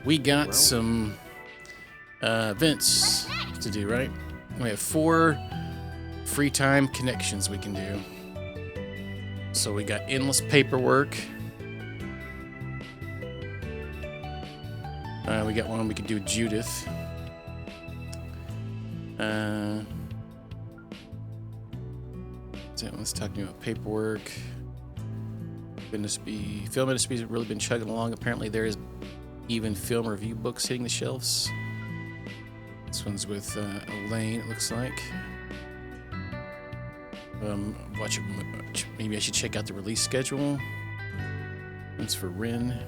we got some events to do, right? We have 4 free time connections we can do. So we got endless paperwork. We got one we could do with Judith. Let's talk about paperwork. Film industry's really been chugging along. Apparently there is even film review books hitting the shelves. This one's with Elaine, it looks like. Maybe I should check out the release schedule. One's for Rin.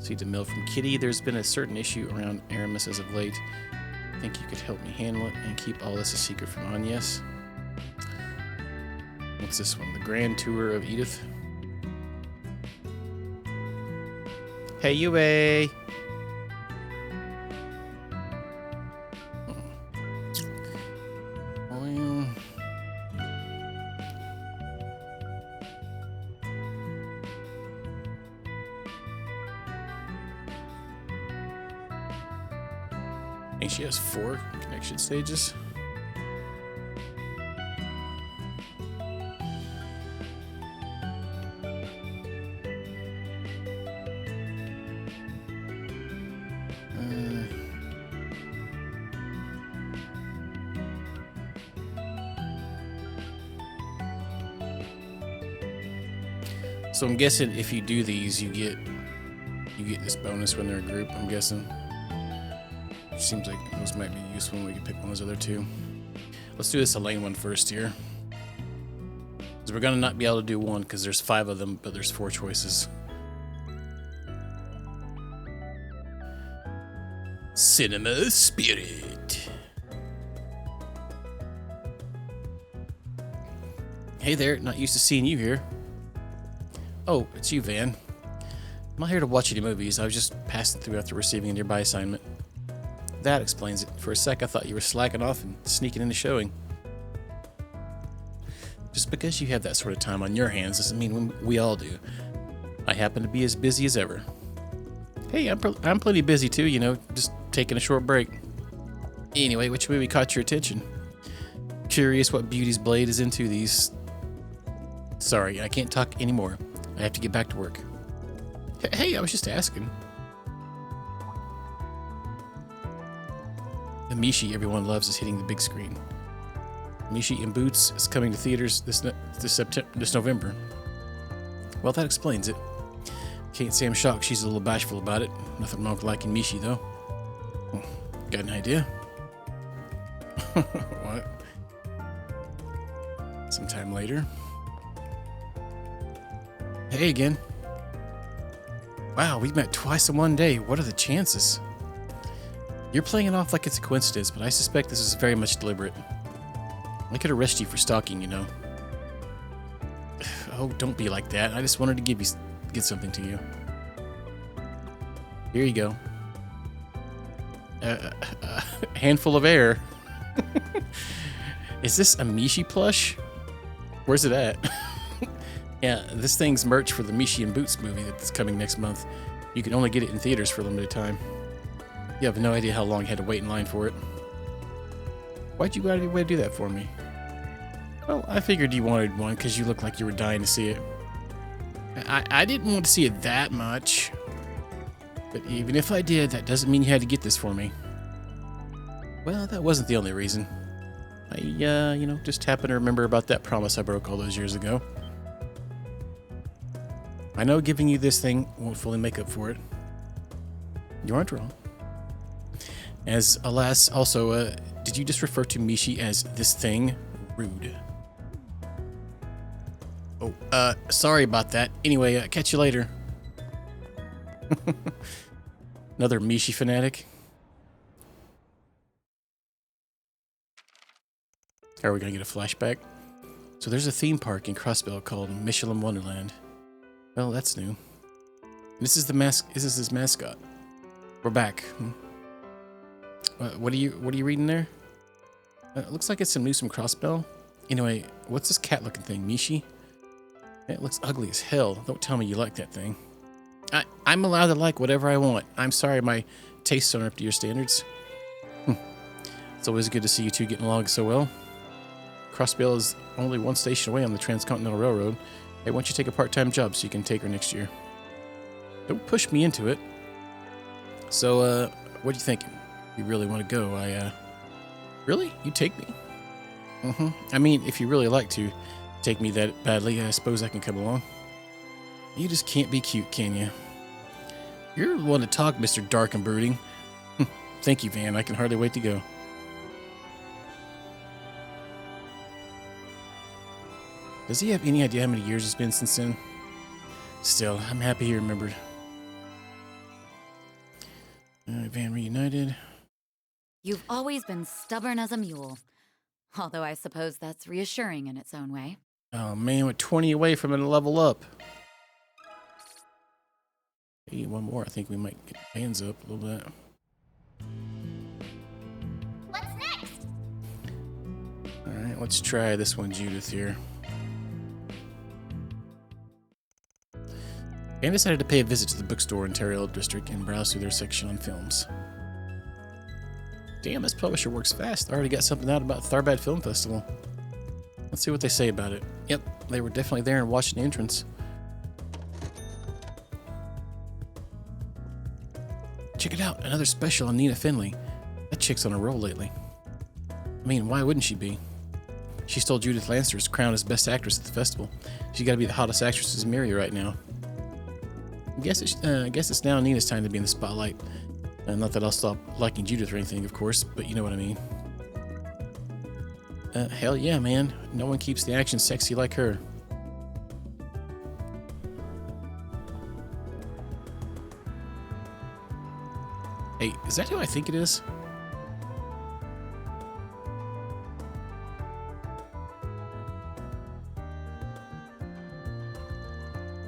See the mail from Kitty. There's been a certain issue around Aramis as of late. I think you could help me handle it and keep all this a secret from Agnes. What's this one? The Grand Tour of Edith. Hey, Yue! I think she has 4 connection stages. So I'm guessing if you do these, you get this bonus when they're a group, I'm guessing. Seems like those might be useful when we can pick one of those other 2. Let's do this Elaine one first here. Because we're going to not be able to do one because there's 5 of them, but there's 4 choices. Cinema Spirit. Hey there, not used to seeing you here. Oh, it's you, Van. I'm not here to watch any movies. I was just passing through after receiving a nearby assignment. That explains it. For a sec, I thought you were slacking off and sneaking into showing. Just because you have that sort of time on your hands doesn't mean we all do. I happen to be as busy as ever. Hey, I'm plenty busy too, you know, just taking a short break. Anyway, which movie caught your attention? Curious what Beauty's Blade is into these... Sorry, I can't talk anymore. I have to get back to work. Hey, I was just asking. The Mishi everyone loves is hitting the big screen. Mishi in Boots is coming to theaters this November. Well, that explains it. Can't say I'm shocked she's a little bashful about it. Nothing wrong with liking Mishi, though. Got an idea? What? Sometime later. Hey again. Wow, we met twice in one day. What are the chances? You're playing it off like it's a coincidence, but I suspect this is very much deliberate. I could arrest you for stalking, you know. Oh, don't be like that. I just wanted to get something to you. Here you go. A handful of air. Is this a Mishi plush? Where's it at? Yeah, this thing's merch for the Mishi and Boots movie that's coming next month. You can only get it in theaters for a limited time. You have no idea how long you had to wait in line for it. Why'd you go out of your way to do that for me? Well, I figured you wanted one because you looked like you were dying to see it. I didn't want to see it that much. But even if I did, that doesn't mean you had to get this for me. Well, that wasn't the only reason. I, just happened to remember about that promise I broke all those years ago. I know giving you this thing won't fully make up for it. You aren't wrong. As, alas, also, did you just refer to Mishi as this thing? Rude. Oh, sorry about that. Anyway, catch you later. Another Mishi fanatic. Are we gonna get a flashback? So there's a theme park in Crossbell called Michelin Wonderland. Well, that's new. This is his mascot. We're back. What are you reading there? It looks like it's some news from Crossbell. Anyway, what's this cat-looking thing, Mishi? It looks ugly as hell. Don't tell me you like that thing. I'm allowed to like whatever I want. I'm sorry my tastes aren't up to your standards. It's always good to see you two getting along so well. Crossbell is only one station away on the Transcontinental Railroad. Hey, why don't you take a part-time job so you can take her next year? Don't push me into it. So, what are you thinking? You really want to go? Really? You take me? I mean, if you really like to take me that badly, I suppose I can come along. You just can't be cute, can you? You're the one to talk, Mr. Dark and Brooding. Thank you, Van. I can hardly wait to go. Does he have any idea how many years it's been since then? Still, I'm happy he remembered. Van reunited. You've always been stubborn as a mule. Although I suppose that's reassuring in its own way. Oh man, we're 20 away from a level up. Hey, one more. I think we might get hands up a little bit. What's next? Alright, let's try this one, Judith here. Anne decided to pay a visit to the bookstore in Terrell District and browse through their section on films. Damn, this publisher works fast. I already got something out about Tharbad Film Festival. Let's see what they say about it. Yep, they were definitely there and watching the entrance. Check it out, another special on Nina Finley. That chick's on a roll lately. I mean, why wouldn't she be? She stole Judith Lancer's crown as best actress at the festival. She's got to be the hottest actress in Mary right now. I guess it's now Nina's time to be in the spotlight. Not that I'll stop liking Judith or anything, of course, but you know what I mean. Hell yeah, man. No one keeps the action sexy like her. Hey, is that who I think it is?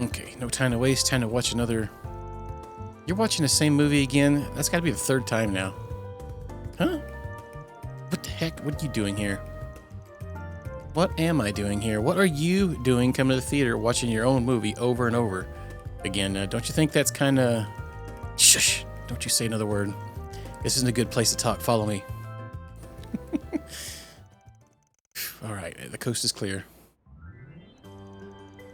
Okay, no time to waste. Time to watch another... You're watching the same movie again? That's got to be the third time now. Huh? What the heck? What are you doing here? What am I doing here? What are you doing coming to the theater watching your own movie over and over again? Don't you think that's kind of... Shush! Don't you say another word. This isn't a good place to talk. Follow me. All right, the coast is clear.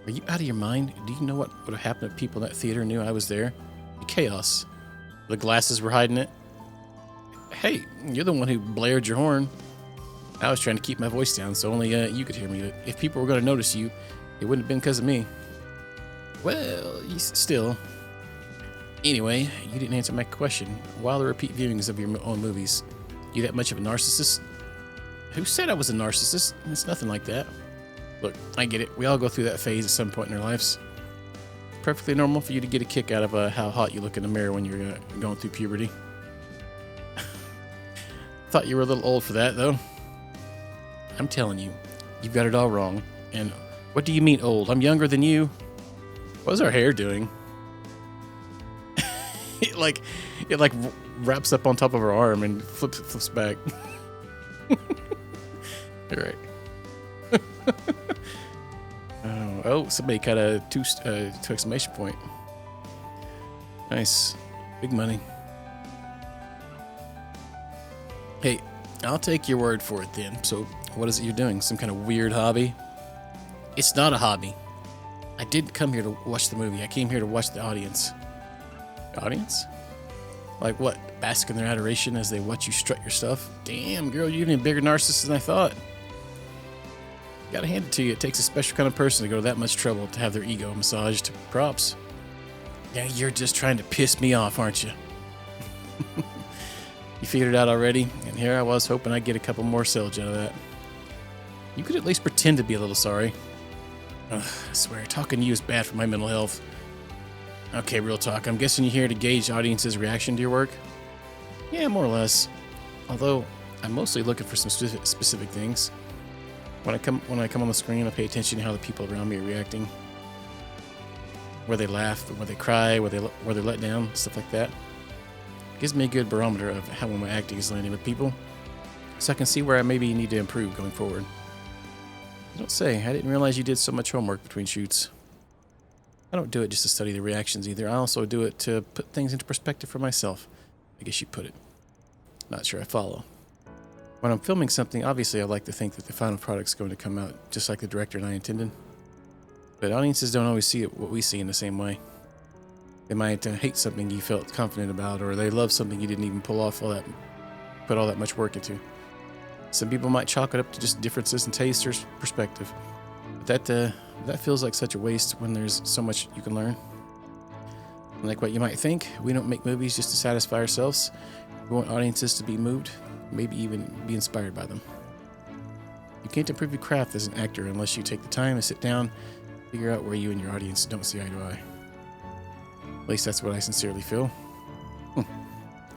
Are you out of your mind? Do you know what would have happened if people in that theater knew I was there? Chaos. The glasses were hiding it. Hey, you're the one who blared your horn. I was trying to keep my voice down so only you could hear me. If people were going to notice you, it wouldn't have been because of me. Well, still. Anyway, you didn't answer my question. Why the repeat viewings of your own movies? You that much of a narcissist? Who said I was a narcissist? It's nothing like that. Look, I get it. We all go through that phase at some point in our lives. Perfectly normal for you to get a kick out of how hot you look in the mirror when you're going through puberty. Thought you were a little old for that, though. I'm telling you, you've got it all wrong. And what do you mean old? I'm younger than you. What's our hair doing? it like wraps up on top of her arm and flips back. All right. Oh, somebody got a two exclamation point. Nice. Big money. Hey, I'll take your word for it then. So, what is it you're doing? Some kind of weird hobby? It's not a hobby. I didn't come here to watch the movie. I came here to watch the audience. The audience? Like what? Bask in their adoration as they watch you strut your stuff? Damn, girl, you're even a bigger narcissist than I thought. Gotta hand it to you. It takes a special kind of person to go to that much trouble to have their ego massaged. Props. Yeah, you're just trying to piss me off, aren't you? You figured it out already, and here I was hoping I'd get a couple more sales out of that. You could at least pretend to be a little sorry. Ugh, I swear, talking to you is bad for my mental health. Okay, real talk. I'm guessing you're here to gauge audience's reaction to your work? Yeah, more or less. Although, I'm mostly looking for some specific things. When I come on the screen, I pay attention to how the people around me are reacting. Where they laugh, where they cry, where they're let down, stuff like that. It gives me a good barometer of how my acting is landing with people, so I can see where I maybe need to improve going forward. I don't say, I didn't realize you did so much homework between shoots. I don't do it just to study the reactions either. I also do it to put things into perspective for myself. I guess you put it. Not sure I follow. When I'm filming something, obviously I like to think that the final product's going to come out just like the director and I intended. But audiences don't always see it what we see in the same way. They might hate something you felt confident about, or they love something you didn't even put all that much work into. Some people might chalk it up to just differences in taste or perspective. But that feels like such a waste when there's so much you can learn. Like what you might think, we don't make movies just to satisfy ourselves. We want audiences to be moved, maybe even be inspired by them. You can't improve your craft as an actor unless you take the time to sit down, figure out where you and your audience don't see eye to eye. At least that's what I sincerely feel.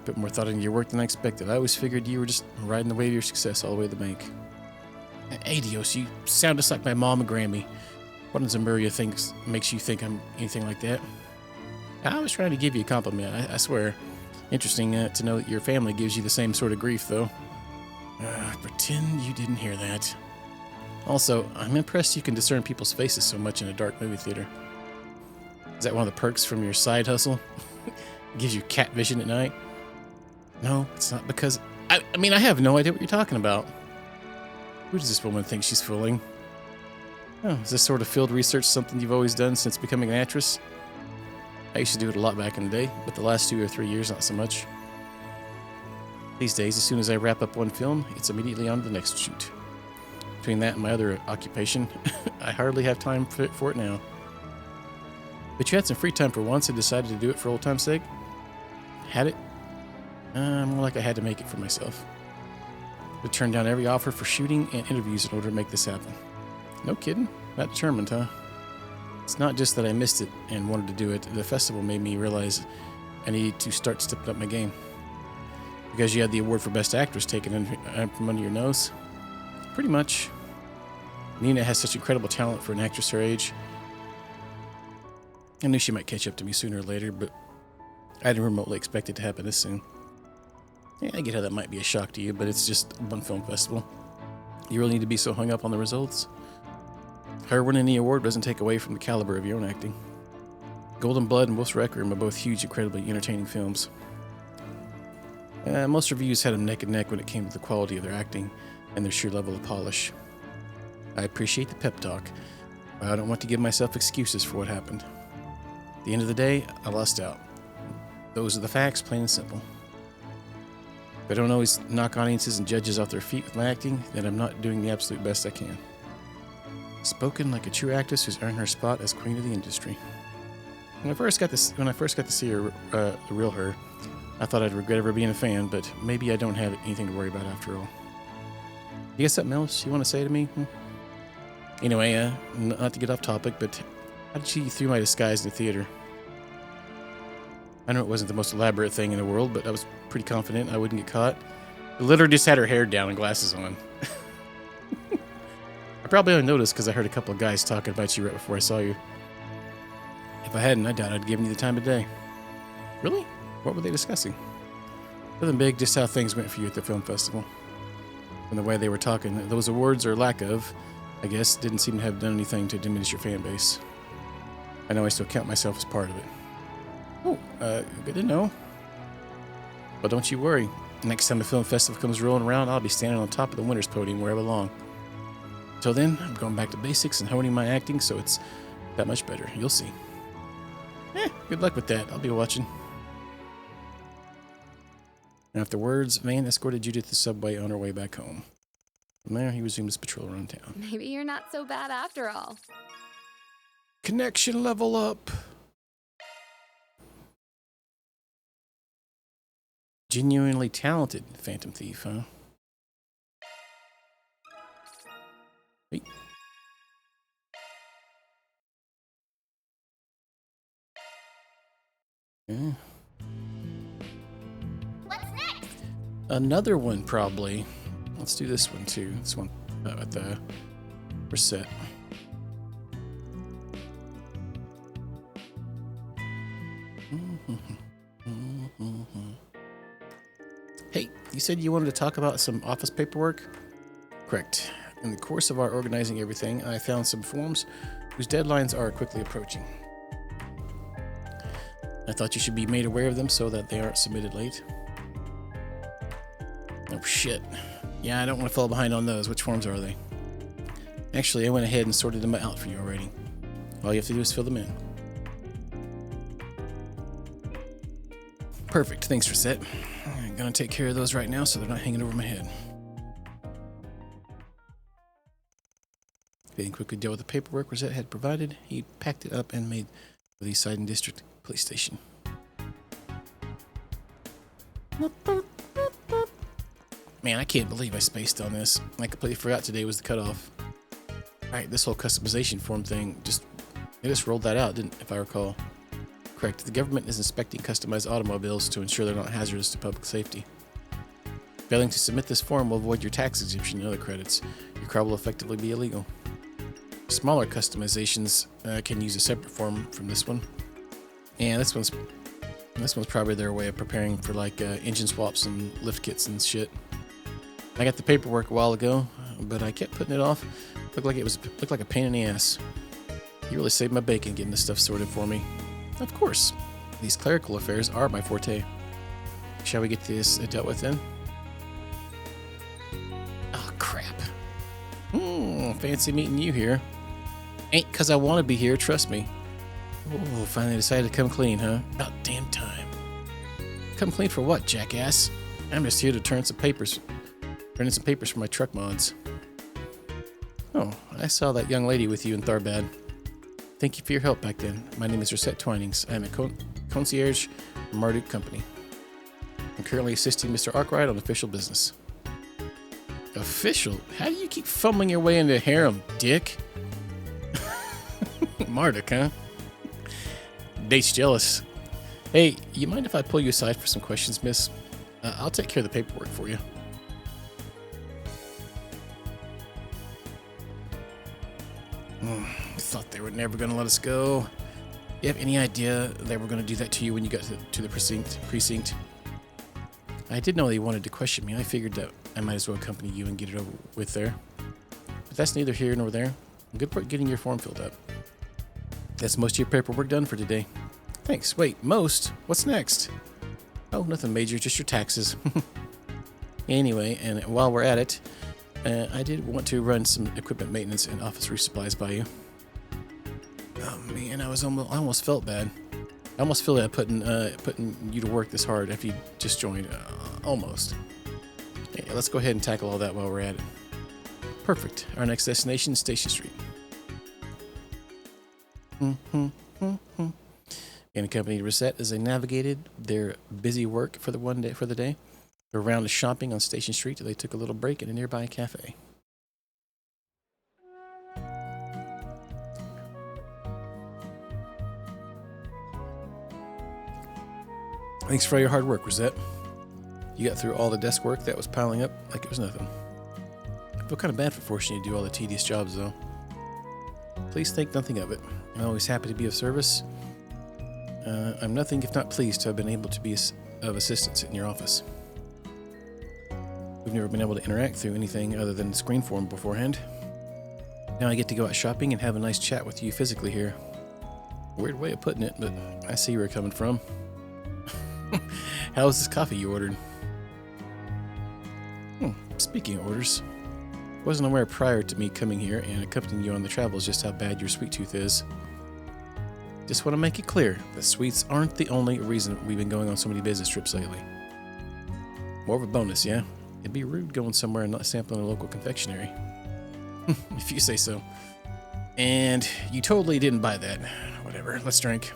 Put more thought into your work than I expected. I always figured you were just riding the wave of your success all the way to the bank. Hey, Dios, you sound just like my mom and Grammy. What in Zamburia makes you think I'm anything like that? I was trying to give you a compliment, I swear. Interesting to know that your family gives you the same sort of grief, though. Pretend you didn't hear that. Also, I'm impressed you can discern people's faces so much in a dark movie theater. Is that one of the perks from your side hustle? Gives you cat vision at night? No, it's not because... I mean, I have no idea what you're talking about. Who does this woman think she's fooling? Oh, is this sort of field research something you've always done since becoming an actress? I used to do it a lot back in the day, but the last 2 or 3 years, not so much. These days, as soon as I wrap up one film, it's immediately on to the next shoot. Between that and my other occupation, I hardly have time for it now. But you had some free time for once and decided to do it for old time's sake? Had it? More like I had to make it for myself. I turned down every offer for shooting and interviews in order to make this happen. No kidding? That determined, huh? It's not just that I missed it and wanted to do it. The festival made me realize I needed to start stepping up my game. Because you had the award for Best Actress taken from under your nose? Pretty much. Nina has such incredible talent for an actress her age. I knew she might catch up to me sooner or later, but I didn't remotely expect it to happen this soon. Yeah, I get how that might be a shock to you, but it's just one film festival. You really need to be so hung up on the results? Her winning the award doesn't take away from the caliber of your own acting. Golden Blood and Wolf's Requiem are both huge, incredibly entertaining films. Most reviews had them neck and neck when it came to the quality of their acting and their sheer level of polish. I appreciate the pep talk, but I don't want to give myself excuses for what happened. At the end of the day, I lost out. Those are the facts, plain and simple. If I don't always knock audiences and judges off their feet with my acting, then I'm not doing the absolute best I can. Spoken like a true actress who's earned her spot as queen of the industry. When I first got to see her, the real her, I thought I'd regret ever being a fan, but maybe I don't have anything to worry about after all. You got something else you want to say to me? Anyway, not to get off topic, but how did she through my disguise in the theater? I know it wasn't the most elaborate thing in the world, but I was pretty confident I wouldn't get caught. I literally just had her hair down and glasses on. I probably only noticed because I heard a couple of guys talking about you right before I saw you. If I hadn't, I doubt I'd given you the time of day. Really? What were they discussing? Nothing big, just how things went for you at the film festival. And the way they were talking, those awards or lack of, I guess, didn't seem to have done anything to diminish your fan base. I know I still count myself as part of it. Oh, good to know. But don't you worry. Next time the film festival comes rolling around, I'll be standing on top of the winner's podium where I belong. Till then, I'm going back to basics and honing my acting so it's that much better. You'll see. Good luck with that. I'll be watching. Afterwards, Van escorted Judith to the subway on her way back home. From there, he resumed his patrol around town. Maybe you're not so bad after all. Connection level up. Genuinely talented Phantom Thief, huh? Wait. Yeah. What's next? Another one, probably. Let's do this one, too. This one at the reset. Hey, you said you wanted to talk about some office paperwork? Correct. In the course of our organizing everything, I found some forms whose deadlines are quickly approaching. I thought you should be made aware of them so that they aren't submitted late. Oh shit. Yeah, I don't want to fall behind on those. Which forms are they? Actually, I went ahead and sorted them out for you already. All you have to do is fill them in. Perfect. Thanks, Rosette. I'm gonna take care of those right now so they're not hanging over my head. Getting quickly deal with the paperwork Rosette had provided, he packed it up and made for the Sidon District Police Station. Man, I can't believe I spaced on this. I completely forgot today was the cutoff. Alright, this whole customization form thing, they just rolled that out, if I recall. Correct. The government is inspecting customized automobiles to ensure they're not hazardous to public safety. Failing to submit this form will avoid your tax exemption and other credits. Your car will effectively be illegal. Smaller customizations can use a separate form from this one. And this one's probably their way of preparing for like engine swaps and lift kits and shit. I got the paperwork a while ago, but I kept putting it off. Looked like a pain in the ass. You really saved my bacon getting this stuff sorted for me. Of course, these clerical affairs are my forte. Shall we get this dealt with then? Oh crap! Fancy meeting you here. Ain't 'cause I want to be here, trust me. Oh, finally decided to come clean, huh? About damn time. Come clean for what, jackass? I'm just here to turn in some papers for my truck mods. Oh, I saw that young lady with you in Tharbad. Thank you for your help back then. My name is Rosette Twinings. I am a concierge from Marduk Company. I'm currently assisting Mr. Arkwright on official business. Official? How do you keep fumbling your way into harem, dick? Marduk, huh? Date's jealous. Hey, you mind if I pull you aside for some questions, miss? I'll take care of the paperwork for you. Thought they were never going to let us go. You have any idea they were going to do that to you when you got to the precinct? I did know they wanted to question me. I figured that I might as well accompany you and get it over with there. But that's neither here nor there. Good for getting your form filled up. That's most of your paperwork done for today. Thanks. Wait, most? What's next? Oh, nothing major, just your taxes. Anyway, and while we're at it, I did want to run some equipment maintenance and office resupplies by you. Oh man, I almost felt bad. I almost feel that putting you to work this hard after you just joined. Almost. Yeah, let's go ahead and tackle all that while we're at it. Perfect. Our next destination is Station Street. And accompanied Rosette as they navigated their busy work for the day. A round of shopping on Station Street till they took a little break in a nearby cafe. Thanks for all your hard work, Rosette. You got through all the desk work that was piling up like it was nothing. I feel kind of bad for forcing you to do all the tedious jobs, though. Please think nothing of it. I'm always happy to be of service. I'm nothing if not pleased to have been able to be of assistance in your office. We've never been able to interact through anything other than screen form beforehand. Now I get to go out shopping and have a nice chat with you physically here. Weird way of putting it, but I see where you're coming from. How was this coffee you ordered? Speaking of orders, wasn't aware prior to me coming here and accompanying you on the travels just how bad your sweet tooth is. Just want to make it clear that sweets aren't the only reason we've been going on so many business trips lately. More of a bonus, yeah? It'd be rude going somewhere and not sampling a local confectionery. If you say so. And you totally didn't buy that. Whatever, let's drink.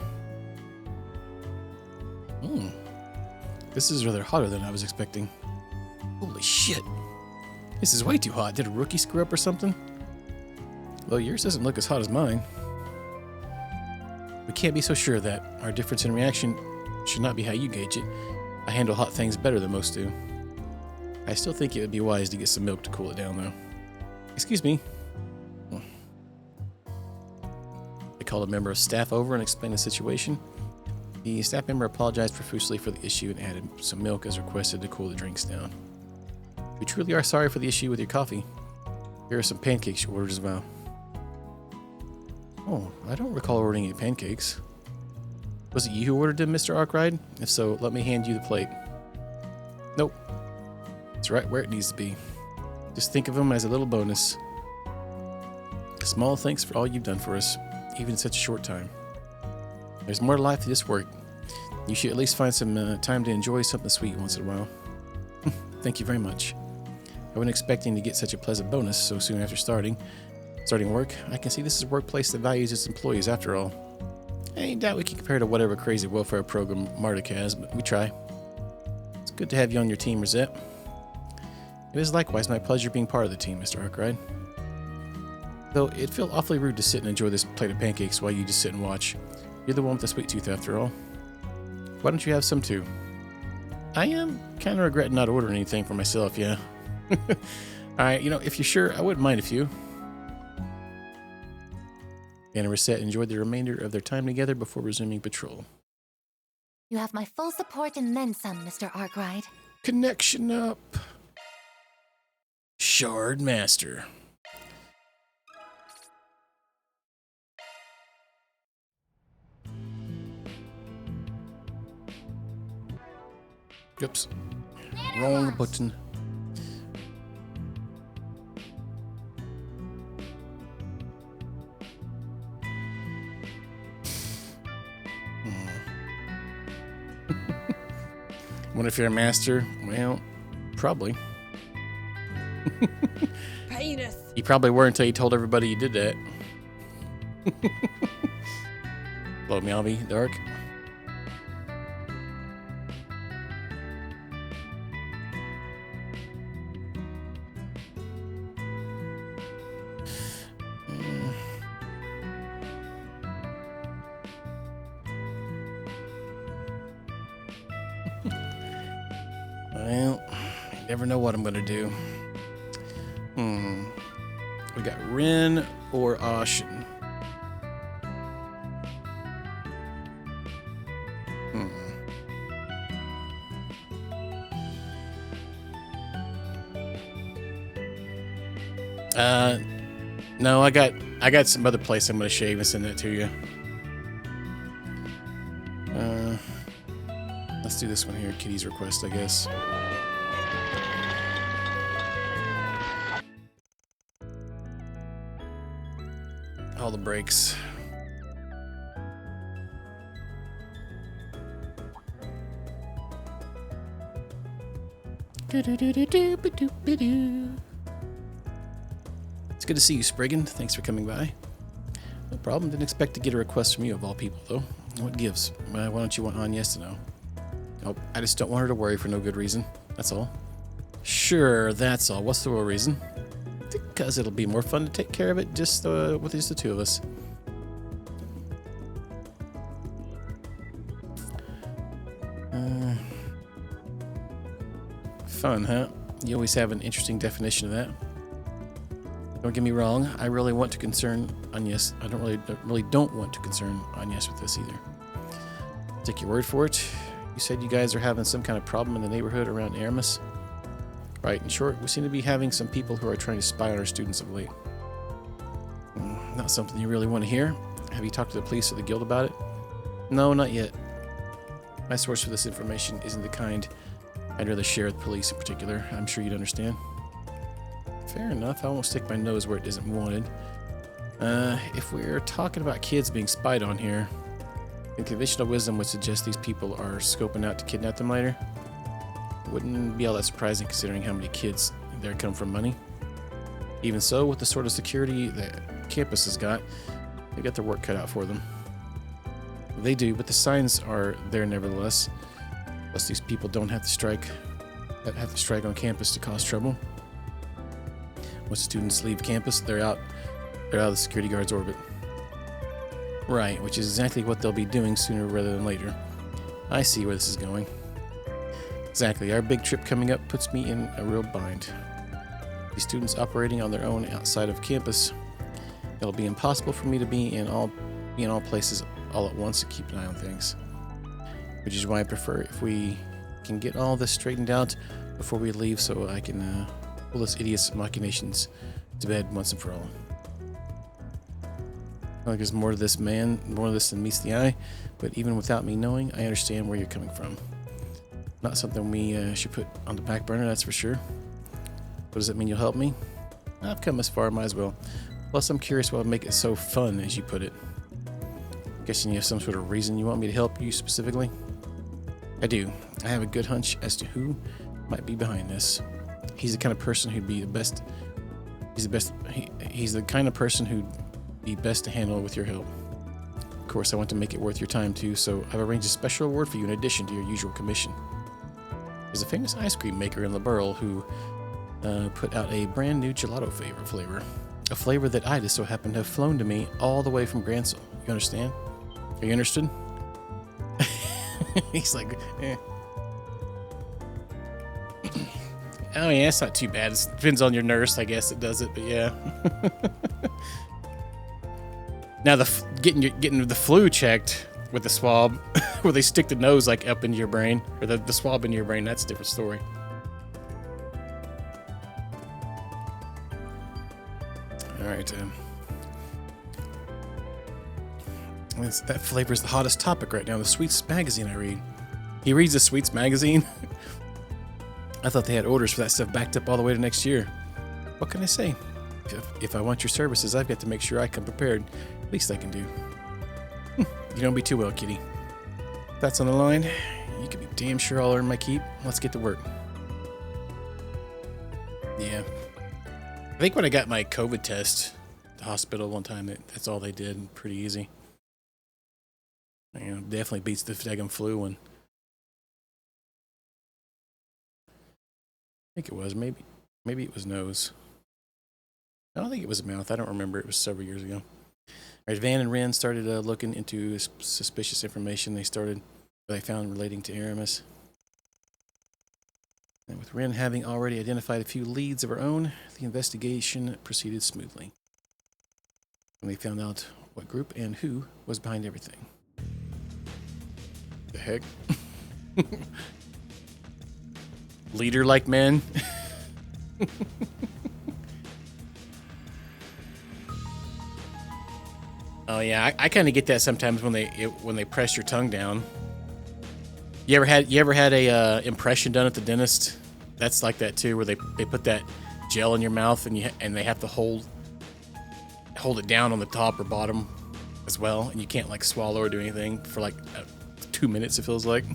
This is rather hotter than I was expecting. Holy shit. This is way too hot. Did a rookie screw up or something? Well, yours doesn't look as hot as mine. We can't be so sure that our difference in reaction should not be how you gauge it. I handle hot things better than most do. I still think it would be wise to get some milk to cool it down, though. Excuse me. I called a member of staff over and explained the situation. The staff member apologized profusely for the issue and added some milk as requested to cool the drinks down. We truly are sorry for the issue with your coffee. Here are some pancakes you ordered as well. Oh, I don't recall ordering any pancakes. Was it you who ordered him, Mr. Arkwright? If so, let me hand you the plate. Nope. It's right where it needs to be. Just think of him as a little bonus. A small thanks for all you've done for us, even in such a short time. There's more to life than just work. You should at least find some time to enjoy something sweet once in a while. Thank you very much. I wasn't expecting to get such a pleasant bonus so soon after starting work. I can see this is a workplace that values its employees after all. I doubt we can compare to whatever crazy welfare program Marduk has, but we try. It's good to have you on your team, Rosette. It is likewise my pleasure being part of the team, Mr. Arkwright. Though it'd feel awfully rude to sit and enjoy this plate of pancakes while you just sit and watch. You're the one with the sweet tooth after all. Why don't you have some too? I am kind of regretting not ordering anything for myself, yeah. Alright, if you're sure, I wouldn't mind a few. Anna and Rosette enjoyed the remainder of their time together before resuming patrol. You have my full support and then some, Mr. Arkwright. Connection up. Shard Master. Oops. Wrong button. Wonder if you're a master? Well, probably. Penis. You probably were until you told everybody you did that. Hello, Meowby, Dark. Well, I never know what I'm gonna do. We got Rin or Ashen. No, I got some other place I'm gonna shave and send that to you. Let's do this one here, Kitty's request, I guess. All the breaks. It's good to see you, Spriggan. Thanks for coming by. No problem. Didn't expect to get a request from you of all people, though. What gives? Why don't you want Agnes to know? Oh, I just don't want her to worry for no good reason. That's all. Sure, that's all. What's the real reason? Because it'll be more fun to take care of it just with just the two of us. Fun, huh? You always have an interesting definition of that. Don't get me wrong. I really want to concern Agnes. I really don't want to concern Agnes with this either. Take your word for it. You said you guys are having some kind of problem in the neighborhood around Aramis. Right, in short, we seem to be having some people who are trying to spy on our students of late. Not something you really want to hear. Have you talked to the police or the guild about it? No, not yet. My source for this information isn't the kind I'd rather share with police in particular. I'm sure you'd understand. Fair enough, I won't stick my nose where it isn't wanted. If we're talking about kids being spied on here, then conventional wisdom would suggest these people are scoping out to kidnap them later. Wouldn't be all that surprising considering how many kids there come from money. Even so, with the sort of security that campus has got, they got their work cut out for them. They do, but the signs are there nevertheless. Plus, these people don't have to strike on campus to cause trouble. Once students leave campus, they're out of the security guard's orbit. Right, which is exactly what they'll be doing sooner rather than later. I see where this is going. Exactly, our big trip coming up puts me in a real bind. These students operating on their own outside of campus, it'll be impossible for me to be in all places all at once and keep an eye on things. Which is why I prefer if we can get all this straightened out before we leave so I can pull this idiot's machinations to bed once and for all. Like there's more to this man, more to this than meets the eye, but even without me knowing, I understand where you're coming from. Not something we should put on the back burner, that's for sure. What does it mean you'll help me? I've come this far, might as well. Plus, I'm curious what would make it so fun, as you put it. Guessing you have some sort of reason you want me to help you specifically? I do. I have a good hunch as to who might be behind this. He's the kind of person who'd be the best. He's the kind of person who'd be best to handle with your help. Of course, I want to make it worth your time too, so I've arranged a special award for you in addition to your usual commission. There's a famous ice cream maker in La Burle who put out a brand new gelato flavor. A flavor that I just so happen to have flown to me all the way from Gransel. You understand? Are you interested? He's like, eh. Oh yeah, it's not too bad. It depends on your nurse, I guess it does it, but yeah. Now getting the flu checked with the swab, where they stick the nose like up into your brain, or the swab into your brain, that's a different story. All right, that flavor is the hottest topic right now. The Sweets magazine I read. He reads the Sweets magazine. I thought they had orders for that stuff backed up all the way to next year. What can I say? If I want your services, I've got to make sure I come prepared. Least I can do. You don't be too well, kitty. If that's on the line, you can be damn sure I'll earn my keep. Let's get to work. Yeah. I think when I got my COVID test at the hospital one time, that's all they did. Pretty easy. You know, definitely beats the daggum flu one. I think it was. Maybe it was nose. I don't think it was mouth. I don't remember. It was several years ago. All right, Van and Wren started looking into suspicious information they found relating to Aramis. And with Wren having already identified a few leads of her own, the investigation proceeded smoothly. And they found out what group and who was behind everything. The heck? Leader like men. Oh yeah, I kind of get that sometimes when they press your tongue down. You ever had a impression done at the dentist? That's like that too, where they put that gel in your mouth and they have to hold it down on the top or bottom as well, and you can't like swallow or do anything for like 2 minutes. It feels like.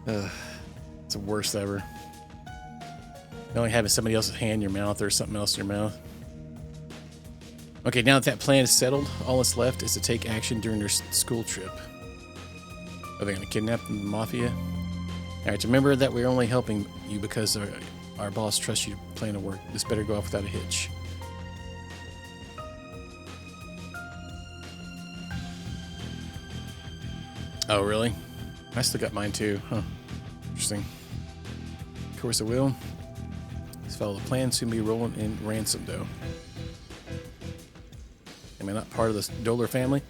It's the worst ever. Only having somebody else's hand in your mouth or something else in your mouth. Okay, now that plan is settled, all that's left is to take action during their school trip. Are they going to kidnap the mafia? All right, remember that we're only helping you because our boss trusts you to plan to work. This better go off without a hitch. Oh, really? I still got mine too. Huh. Interesting. Of course I will. Let's follow the plan. Soon be rolling in ransom, though. Am I not part of the Dolar family?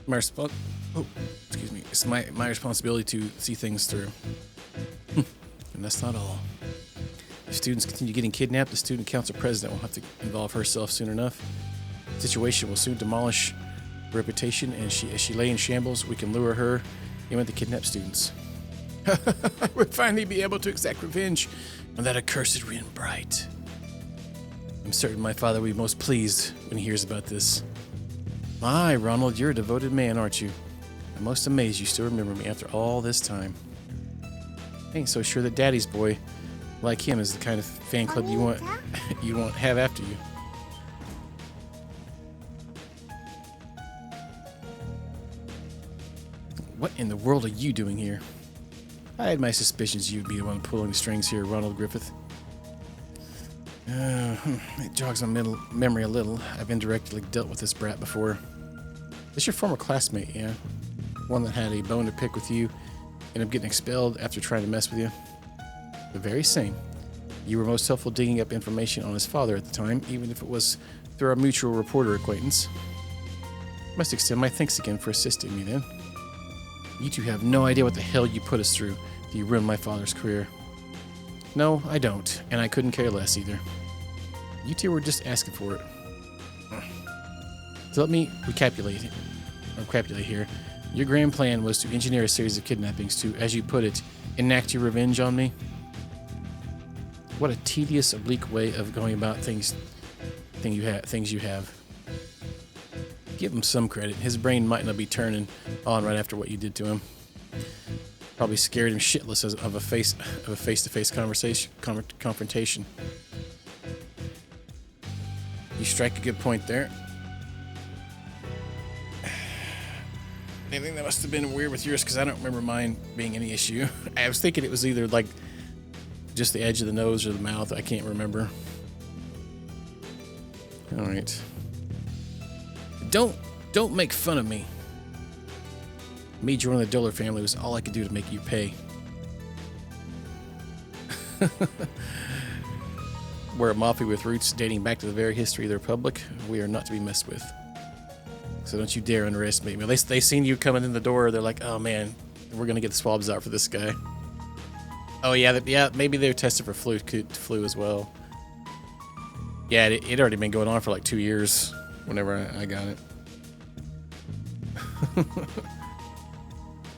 It's my responsibility to see things through. And that's not all. If students continue getting kidnapped, the student council president will have to involve herself soon enough. The situation will soon demolish her reputation, and as she lay in shambles, we can lure her in with the kidnapped students. We'll finally be able to exact revenge on that accursed Rin Bright. I'm certain my father will be most pleased when he hears about this. My, Ronald, you're a devoted man, aren't you? I'm most amazed you still remember me after all this time. I ain't so sure that Daddy's boy, like him, is the kind of fan club you want have after you. What in the world are you doing here? I had my suspicions you'd be the one pulling the strings here, Ronald Griffith. It jogs my memory a little. I've indirectly dealt with this brat before. This your former classmate, yeah? One that had a bone to pick with you, ended up getting expelled after trying to mess with you? The very same. You were most helpful digging up information on his father at the time, even if it was through our mutual reporter acquaintance. Must extend my thanks again for assisting me then. You two have no idea what the hell you put us through till you ruined my father's career. No, I don't, and I couldn't care less either. You two were just asking for it. So let me recapitulate here. Your grand plan was to engineer a series of kidnappings to, as you put it, enact your revenge on me. What a tedious, oblique way of going about things you have. Give him some credit. His brain might not be turning on right after what you did to him. Probably scared him shitless of a face-to-face confrontation. You strike a good point there. Anything that must have been weird with yours, because I don't remember mine being any issue. I was thinking it was either like just the edge of the nose or the mouth. I can't remember. All right. Don't make fun of me. Me joining the Dollar family was all I could do to make you pay. We're a mafia with roots dating back to the very history of the Republic. We are not to be messed with. So don't you dare underestimate me. They seen you coming in the door. They're like, oh man, we're gonna get the swabs out for this guy. Oh yeah, maybe they were tested for flu as well. Yeah, it already been going on for like 2 years. Whenever I got it.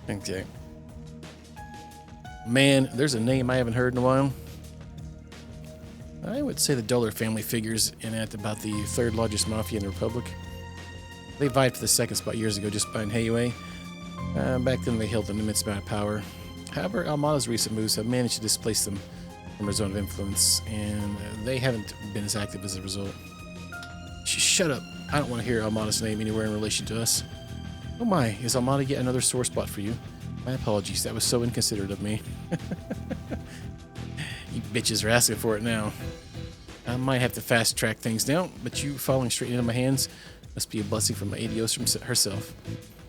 Okay. Man, there's a name I haven't heard in a while. I would say the Dollar family figures in at about the third largest mafia in the Republic. They vied for the second spot years ago just behind Hayway. Back then they held an immense amount of power. However, Almada's recent moves have managed to displace them from their zone of influence, and they haven't been as active as a result. Shut up. I don't want to hear Almada's name anywhere in relation to us. Oh my, is Almada yet another sore spot for you? My apologies, that was so inconsiderate of me. You bitches are asking for it now. I might have to fast track things now, but you falling straight into my hands must be a blessing from my Adios herself.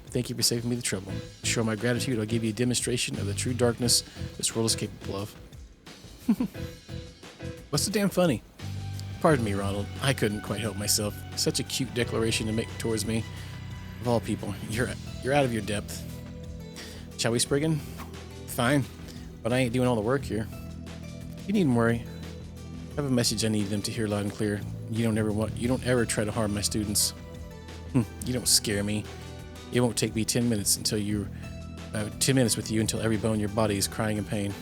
Thank you for saving me the trouble. To show my gratitude, I'll give you a demonstration of the true darkness this world is capable of. What's so damn funny? Pardon me, Ronald. I couldn't quite help myself. Such a cute declaration to make towards me. Of all people, you're out of your depth. Shall we, Spriggan? Fine, but I ain't doing all the work here. You needn't worry. I have a message I need them to hear loud and clear. You don't ever try to harm my students. You don't scare me. It won't take me 10 minutes until 10 minutes with you until every bone in your body is crying in pain.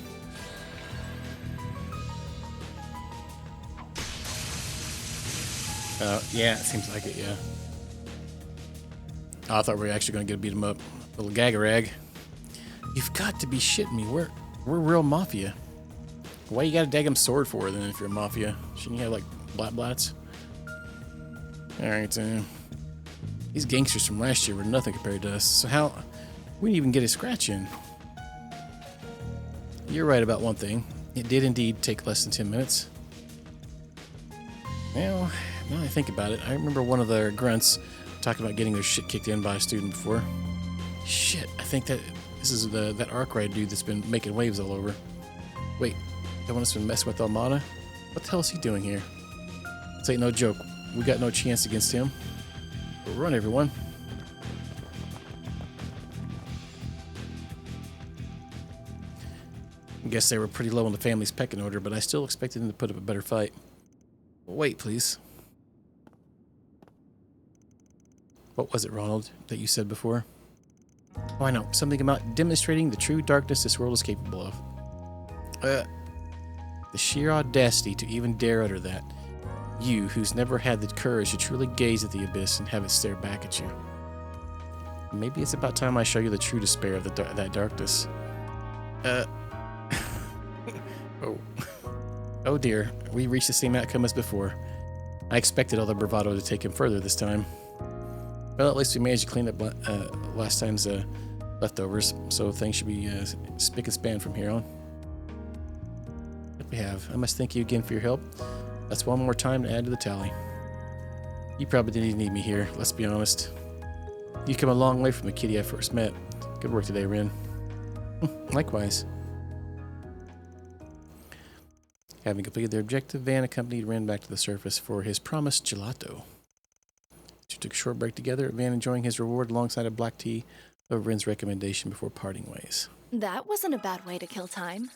Yeah, it seems like it, yeah. Oh, I thought we were actually going to beat him up. Little gag-a-rag. You've got to be shitting me. We're real mafia. Why you got a daggum sword for then if you're a mafia? Shouldn't you have, like, blats? Alright, these gangsters from last year were nothing compared to us. So how... We didn't even get a scratch in. You're right about one thing. It did indeed take less than 10 minutes. Well, now I think about it, I remember one of their grunts talking about getting their shit kicked in by a student before. Shit, I think that this is that arc ride dude that's been making waves all over. Wait, that one that's been messing with Almada? What the hell is he doing here? This ain't no joke. We got no chance against him. But run, everyone. I guess they were pretty low on the family's pecking order, but I still expected them to put up a better fight. Wait, please. What was it, Ronald, that you said before? Oh, I know. Something about demonstrating the true darkness this world is capable of. The sheer audacity to even dare utter that. You, who's never had the courage to truly gaze at the abyss and have it stare back at you. Maybe it's about time I show you the true despair of that darkness. Oh. Oh dear, we reached the same outcome as before. I expected all the bravado to take him further this time. Well, at least we managed to clean up last time's leftovers, so things should be spick and span from here on. What we have. I must thank you again for your help. That's one more time to add to the tally. You probably didn't even need me here, let's be honest. You've come a long way from the kitty I first met. Good work today, Rin. Likewise. Having completed their objective, Van accompanied Rin back to the surface for his promised gelato. They took a short break together, Van enjoying his reward alongside a black tea of Rin's recommendation before parting ways. That wasn't a bad way to kill time.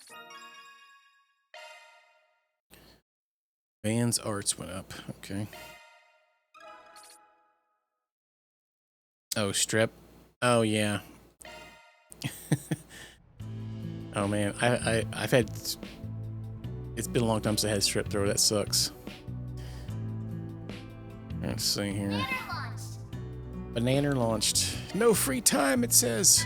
Van's arts went up. Okay. Oh, strep. Oh yeah. Oh man, I've had. It's been a long time since I had strep throat. That sucks. Let's see here. Banana launched. No free time, it says.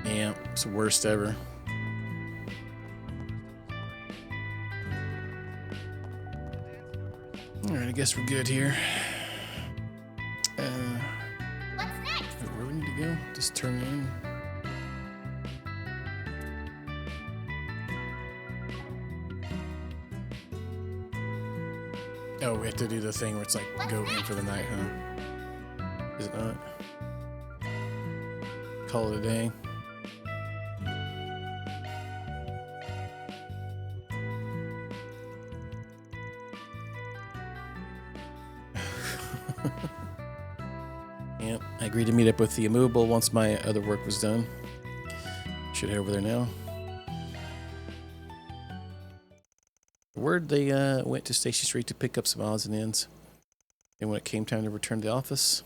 Yeah, it's the worst ever. Alright, I guess we're good here. What's next? Where we need to go? Just turn it in. Oh, we have to do the thing where it's like go in for the night, huh? Is it not? Call it a day. Yep, I agreed to meet up with the immovable once my other work was done. Should head over there now. Word they went to Station Street to pick up some odds and ends. And when it came time to return to the office.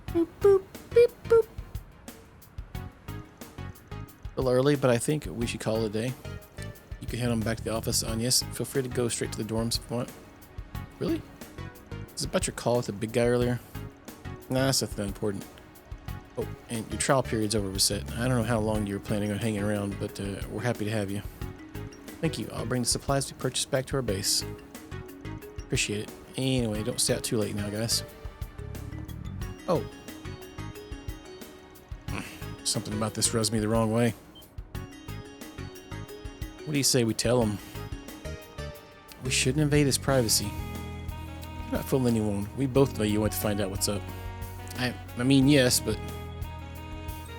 Boop, boop, beep, boop. A little early, but I think we should call it a day. You can head on back to the office. Yes, feel free to go straight to the dorms if you want. Really? Is it about your call with the big guy earlier? Nah, that's nothing that important. Oh, and your trial period's over, Reset. I don't know how long you were planning on hanging around, but we're happy to have you. Thank you. I'll bring the supplies we purchased back to our base. Appreciate it. Anyway, don't stay out too late now, guys. Oh. Something about this rubs me the wrong way. What do you say we tell him? We shouldn't invade his privacy. You're not fooling anyone. We both know you want to find out what's up. I mean, yes, but...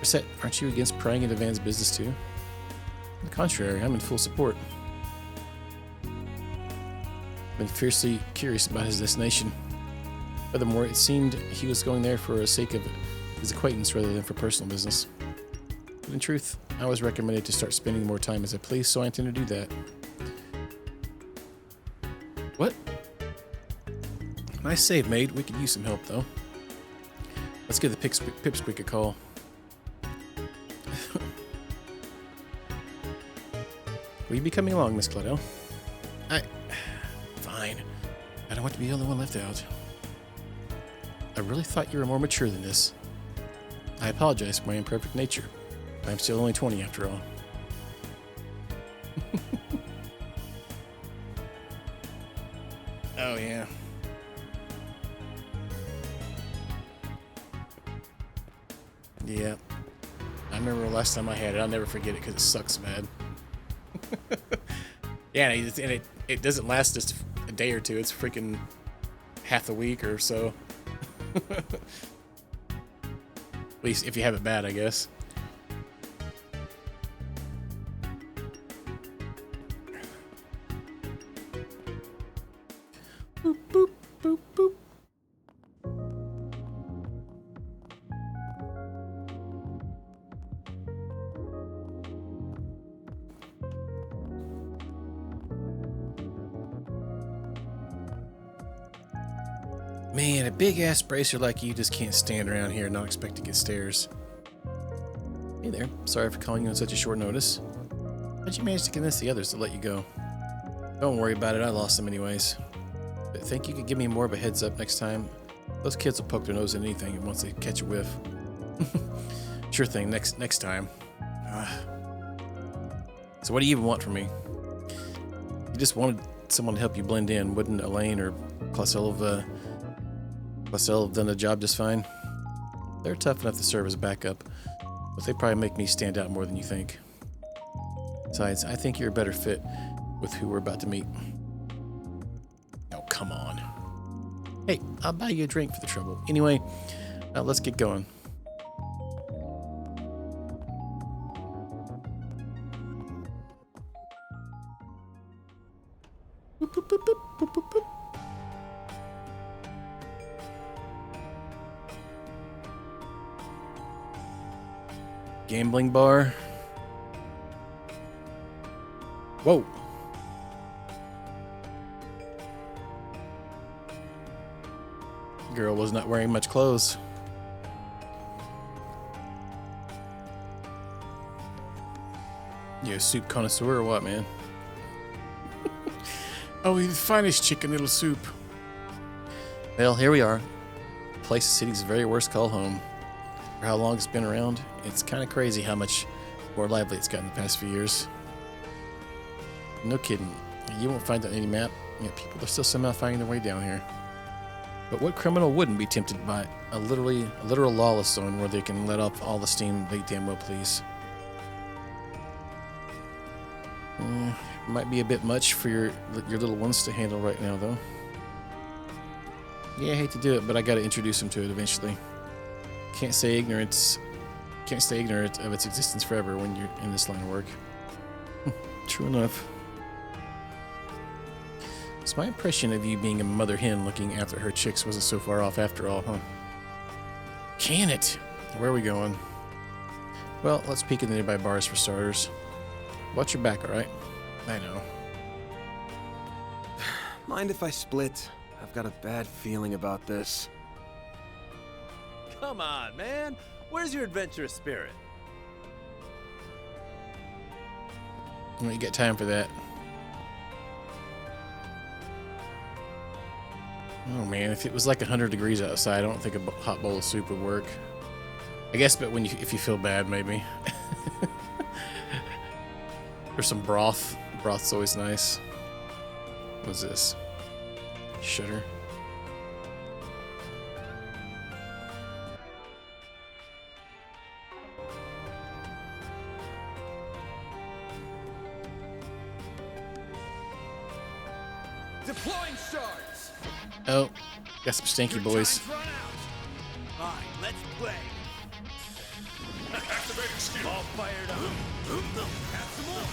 Reset, aren't you against prying into Van's business too? On the contrary, I'm in full support. I've been fiercely curious about his destination. Furthermore, it seemed he was going there for the sake of his acquaintance rather than for personal business. But in truth, I was recommended to start spending more time as I please, so I intend to do that. What? Nice save, mate. We could use some help, though. Let's give the Pipsqueak a call. Will you be coming along, Miss Claudel? Fine. I don't want to be the only one left out. I really thought you were more mature than this. I apologize for my imperfect nature. I'm still only 20 after all. Oh, yeah. Yeah. I remember the last time I had it. I'll never forget it because it sucks bad. Yeah, and it doesn't last just a day or two. It's freaking half a week or so. At least if you have it bad, I guess. Boop, boop, boop, boop. Man, a big-ass bracer like you just can't stand around here and not expect to get stares. Hey there. Sorry for calling you on such a short notice. How'd you manage to convince the others to let you go? Don't worry about it. I lost them anyways. But think you could give me more of a heads up next time? Those kids will poke their nose in anything once they catch a whiff. Sure thing. Next time. So what do you even want from me? You just wanted someone to help you blend in. Wouldn't Elaine or Clausel have done the job just fine? They're tough enough to serve as a backup, but they probably make me stand out more than you think. Besides, I think you're a better fit with who we're about to meet. Oh, come on. Hey, I'll buy you a drink for the trouble. Anyway, let's get going. Boop, boop, boop, boop, boop, boop, boop. Gambling bar. Whoa. Girl was not wearing much clothes. You a soup connoisseur or what, man? Oh, the finest chicken noodle soup. Well, here we are. Place the city's very worst call home. For how long it's been around, it's kind of crazy how much more lively it's gotten the past few years. No kidding. You won't find on any map. Yet people are still somehow finding their way down here. But what criminal wouldn't be tempted by a literal lawless zone where they can let off all the steam they damn well please? Might be a bit much for your little ones to handle right now, though. Yeah, I hate to do it, but I got to introduce them to it eventually. Can't stay ignorant of its existence forever when you're in this line of work. True enough. So my impression of you being a mother hen looking after her chicks wasn't so far off after all, huh? Can it? Where are we going? Well, let's peek at the nearby bars for starters. Watch your back, alright? I know. Mind if I split? I've got a bad feeling about this. Come on, man. Where's your adventurous spirit? Well, you got time for that. Oh man, if it was like 100 degrees outside, I don't think a hot bowl of soup would work. I guess, but if you feel bad, maybe. Or some broth. Broth's always nice. What's this? Sugar. Deploying shards. Oh, got some stinky boys. Run out. Fine, let's play. Activating skill. All fired up. Have some more.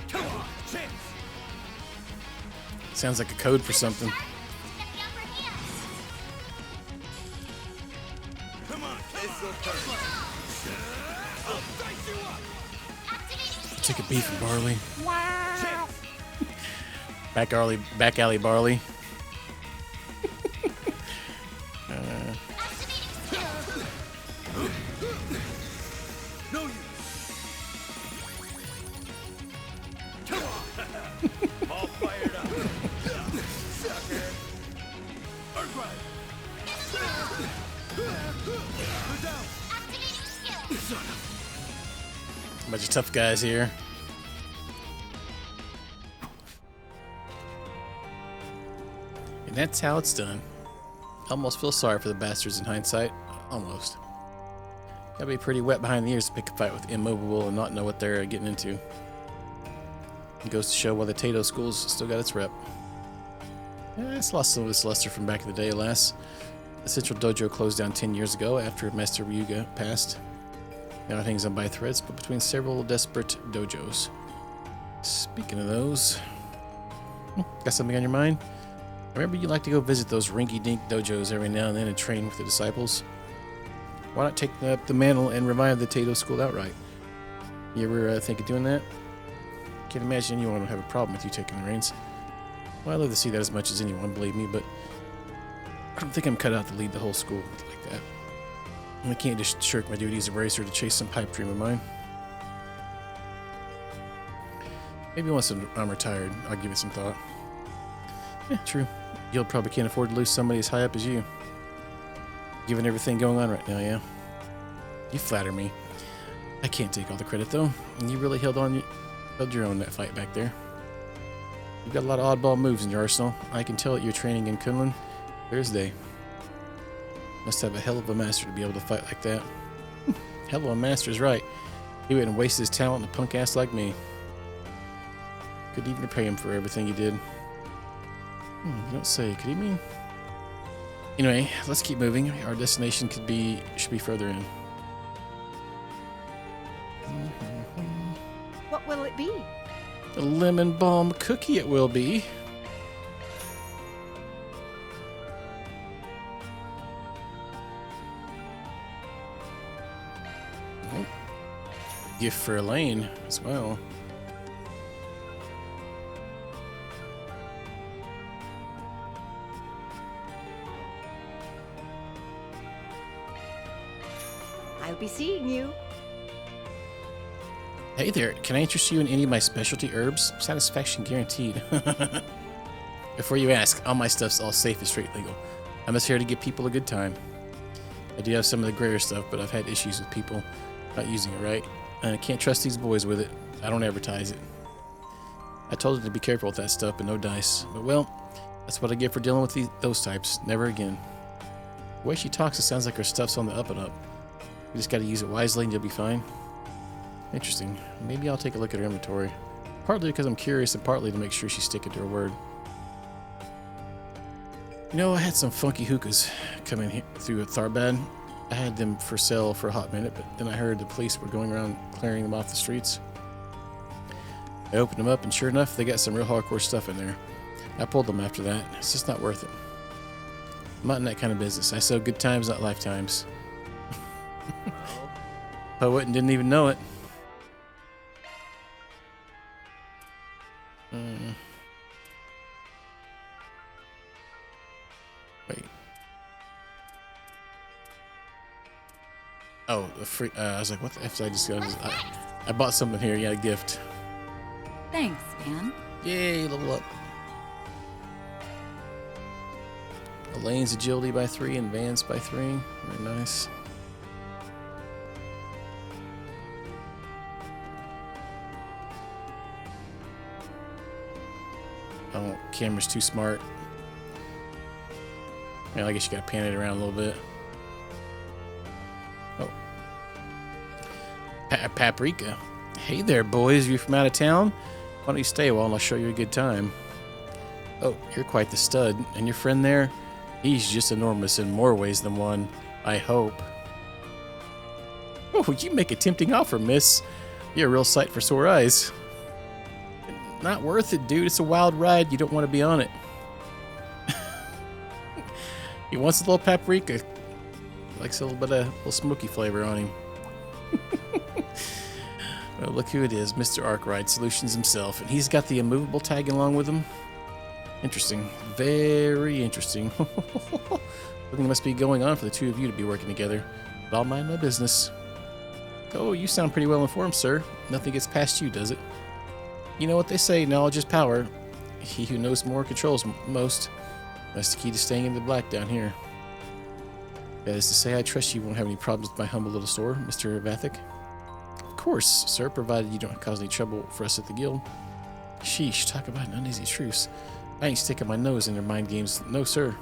Come on, chance. Sounds like a code for something. Come on, it's the first. I'll dice you up. Take a beef and barley. Chance. Back alley barley. No use. Come on. All fired up. Sucker. Earthrise. We're down. Bunch of tough guys here. And that's how it's done. Almost feel sorry for the bastards in hindsight. Almost. Gotta be pretty wet behind the ears to pick a fight with Immobile and not know what they're getting into. It goes to show why the Tato School's still got its rep. Yeah, it's lost some of its luster from back in the day, alas. The Central Dojo closed down 10 years ago after Master Ryuga passed. Now it hangs on by threads, but between several desperate dojos. Speaking of those, got something on your mind? I remember you like to go visit those rinky-dink dojos every now and then and train with the disciples. Why not take up the mantle and revive the Tato School outright? You ever think of doing that? Can't imagine anyone would have a problem with you taking the reins. Well, I'd love to see that as much as anyone, believe me, but I don't think I'm cut out to lead the whole school like that. And I can't just shirk my duty as a racer to chase some pipe dream of mine. Maybe once I'm retired, I'll give it some thought. Yeah, true. Guild probably can't afford to lose somebody as high up as you. Given everything going on right now, yeah. You flatter me. I can't take all the credit, though. And you really held your own in that fight back there. You've got a lot of oddball moves in your arsenal. I can tell that you're training in Kunlun. Thursday. Must have a hell of a master to be able to fight like that. Hell of a master's right. He wouldn't waste his talent on a punk ass like me. Couldn't even repay him for everything he did. You don't say. Could he mean? Anyway, let's keep moving. Our destination should be further in. What will it be? A lemon balm cookie it will be. Oh. Gift for Elaine as well. I'll be seeing you. Hey there, can I interest you in any of my specialty herbs? Satisfaction guaranteed. Before you ask, all my stuff's all safe and straight legal. I'm just here to give people a good time. I do have some of the grayer stuff, but I've had issues with people not using it right. And I can't trust these boys with it. I don't advertise it. I told them to be careful with that stuff, but no dice. But well, that's what I get for dealing with those types. Never again. The way she talks, it sounds like her stuff's on the up and up. You just gotta use it wisely and you'll be fine. Interesting. Maybe I'll take a look at her inventory. Partly because I'm curious and partly to make sure she's sticking to her word. You know, I had some funky hookahs coming here through Tharbad. I had them for sale for a hot minute, but then I heard the police were going around clearing them off the streets. I opened them up, and sure enough, they got some real hardcore stuff in there. I pulled them after that. It's just not worth it. I'm not in that kind of business. I sell good times, not lifetimes. Poet and didn't even know it. Wait. Oh, the free. I was like, what the F did I just go? I bought something here. Yeah, a gift. Thanks, man. Yay, level up. Elaine's agility by 3 and Van's by 3. Very nice. Oh, camera's too smart. Yeah, I guess you gotta pan it around a little bit. Oh. Paprika. Hey there, boys. You from out of town? Why don't you stay a while and I'll show you a good time? Oh, you're quite the stud. And your friend there? He's just enormous in more ways than one. I hope. Oh, you make a tempting offer, miss. You're a real sight for sore eyes. Not worth it, dude. It's a wild ride. You don't want to be on it. He wants a little paprika. Likes a little bit of little smoky flavor on him. Well, look who it is, Mr. Arkwright Solutions himself. And he's got the immovable tagging along with him. Interesting. Very interesting. Something must be going on for the two of you to be working together. But I'll mind my business. Oh, you sound pretty well informed, sir. Nothing gets past you, does it? You know what they say, knowledge is power. He who knows more controls most. That's the key to staying in the black down here. That is to say, I trust you won't have any problems with my humble little store, Mr. Vathic. Of course, sir, provided you don't cause any trouble for us at the guild. Sheesh, talk about an uneasy truce. I ain't sticking my nose in their mind games. No, sir.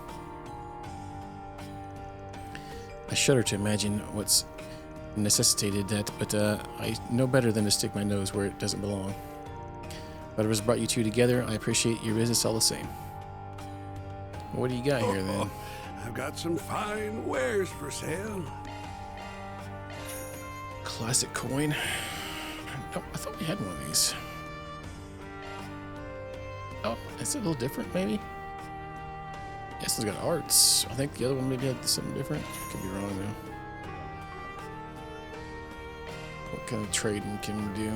I shudder to imagine what's necessitated that, but I know better than to stick my nose where it doesn't belong. Whatever's brought you two together, I appreciate your business all the same. What do you got here, then? I've got some fine wares for sale. Classic coin. Oh, I thought we had one of these. Oh, it's a little different, maybe? Yes, it's got arts. I think the other one maybe had something different. Could be wrong, though. What kind of trading can we do?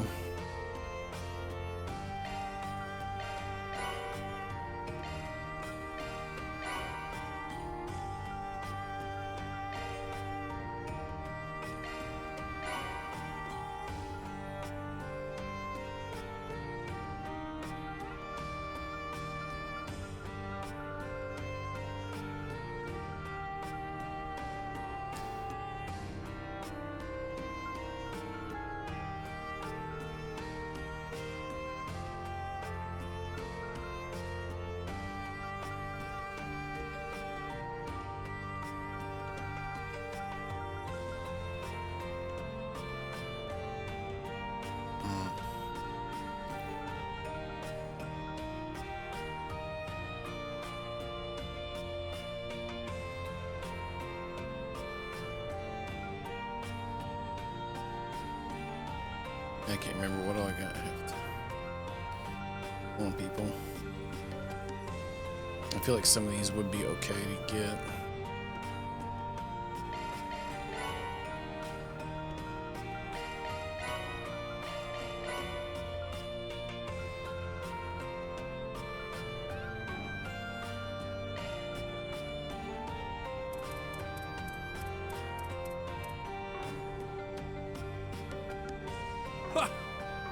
I can't remember what all I got. On people. I feel like some of these would be okay to get.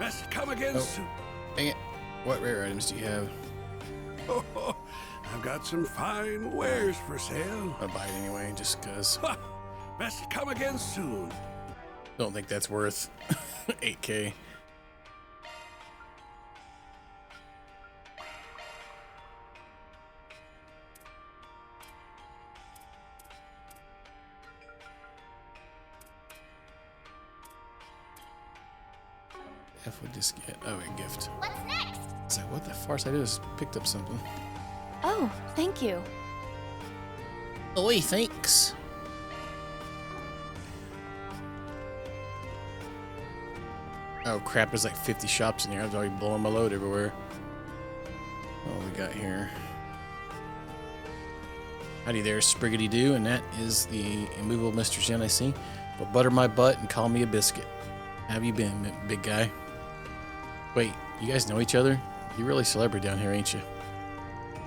Best come again Oh. soon. Dang it. What rare items do you have? Oh, I've got some fine wares for sale. I'll buy it anyway, just because. Ha! Best come again soon. Don't think that's worth 8K. F would just get. Oh, a gift. What's next? It's like, what the farce I just picked up something. Oh, thank you. Oi, thanks. Oh crap, there's like 50 shops in here. I was already blowing my load everywhere. What we got here? Howdy there, Spriggity Doo, and that is the immovable Mr. Zen I see. But butter my butt and call me a biscuit. How have you been, big guy? Wait, you guys know each other? You're really a celebrity down here, ain't you?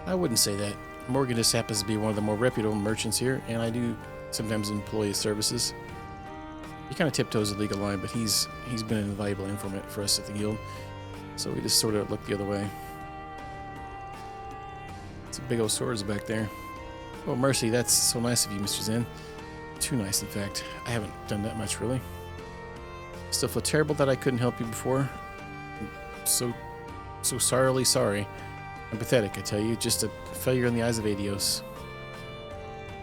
I wouldn't say that. Morgan just happens to be one of the more reputable merchants here, and I do sometimes employ his services. He kind of tiptoes the legal line, but he's been an invaluable informant for us at the guild, so we just sort of look the other way. Some big old swords back there. Oh, mercy, that's so nice of you, Mr. Zen. Too nice, in fact. I haven't done that much, really. Still feel terrible that I couldn't help you before. I'm so sorrily sorry. I'm pathetic, I tell you. Just a failure in the eyes of Adios.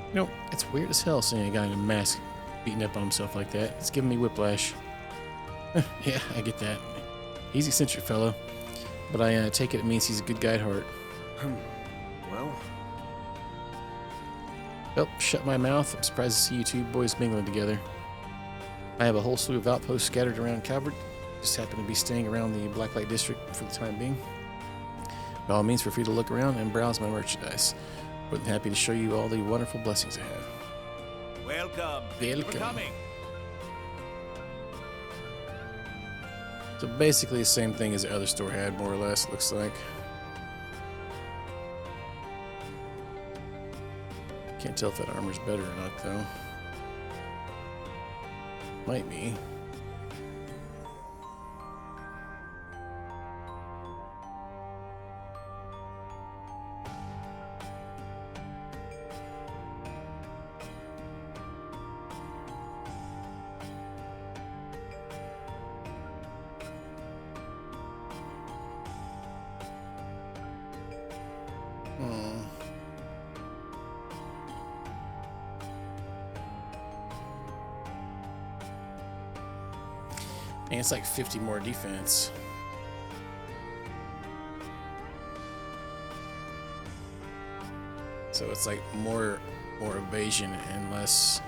You know, it's weird as hell seeing a guy in a mask beating up on himself like that. It's giving me whiplash. Yeah, I get that. He's an eccentric fellow, but I take it means he's a good guy at heart. Well, Well, shut my mouth. I'm surprised to see you two boys mingling together. I have a whole slew of outposts scattered around Calvert. Just happen to be staying around the Blacklight District for the time being. By all means, feel free to look around and browse my merchandise. But I'm happy to show you all the wonderful blessings I have. Welcome. Thank you for Welcome. coming. So basically the same thing as the other store had, more or less, it looks like. Can't tell if that armor's better or not, though. Might be. And it's like 50 more defense. So it's like more evasion and less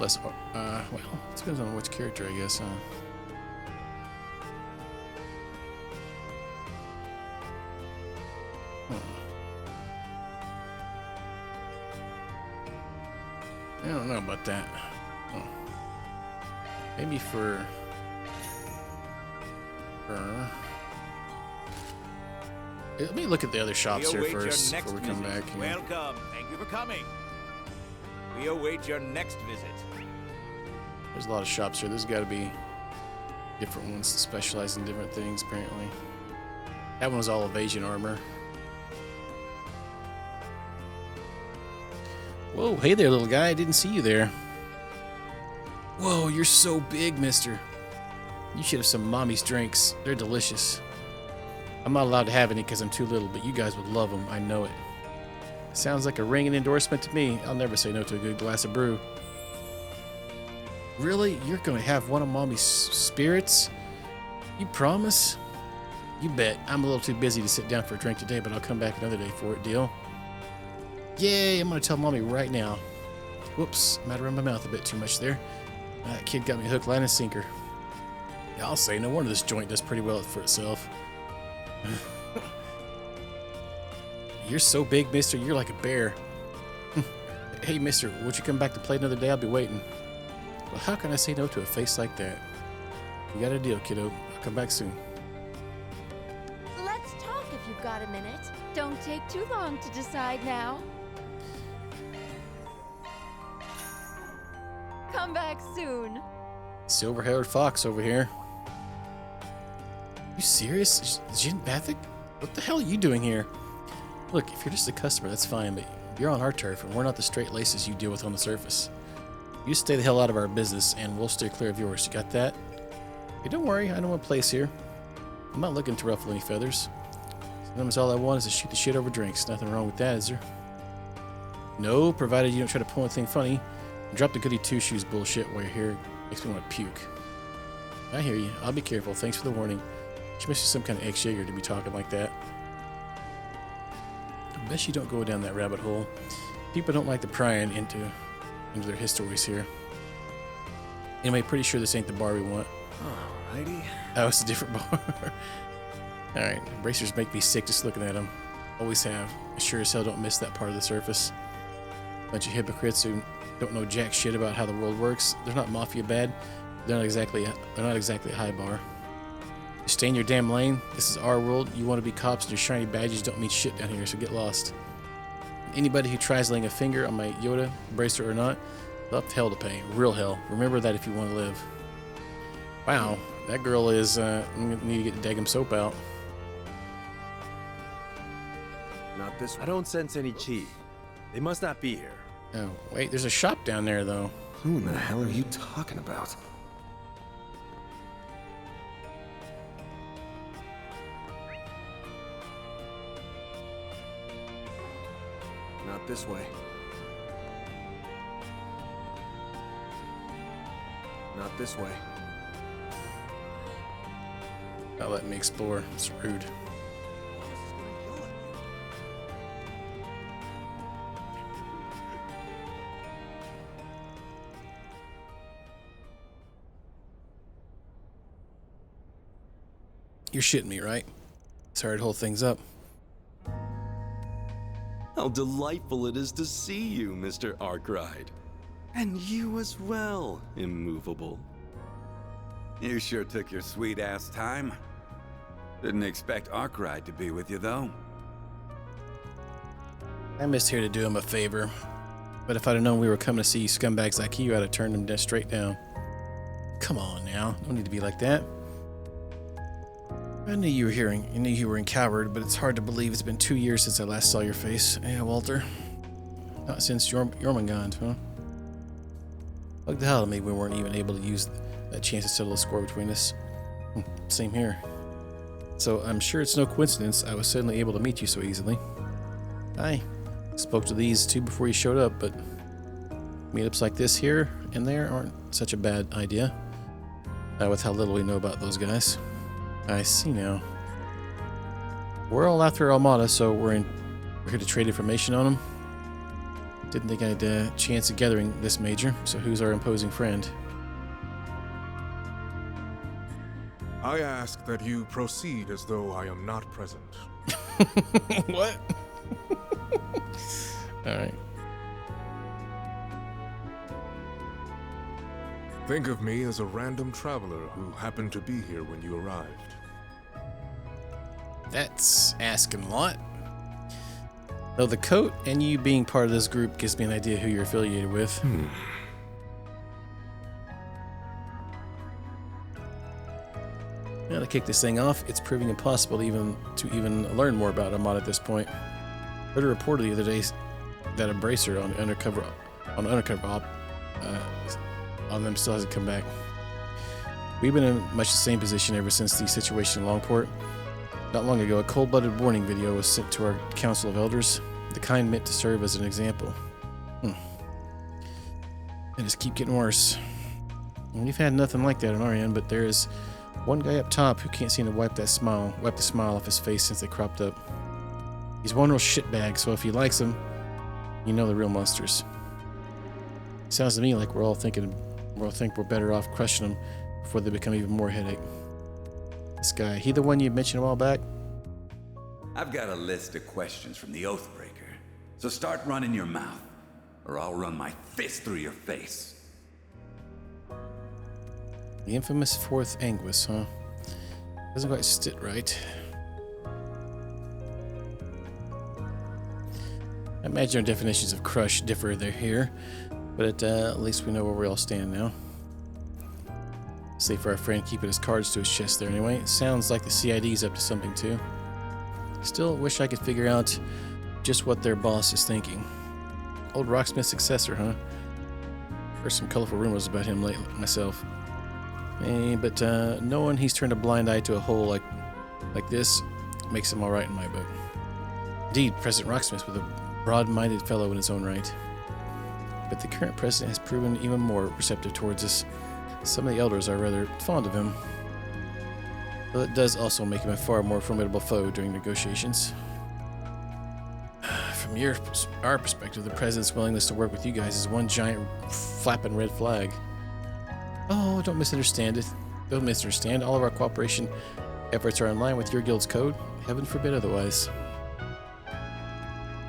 well, it depends on which character, I guess, huh? I don't know about that. Oh. Maybe for let me look at the other shops here first before we come back. Welcome. Thank you for coming. We await your next visit. There's a lot of shops here. There's got to be different ones that specialize in different things, apparently. That one was all evasion armor. Whoa, hey there, little guy. I didn't see you there. Whoa, you're so big, mister. You should have some mommy's drinks. They're delicious. I'm not allowed to have any because I'm too little, but you guys would love them. I know it. Sounds like a ringing endorsement to me. I'll never say no to a good glass of brew. Really? You're going to have one of mommy's spirits? You promise? You bet. I'm a little too busy to sit down for a drink today, but I'll come back another day for it, deal? Yay, I'm going to tell mommy right now. Whoops, might have run my mouth a bit too much there. That kid got me hook, line, and sinker. Yeah, I'll say, no wonder this joint does pretty well for itself. You're so big, mister. You're like a bear. Hey, mister, would you come back to play another day? I'll be waiting. Well, how can I say no to a face like that? You got a deal, kiddo. I'll come back soon. Let's talk if you've got a minute. Don't take too long to decide now. Come back soon. Silver-haired fox over here. You serious? Bathic? What the hell are you doing here? Look, if you're just a customer, that's fine, but you're on our turf, and we're not the straight laces you deal with on the surface. You stay the hell out of our business, and we'll steer clear of yours. You got that? Hey, don't worry, I know my place here. I'm not looking to ruffle any feathers. Sometimes all I want is to shoot the shit over drinks. Nothing wrong with that, is there? No, provided you don't try to pull anything funny. Drop the goody two-shoes bullshit while you're here. Makes me want to puke. I hear you. I'll be careful. Thanks for the warning. She must be some kind of ex-Jaeger to be talking like that. I bet you don't go down that rabbit hole. People don't like the prying into their histories here. Anyway, pretty sure this ain't the bar we want. Alrighty. Oh, it's a different bar. Alright, bracers make me sick just looking at them. Always have. I sure as hell don't miss that part of the surface. Bunch of hypocrites who don't know jack shit about how the world works. They're not mafia bad. They're not exactly a high bar. Just stay in your damn lane. This is our world. You want to be cops and your shiny badges don't mean shit down here, so get lost. Anybody who tries laying a finger on my Yoda, bracer or not, they'll have hell to pay. Real hell. Remember that if you want to live. Wow, that girl is, I'm gonna need to get the daggum soap out. Not this one. I don't sense any chi. They must not be here. Oh, wait, there's a shop down there, though. Who in the hell are you talking about? Not this way. Not this way. Not letting me explore. It's rude. You're shitting me, right? Sorry to hold things up. How delightful it is to see you, Mr. Arkwright. And you as well, Immovable. You sure took your sweet-ass time. Didn't expect Arkwright to be with you, though. I'm just here to do him a favor. But if I'd have known we were coming to see scumbags like you, I'd have turned them straight down. Come on now. Don't need to be like that. I knew you were here. I knew you were in Coward, but it's hard to believe it's been 2 years since I last saw your face. Yeah, Walter. Not since Jormungand, huh? Bugged the hell out of me we weren't even able to use that chance to settle a score between us. Same here. So I'm sure it's no coincidence I was suddenly able to meet you so easily. I spoke to these two before you showed up, but meetups like this here and there aren't such a bad idea. With how little we know about those guys. I see now. We're all after Armada, so we're here to trade information on them. Didn't think I'd a chance of gathering this major, so who's our imposing friend? I ask that you proceed as though I am not present. What? Alright. Think of me as a random traveler who happened to be here when you arrived. That's asking a lot. Though the coat and you being part of this group gives me an idea who you're affiliated with. Now to kick this thing off, it's proving impossible to even learn more about Armada at this point. Heard a report the other day that a bracer on undercover op on them still hasn't come back. We've been in much the same position ever since the situation in Longport. Not long ago, a cold-blooded warning video was sent to our Council of Elders, the kind meant to serve as an example. They just keep getting worse. And we've had nothing like that on our end, but there is one guy up top who can't seem to wipe the smile off his face since they cropped up. He's one real shitbag, so if he likes them, you know the real monsters. Sounds to me like we all think we're better off crushing them before they become even more headache. This guy, he the one you mentioned a while back? I've got a list of questions from the Oathbreaker, so start running your mouth, or I'll run my fist through your face. The infamous fourth Anguis, huh? Doesn't quite sit right. I imagine our definitions of crush differ there here, but at least we know where we all stand now. Safe for our friend keeping his cards to his chest there anyway. It sounds like the CID's up to something too. Still wish I could figure out just what their boss is thinking. Old Rocksmith's successor, huh? Heard some colorful rumors about him lately myself. But knowing he's turned a blind eye to a hole like this makes him alright in my book. Indeed, President Rocksmith was a broad-minded fellow in his own right. But the current president has proven even more receptive towards us. Some of the elders are rather fond of him. But it does also make him a far more formidable foe during negotiations. From our perspective, the president's willingness to work with you guys is one giant flapping red flag. Oh, don't misunderstand it. Don't misunderstand. All of our cooperation efforts are in line with your guild's code. Heaven forbid otherwise.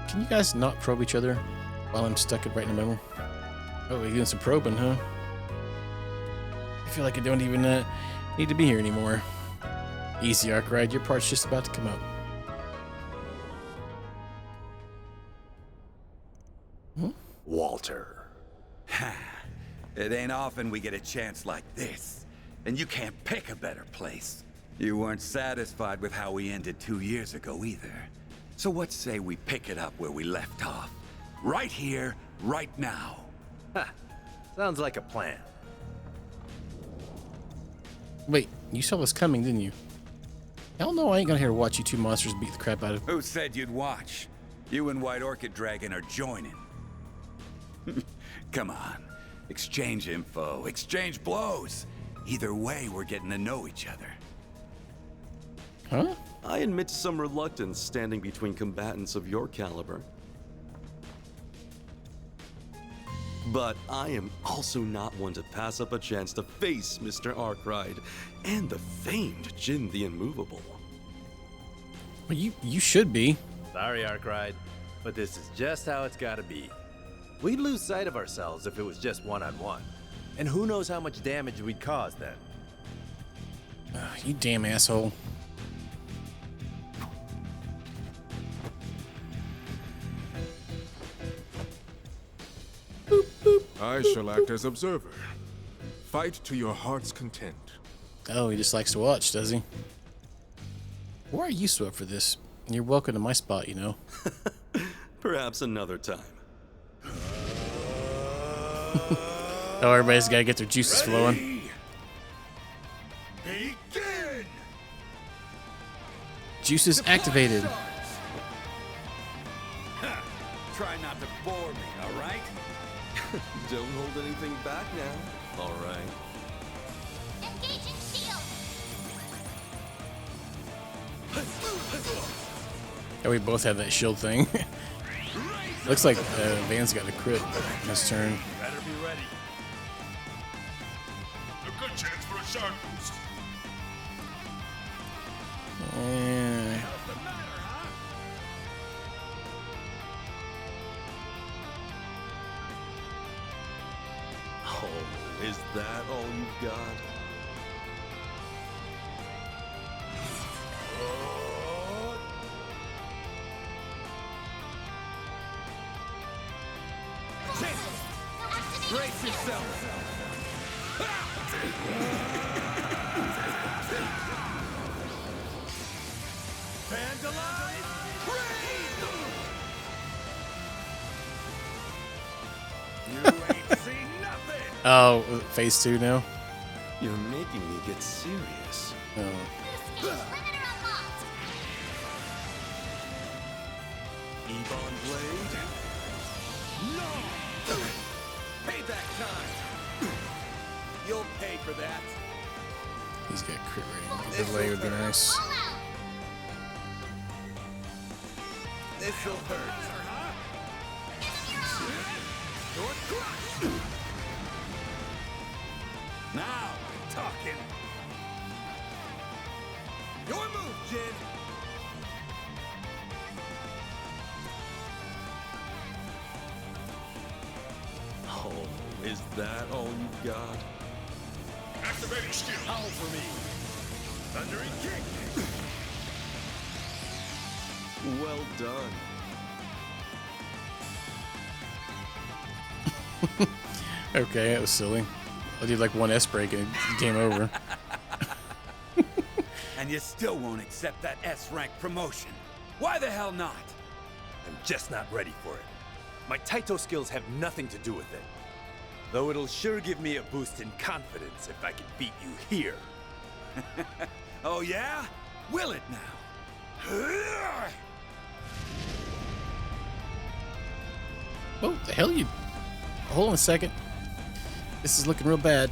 Can you guys not probe each other while I'm stuck right in the middle? Oh, we're doing some probing, huh? I feel like I don't even need to be here anymore. Easy, Arkwright. Your part's just about to come up. Walter. Ha! It ain't often we get a chance like this, and you can't pick a better place. You weren't satisfied with how we ended 2 years ago either. So what say we pick it up where we left off? Right here, right now. Ha! Sounds like a plan. Wait, you saw this coming, didn't you? Hell no, I ain't gonna here to watch you two monsters beat the crap out of... Who said you'd watch? You and White Orchid Dragon are joining. Come on. Exchange info, exchange blows. Either way, we're getting to know each other. Huh? I admit to some reluctance standing between combatants of your caliber. But I am also not one to pass up a chance to face Mr. Arkwright and the famed Jin the Immovable. Well, you should be. Sorry, Arkwright, but this is just how it's gotta be. We'd lose sight of ourselves if it was just one-on-one. And who knows how much damage we'd cause then. You damn asshole. I shall act as observer. Fight to your heart's content. Oh, he just likes to watch, does he? Why are you so up for this? You're welcome to my spot, you know. Perhaps another time. Oh, everybody's gotta get their juices flowing. Begin! Juices activated. Try not to bore me, all right? Don't hold anything back now. All right. Engaging shield. Yeah, we both have that shield thing. Looks like Van's got a crit this turn. Better be ready. A good chance for a shark boost. What's the matter, huh? Oh, is that all you've got? Brace yourself! Vandalize! You ain't seen nothing! Oh, phase 2 now? You're making me get serious. Oh. Boost gauge limiter unlocked. Ebon Blade? No! Payback time! You'll pay for that. He's got crit rating. A delay would be nice. All out. This'll hurt. Now we're talking. Your move, Jin. Oh, is that all you've got? Activating skill. Howl for me. Thundering kick. Well done. Okay, that was silly. I did like one S break and game over. And you still won't accept that S-rank promotion. Why the hell not? I'm just not ready for it. My Taito skills have nothing to do with it. Though it'll sure give me a boost in confidence if I can beat you here. Oh yeah? Will it now? Oh, the hell you... Hold on a second. This is looking real bad.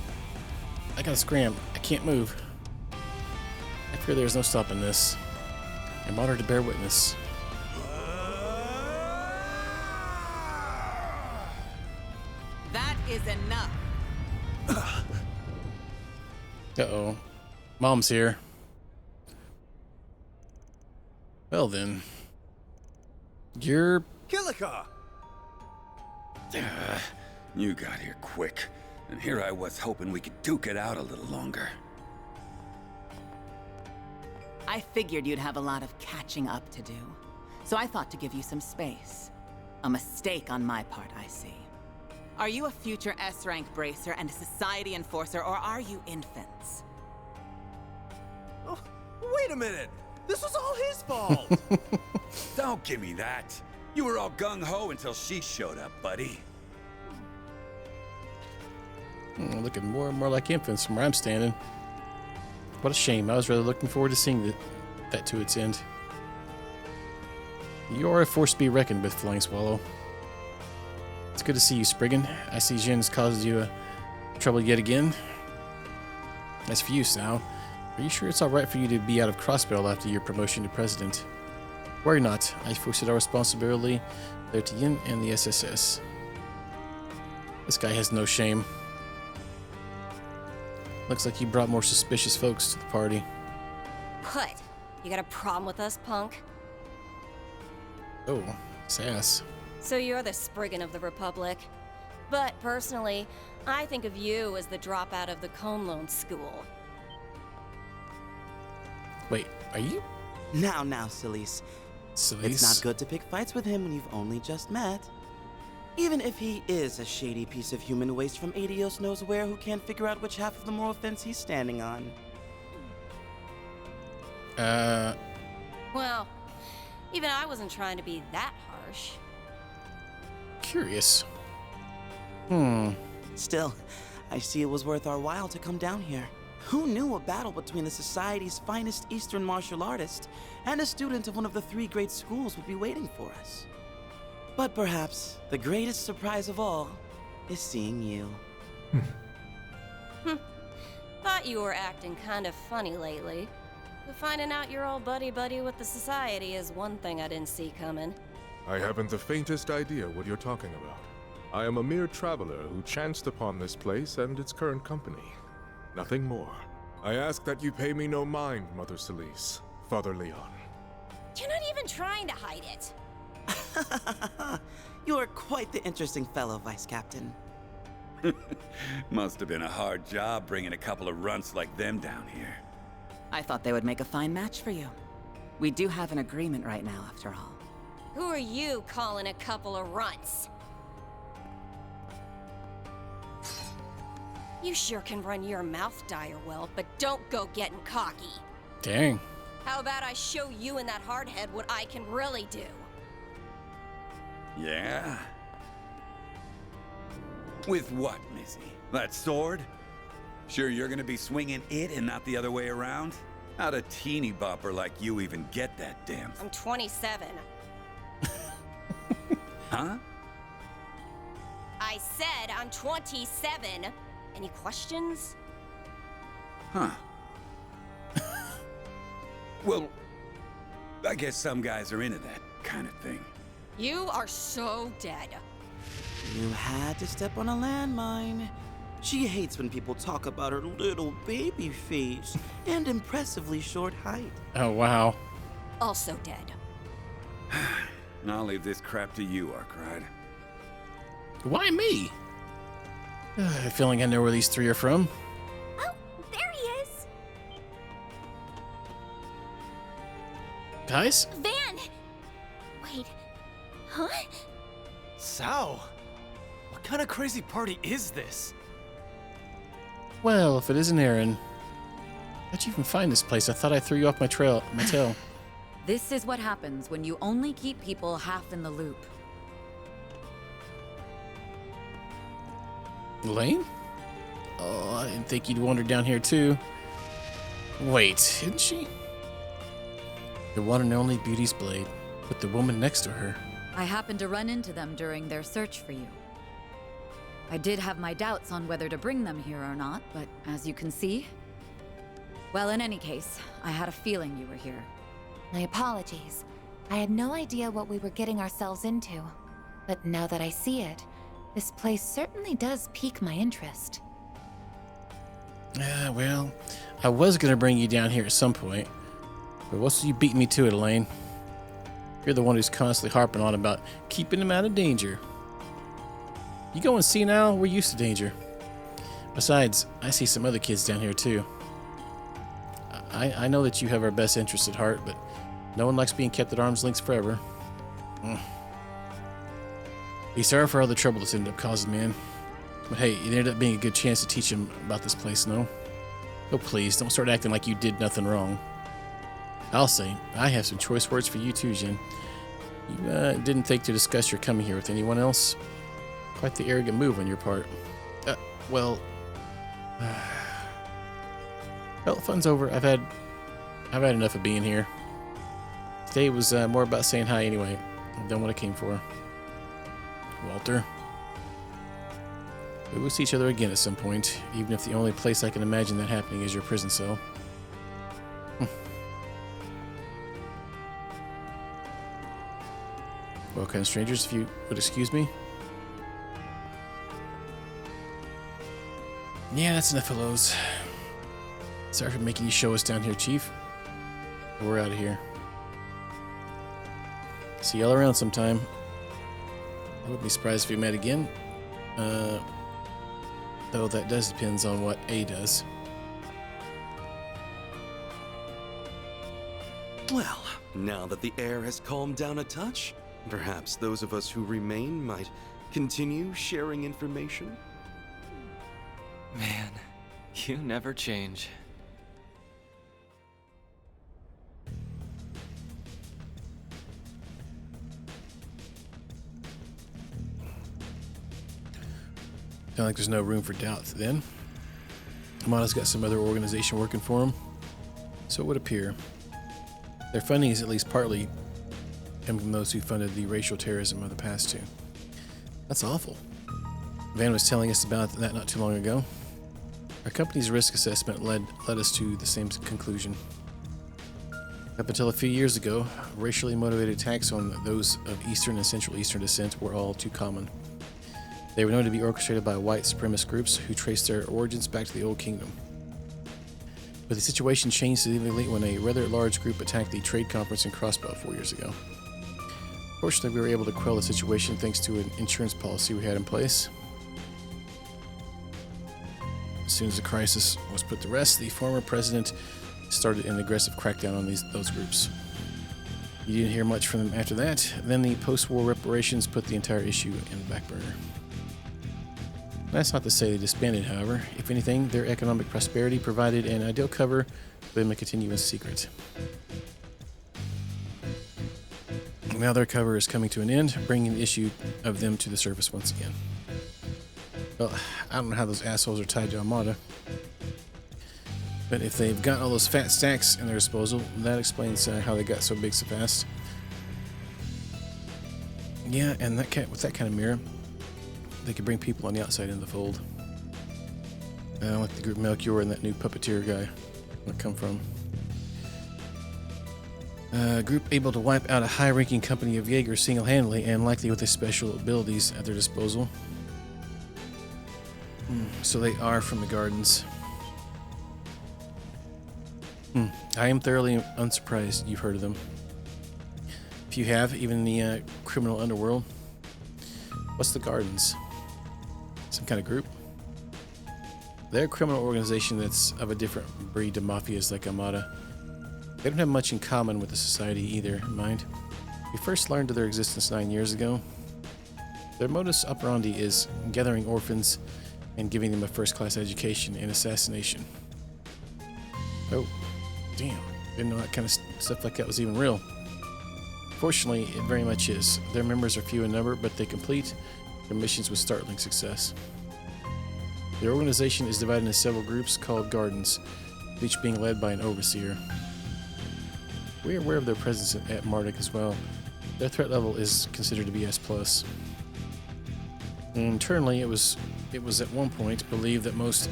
I gotta scram. I can't move. I fear there's no stopping this. I'm honored to bear witness. That is enough. Uh-oh. Mom's here. Well then. You're... Kilika! You got here quick, and here I was hoping we could duke it out a little longer. I figured you'd have a lot of catching up to do, so I thought to give you some space. A mistake on my part, I see. Are you a future S-rank bracer and a society enforcer, or are you infants? Oh, wait a minute! This was all his fault! Don't give me that. You were all gung-ho until she showed up, buddy. Looking more and more like infants from where I'm standing. What a shame. I was really looking forward to seeing that to its end. You are a force to be reckoned with, Flying Swallow. It's good to see you, Spriggan. I see Jin's caused you trouble yet again. As for you, Sao, are you sure it's alright for you to be out of Crossbell after your promotion to president? Worry not. I foresee our responsibility there to Yin and the SSS. This guy has no shame. Looks like you brought more suspicious folks to the party. What? You got a problem with us, punk? Oh, sass. So you're the Spriggan of the Republic. But personally, I think of you as the dropout of the Conlone School. Wait, are you? Now, Celise. It's not good to pick fights with him when you've only just met. Even if he is a shady piece of human waste from Adios knows where who can't figure out which half of the moral fence he's standing on. Well, even I wasn't trying to be that harsh. Curious. Still, I see it was worth our while to come down here. Who knew a battle between the Society's finest Eastern martial artist and a student of one of the 3 great schools would be waiting for us? But perhaps the greatest surprise of all is seeing you. Thought you were acting kind of funny lately. But finding out you're all buddy-buddy with the Society is one thing I didn't see coming. I haven't the faintest idea what you're talking about. I am a mere traveler who chanced upon this place and its current company. Nothing more. I ask that you pay me no mind, Mother Celise, Father Leon. You're not even trying to hide it. You are quite the interesting fellow, Vice Captain. Must have been a hard job bringing a couple of runts like them down here. I thought they would make a fine match for you. We do have an agreement right now, after all. Who are you calling a couple of runts? You sure can run your mouth dire well, but don't go getting cocky. Dang. How about I show you and that hardhead what I can really do? Yeah? With what, Missy? That sword? Sure you're gonna be swinging it and not the other way around? How'd a teeny bopper like you even get that damn... I'm 27. Huh? I said I'm 27. Any questions? Huh. Well, I guess some guys are into that kind of thing. You are so dead. You had to step on a landmine. She hates when people talk about her little baby face and impressively short height. Oh, wow. Also dead. I'll leave this crap to you, Arkwright. Why me? I have a feeling I know where these 3 are from. Oh, there he is. Guys? Van! Wait. Huh? Sao! What kind of crazy party is this? Well, if it isn't Aaron. How'd you even find this place? I thought I threw you off my tail. This is what happens when you only keep people half in the loop. Elaine? Oh, I didn't think you'd wander down here too. Wait, isn't she? The one and only Beauty's Blade, with the woman next to her. I happened to run into them during their search for you. I did have my doubts on whether to bring them here or not, but as you can see... Well, in any case, I had a feeling you were here. My apologies. I had no idea what we were getting ourselves into. But now that I see it, this place certainly does pique my interest. Well, I was gonna bring you down here at some point, but what's you beating me to it, Elaine? You're the one who's constantly harping on about keeping him out of danger. You going senile? We're used to danger. Besides, I see some other kids down here too. I know that you have our best interests at heart, but no one likes being kept at arm's length forever. Be sorry for all the trouble this ended up causing, man. But hey, it ended up being a good chance to teach him about this place, no? Oh, please, don't start acting like you did nothing wrong. I'll say, I have some choice words for you too, Jin. You didn't think to discuss your coming here with anyone else? Quite the arrogant move on your part. Well, the fun's over. I've had enough of being here. Today was more about saying hi anyway. I've done what I came for. Walter. We will see each other again at some point, even if the only place I can imagine that happening is your prison cell. Well, kind of strangers, if you would excuse me. Yeah, that's enough of those. Sorry for making you show us down here, Chief. We're out of here. See y'all around sometime. I wouldn't be surprised if we met again. Though that does depends on what A does. Well, now that the air has calmed down a touch, perhaps those of us who remain might continue sharing information. Man, you never change. Sounds like there's no room for doubt then. Amada's got some other organization working for him. So it would appear. Their funding is at least partly coming from those who funded the racial terrorism of the past too. That's awful. Van was telling us about that not too long ago. Our company's risk assessment led us to the same conclusion. Up until a few years ago, racially motivated attacks on those of Eastern and Central Eastern descent were all too common. They were known to be orchestrated by white supremacist groups who traced their origins back to the Old Kingdom. But the situation changed significantly when a rather large group attacked the trade conference in Crossbow 4 years ago. Fortunately, we were able to quell the situation thanks to an insurance policy we had in place. As soon as the crisis was put to rest, the former president started an aggressive crackdown on those groups. You didn't hear much from them after that. Then the post-war reparations put the entire issue in the back burner. That's not to say they disbanded, however. If anything, their economic prosperity provided an ideal cover for them to continue in secret. Now their cover is coming to an end, bringing the issue of them to the surface once again. Well, I don't know how those assholes are tied to Armada. But if they've got all those fat stacks in their disposal, that explains how they got so big so fast. Yeah, and with that kind of mirror, they could bring people on the outside into the fold. Like the group Melchior and that new puppeteer guy. Where'd it come from? A group able to wipe out a high-ranking company of Jaegers single-handedly and likely with their special abilities at their disposal. So they are from the Gardens. I am thoroughly unsurprised you've heard of them. If you have, even in the criminal underworld. What's the Gardens? Some kind of group? They're a criminal organization that's of a different breed to mafias like Armada. They don't have much in common with the society either, mind. We first learned of their existence 9 years ago. Their modus operandi is gathering orphans and giving them a first-class education in assassination. Oh, damn. Didn't know that kind of stuff like that was even real. Fortunately, it very much is. Their members are few in number, but they complete their missions with startling success. Their organization is divided into several groups called Gardens, each being led by an overseer. We are aware of their presence at Marduk as well. Their threat level is considered to be S+. Internally, it was at one point believed that most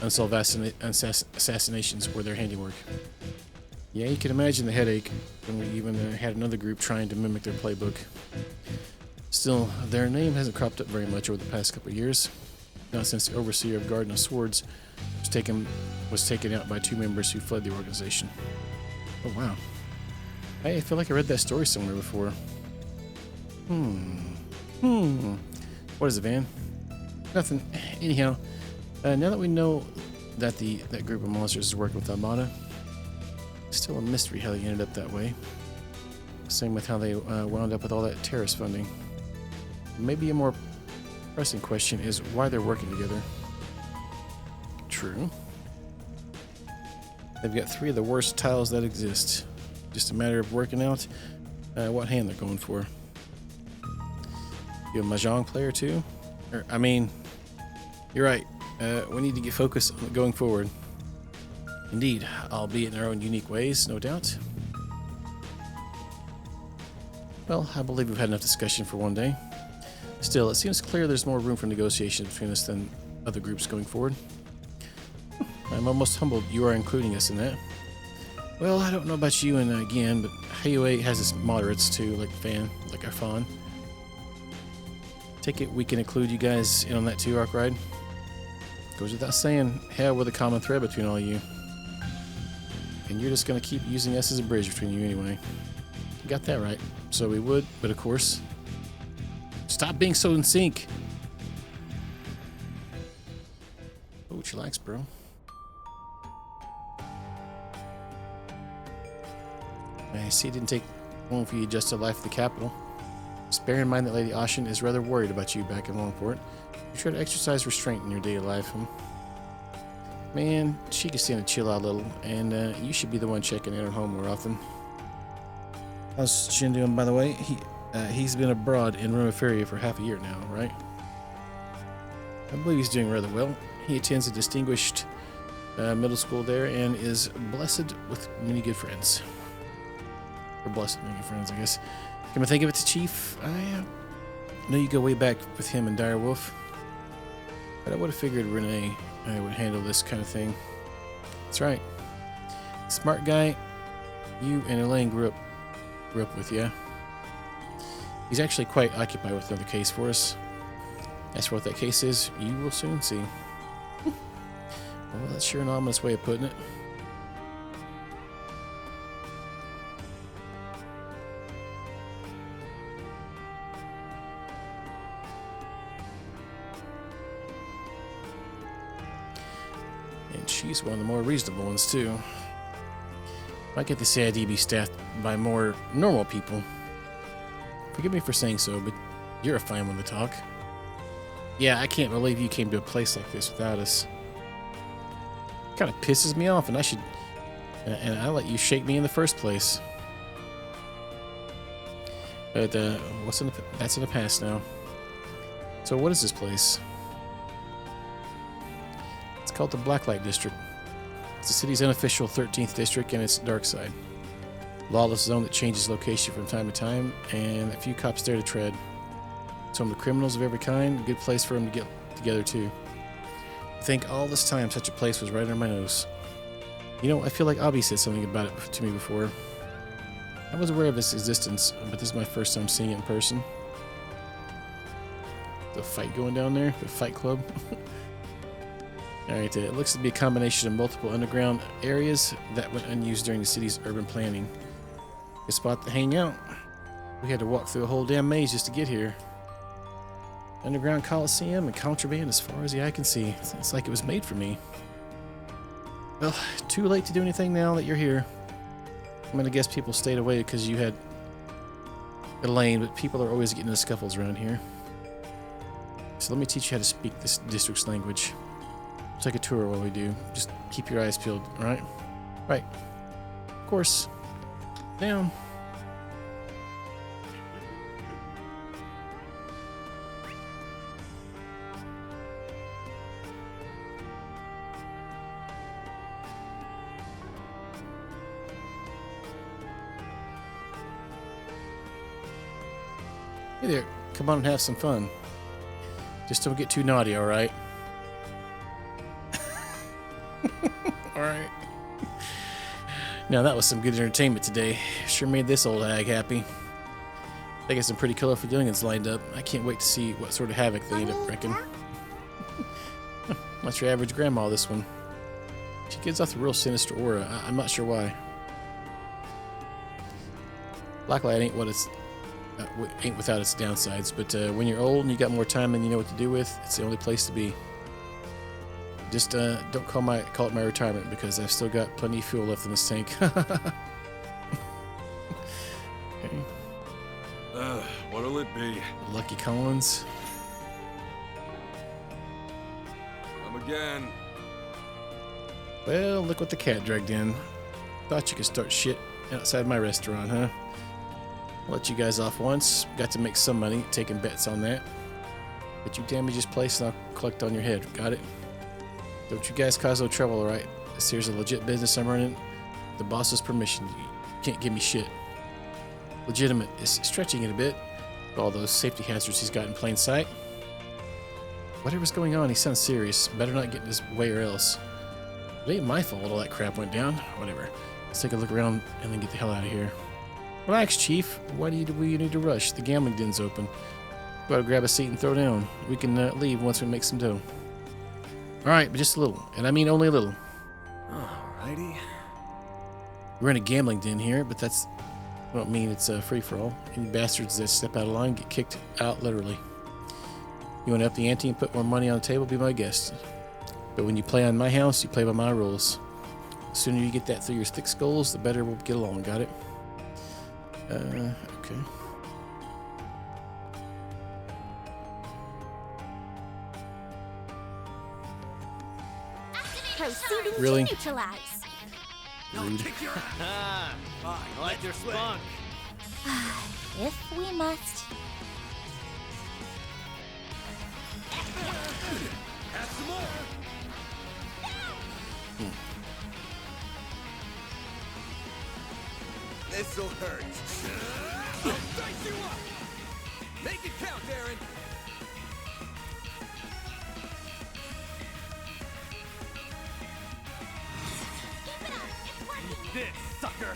unsolved assassinations were their handiwork. Yeah, you can imagine the headache when we even had another group trying to mimic their playbook. Still, their name hasn't cropped up very much over the past couple of years, not since the overseer of Garden of Swords was taken out by 2 members who fled the organization. Oh wow. Hey, I feel like I read that story somewhere before. What is it, Van? Nothing. Anyhow, now that we know that that group of monsters is working with Armada, it's still a mystery how they ended up that way. Same with how they wound up with all that terrorist funding. Maybe a more pressing question is why they're working together. True. They've got 3 of the worst tiles that exist. Just a matter of working out what hand they're going for. You a Mahjong player too? You're right. We need to get focused on going forward. Indeed, albeit in our own unique ways, no doubt. Well, I believe we've had enough discussion for one day. Still, it seems clear there's more room for negotiation between us than other groups going forward. I'm almost humbled you are including us in that. Well, I don't know about you and again, but Hayue has its moderates too, like our Fawn. Take it we can include you guys in on that too, Arkwright. Goes without saying, hell, we're the common thread between all of you. And you're just gonna keep using us as a bridge between you anyway. You got that right. So we would, but of course, stop being so in sync. Oh, chillax, bro. I see it didn't take long for you to adjust to life at the capital. Just bear in mind that Lady Ashen is rather worried about you back in Longport. You try to exercise restraint in your daily life. Man, she can stand to chill out a little, and you should be the one checking in at home more often. How's Shin doing, by the way? He's been abroad in Rumiferia for half a year now, right? I believe he's doing rather well. He attends a distinguished middle school there and is blessed with many good friends. Or blessed with many friends, I guess. Come to think of it, Chief, I know you go way back with him and Direwolf, but I would have figured Renee would handle this kind of thing. That's right. Smart guy. You and Elaine grew up with, yeah? He's actually quite occupied with another case for us. As for what that case is, you will soon see. Well, that's sure an ominous way of putting it. And she's one of the more reasonable ones, too. Might get the CID be staffed by more normal people. Forgive me for saying so, but you're a fine one to talk. Yeah, I can't believe you came to a place like this without us. Kind of pisses me off, and I let you shake me in the first place. But that's in the past now. So what is this place? It's called the Blacklight District. It's the city's unofficial 13th district and its dark side. Lawless zone that changes location from time to time, and a few cops dare to tread. It's home to criminals of every kind, a good place for them to get together too. I think all this time such a place was right under my nose. You know, I feel like Abby said something about it to me before. I was aware of its existence, but this is my first time seeing it in person. The fight going down there? The fight club? Alright, it looks to be a combination of multiple underground areas that went unused during the city's urban planning. A spot to hang out. We had to walk through a whole damn maze just to get here. Underground Coliseum and contraband as far as the eye can see. It's like it was made for me. Well, too late to do anything now that you're here. I'm gonna guess people stayed away because you had Elaine, but people are always getting into scuffles around here. So let me teach you how to speak this district's language. We'll take a tour while we do. Just keep your eyes peeled, alright? Right. Of course. Down. Hey there, come on and have some fun. Just don't get too naughty, alright? Alright. Now that was some good entertainment today. Sure made this old hag happy. They got some pretty colorful youngins lined up. I can't wait to see what sort of havoc they end up wrecking. Not your average grandma, this one. She gives off a real sinister aura. I'm not sure why. Blacklight ain't what it's... ain't without its downsides, but when you're old and you got more time than you know what to do with, it's the only place to be. Just don't call it my retirement, because I've still got plenty of fuel left in this tank. Okay. What'll it be? Lucky Collins. Come again. Well, look what the cat dragged in. Thought you could start shit outside my restaurant, huh? I'll let you guys off once. Got to make some money taking bets on that. But you damage this place and I'll collect on your head. Got it? Don't you guys cause no trouble, alright? This here's a legit business I'm running. The boss's permission. You can't give me shit. Legitimate is stretching it a bit. With all those safety hazards he's got in plain sight. Whatever's going on, he sounds serious. Better not get in his way or else. It ain't my fault all that crap went down. Whatever. Let's take a look around and then get the hell out of here. Relax, Chief. Why do you need to rush? The gambling den's open. Go out, grab a seat and throw down. We can leave once we make some dough. Alright, but just a little. And I mean only a little. Alrighty. We're in a gambling den here, but that's... I don't mean it's free-for-all. Any bastards that step out of line get kicked out, literally. You want to up the ante and put more money on the table, be my guest. But when you play on my house, you play by my rules. The sooner you get that through your thick skulls, the better we'll get along. Got it? Okay. Proceeding Really? to neutralize. Rude. I like your spunk. If we must. Have some more. This'll hurt. I'll dice you up. Make it count, Aaron. Keep it up. It's working. This, sucker.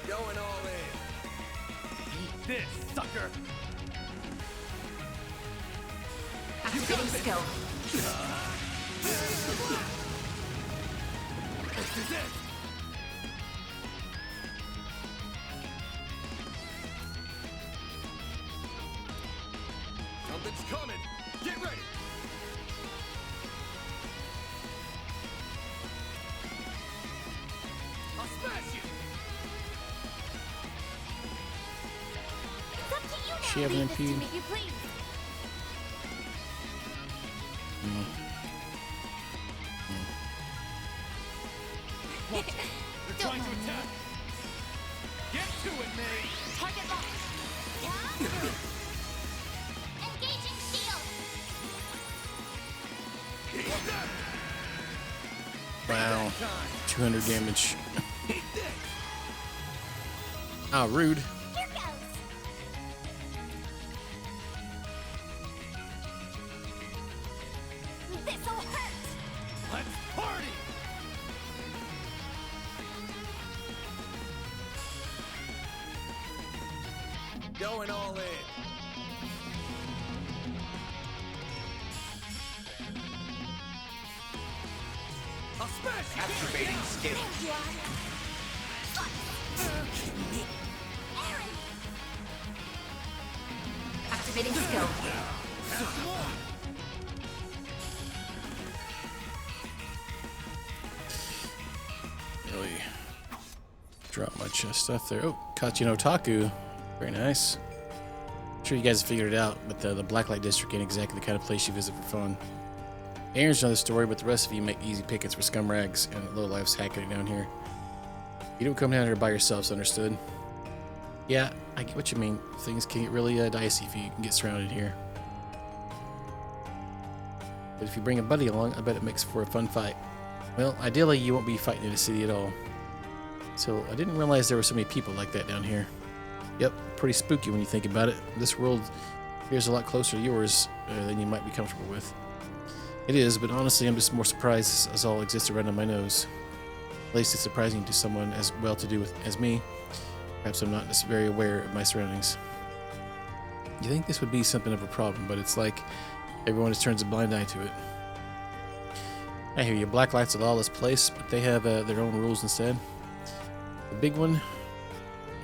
Going all in. Eat this, sucker. Activating skill. This is it. Something's coming. Get ready. I'll smash you. It's up to you now. She have an Leave this to MP? me, you please. They're trying to attack. Get to it, May. Target locked. Engaging shield. Wow. 200 damage. Ah, rude. Here goes. This'll hurt. Let's party. Going all in. I'll smash you. Activating skill. Thank you. Aaron. Activating skill. Really drop much. much stuff there. Oh, Kachino Otaku. Very nice. I'm sure you guys have figured it out, but the Blacklight District ain't exactly the kind of place you visit for fun. Aaron's another story, but the rest of you make easy pickings for scum rags and lowlifes hacking it down here. You don't come down here by yourselves, understood? Yeah, I get what you mean. Things can get really dicey if you can get surrounded here. But if you bring a buddy along, I bet it makes for a fun fight. Well, ideally, you won't be fighting in the city at all. So, I didn't realize there were so many people like that down here. Yep, pretty spooky when you think about it. This world appears a lot closer to yours than you might be comfortable with. It is, but honestly, I'm just more surprised as all exists right on my nose. At least it's surprising to someone as well-to-do as me. Perhaps I'm not just very aware of my surroundings. You think this would be something of a problem, but it's like everyone just turns a blind eye to it. I hear you. Blacklight's a lawless place, but they have their own rules instead. The big one,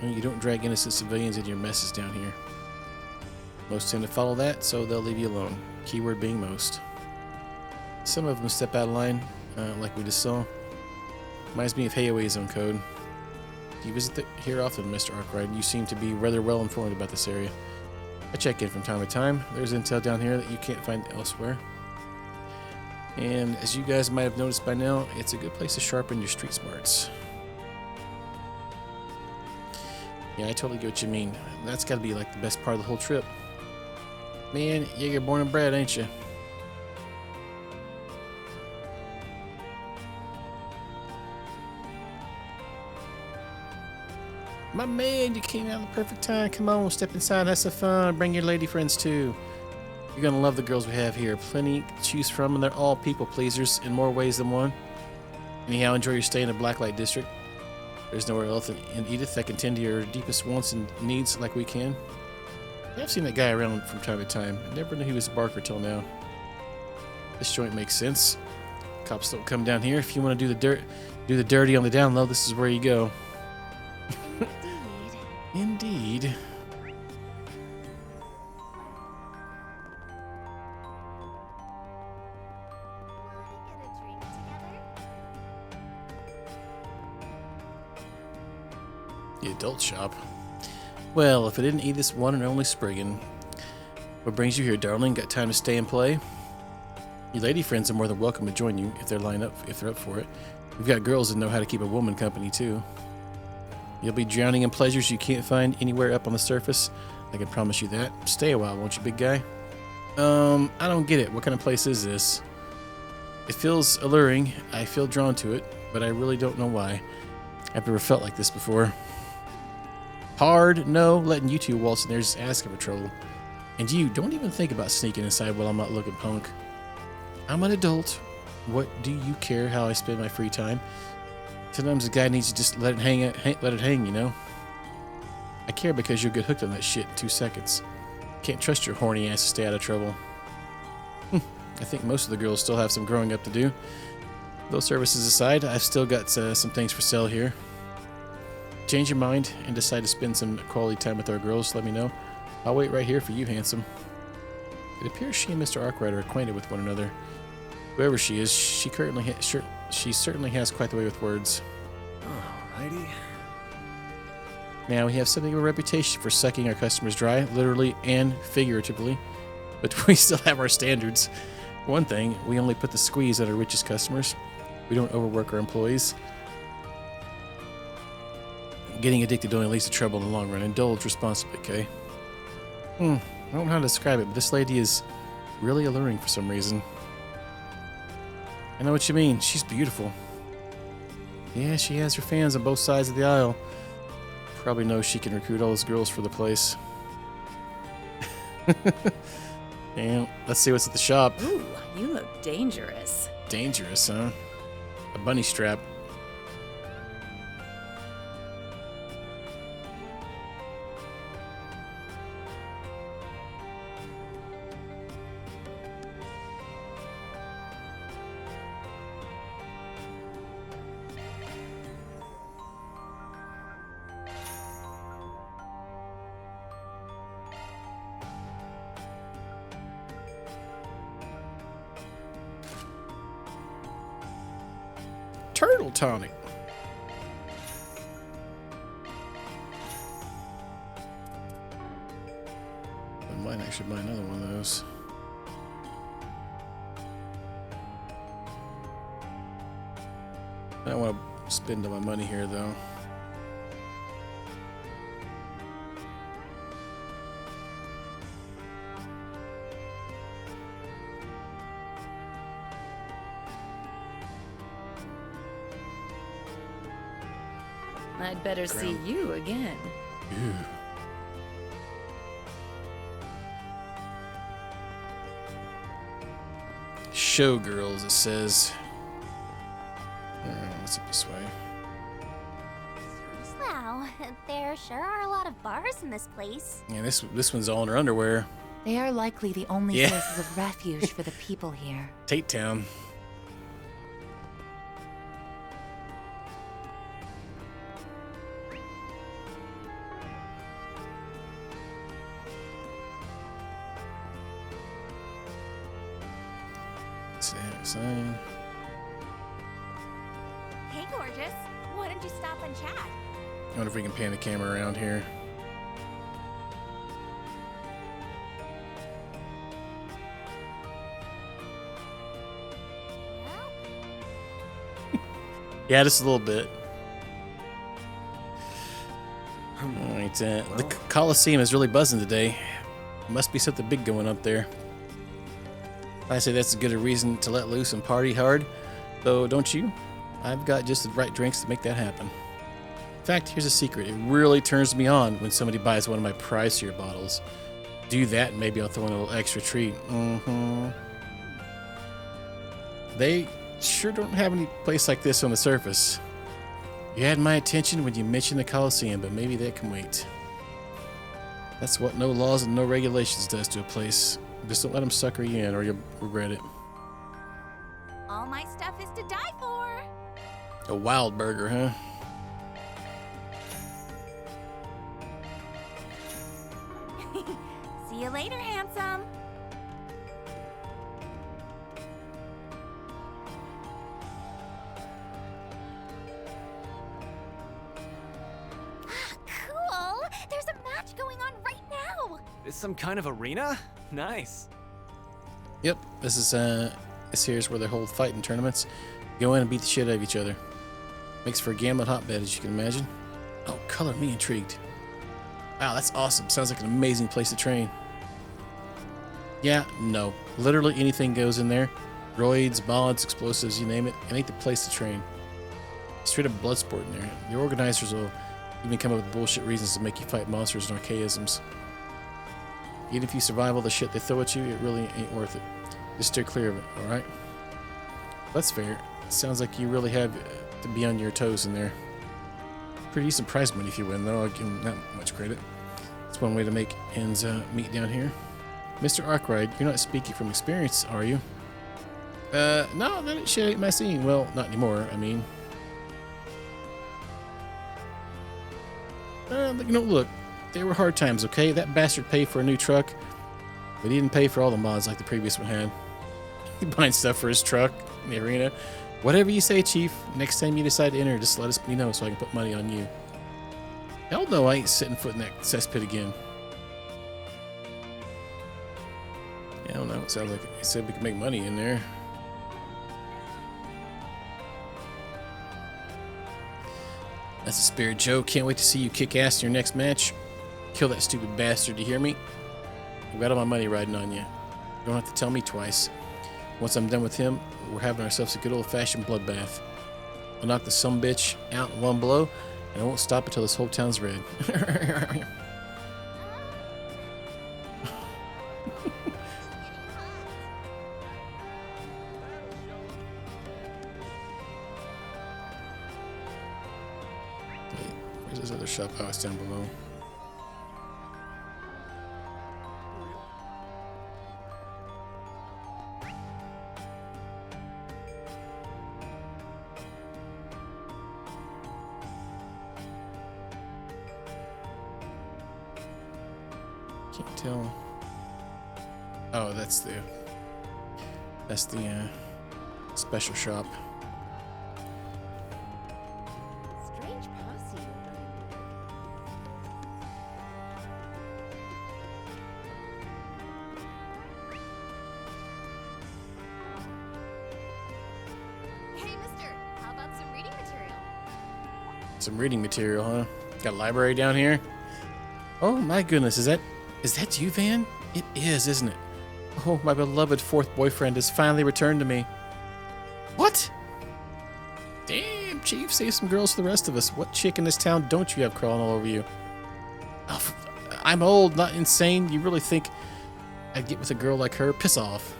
you don't drag innocent civilians into your messes down here. Most tend to follow that, so they'll leave you alone. Keyword being most. Some of them step out of line, like we just saw. Reminds me of Hayway's own code. You visit here often, Mr. Arkwright. You seem to be rather well informed about this area. I check in from time to time. There's intel down here that you can't find elsewhere. And as you guys might have noticed by now, it's a good place to sharpen your street smarts. Yeah, I totally get what you mean. That's got to be like the best part of the whole trip. Man, you're born and bred, ain't you? My man, you came out at the perfect time. Come on, step inside, have some fun. Bring your lady friends too. You're gonna love the girls we have here. Plenty to choose from, and they're all people pleasers in more ways than one. Anyhow, enjoy your stay in the Blacklight District. There's nowhere else in Edith that can tend to your deepest wants and needs like we can. I've seen that guy around from time to time. I never knew he was a barker till now. This joint makes sense. Cops don't come down here. If you want to do the dirty on the down low, this is where you go. Indeed. The adult shop. Well, if it didn't eat this one and only Spriggan. What brings you here, darling? Got time to stay and play? Your lady friends are more than welcome to join you if they're up for it. We've got girls that know how to keep a woman company too. You'll be drowning in pleasures you can't find anywhere up on the surface. I can promise you that. Stay a while, won't you, big guy? I don't get it. What kind of place is this? It feels alluring. I feel drawn to it, but I really don't know why. I've never felt like this before. Hard no, letting you two waltz in there just asking for trouble. And you, don't even think about sneaking inside while I'm not looking, punk. I'm an adult. What do you care how I spend my free time? Sometimes a guy needs to just let it hang, you know? I care because you'll get hooked on that shit in 2 seconds. Can't trust your horny ass to stay out of trouble. I think most of the girls still have some growing up to do. Those services aside, I've still got some things for sale here. Change your mind and decide to spend some quality time with our girls, let me know. I'll wait right here for you, handsome. It appears she and Mr. Arkwright are acquainted with one another. Whoever she is, she certainly has quite the way with words. Alrighty. Now, we have something of a reputation for sucking our customers dry, literally and figuratively. But we still have our standards. For one thing, we only put the squeeze on our richest customers. We don't overwork our employees. Getting addicted only leads to trouble in the long run. Indulge responsibly, okay? I don't know how to describe it, but this lady is really alluring for some reason. I know what you mean. She's beautiful. Yeah, she has her fans on both sides of the aisle. Probably knows she can recruit all those girls for the place. And let's see what's at the shop. Ooh, you look dangerous. Dangerous, huh? A bunny strap. Turtle tonic. I might actually buy another one of those. I don't want to spend all my money here, though. I'd better see you again. Ew. Showgirls, it says. Let's look this way. Wow, there sure are a lot of bars in this place. Yeah, this one's all in her underwear. They are likely the only Yeah. places of refuge for the people here. Tate Town. Sign. Hey, gorgeous. Why don't you stop and chat? I wonder if we can pan the camera around here. Yeah, just a little bit. Alright, the Coliseum is really buzzing today. Must be something big going up there. I say that's as good a reason to let loose and party hard, though, don't you? I've got just the right drinks to make that happen. In fact, here's a secret. It really turns me on when somebody buys one of my pricier bottles. Do that and maybe I'll throw in a little extra treat. They sure don't have any place like this on the surface. You had my attention when you mentioned the Coliseum, but maybe that can wait. That's what no laws and no regulations does to a place. Just don't let them sucker you in or you'll regret it. All my stuff is to die for. A wild burger, huh? See you later, handsome. Cool. There's a match going on right now. Is some kind of arena? Nice. Yep, this here's where they hold fighting tournaments. Go in and beat the shit out of each other. Makes for a gambling hotbed, as you can imagine. Oh, color me intrigued. Wow, that's awesome. Sounds like an amazing place to train. Yeah, no. Literally anything goes in there. Droids, mods, explosives, you name it. It ain't the place to train. Straight up blood sport in there. The organizers will even come up with bullshit reasons to make you fight monsters and archaisms. Even if you survive all the shit they throw at you, it really ain't worth it. Just steer clear of it, alright? That's fair. Sounds like you really have to be on your toes in there. Pretty decent prize money if you win, though. I'll give them that much credit. It's one way to make ends meet down here. Mr. Arkwright, you're not speaking from experience, are you? No, that shit ain't my scene. Well, not anymore, I mean. Look, they were hard times, okay? That bastard paid for a new truck, but he didn't pay for all the mods like the previous one had. He buying stuff for his truck in the arena. Whatever you say, Chief. Next time you decide to enter, just let us know so I can put money on you. Hell no, I ain't setting foot in that cesspit again. I don't know. It sounds like he said we could make money in there. That's a spirit, Joe. Can't wait to see you kick ass in your next match. Kill that stupid bastard, you hear me? I've got all my money riding on you. You don't have to tell me twice. Once I'm done with him, we're having ourselves a good old-fashioned bloodbath. I'll knock the sumbitch out in one blow, and I won't stop until this whole town's red. Where's this other shop? Oh, it's down below. Can't tell. Oh, that's the special shop. Strange posse you're running. Some reading material, huh? Got a library down here? Oh my goodness, is that you, Van? It is, isn't it? Oh, my beloved fourth boyfriend has finally returned to me. What? Damn, Chief, save some girls for the rest of us. What chick in this town don't you have crawling all over you? Oh, I'm old, not insane. You really think I'd get with a girl like her? Piss off.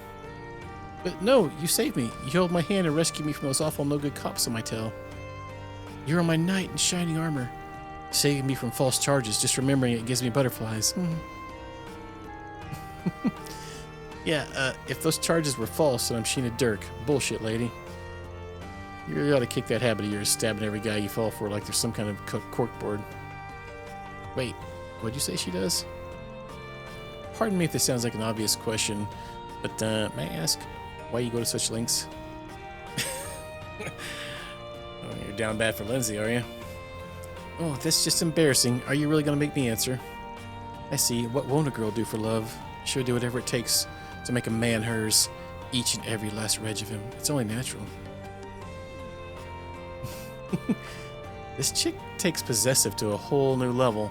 But no, you saved me. You held my hand and rescued me from those awful no-good cops on my tail. You're my knight in shining armor, saving me from false charges. Just remembering it gives me butterflies. Yeah, if those charges were false, then I'm Sheena Dirk. Bullshit, lady. You really ought to kick that habit of yours, stabbing every guy you fall for like there's some kind of corkboard. Wait, what'd you say she does? Pardon me if this sounds like an obvious question, but may I ask why you go to such lengths? Oh, you're down bad for Lindsay, are you? Oh, that's just embarrassing. Are you really going to make me answer? I see. What won't a girl do for love? She'll do whatever it takes to make a man hers, each and every last reg of him. It's only natural. This chick takes possessive to a whole new level.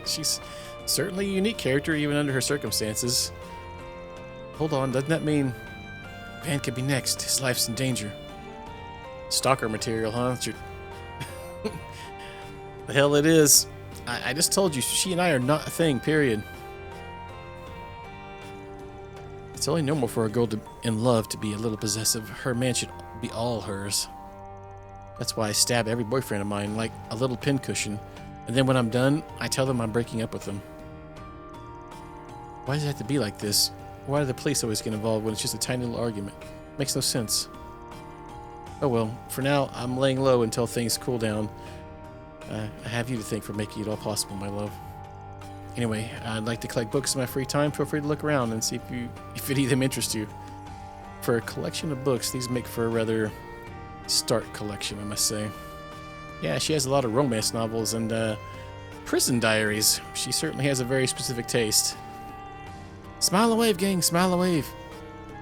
She's certainly a unique character, even under her circumstances. Hold on, doesn't that mean Van could be next? His life's in danger. Stalker material, huh? The hell it is. I just told you, she and I are not a thing, period. It's only normal for a girl in love to be a little possessive. Her man should be all hers. That's why I stab every boyfriend of mine like a little pincushion. And then when I'm done, I tell them I'm breaking up with them. Why does it have to be like this? Why do the police always get involved when it's just a tiny little argument? Makes no sense. Oh well, for now, I'm laying low until things cool down. I have you to thank for making it all possible, my love. Anyway, I'd like to collect books in my free time. Feel free to look around and see if any of them interest you. For a collection of books, these make for a rather stark collection, I must say. Yeah, she has a lot of romance novels and prison diaries. She certainly has a very specific taste. Smile and wave, gang, smile and wave.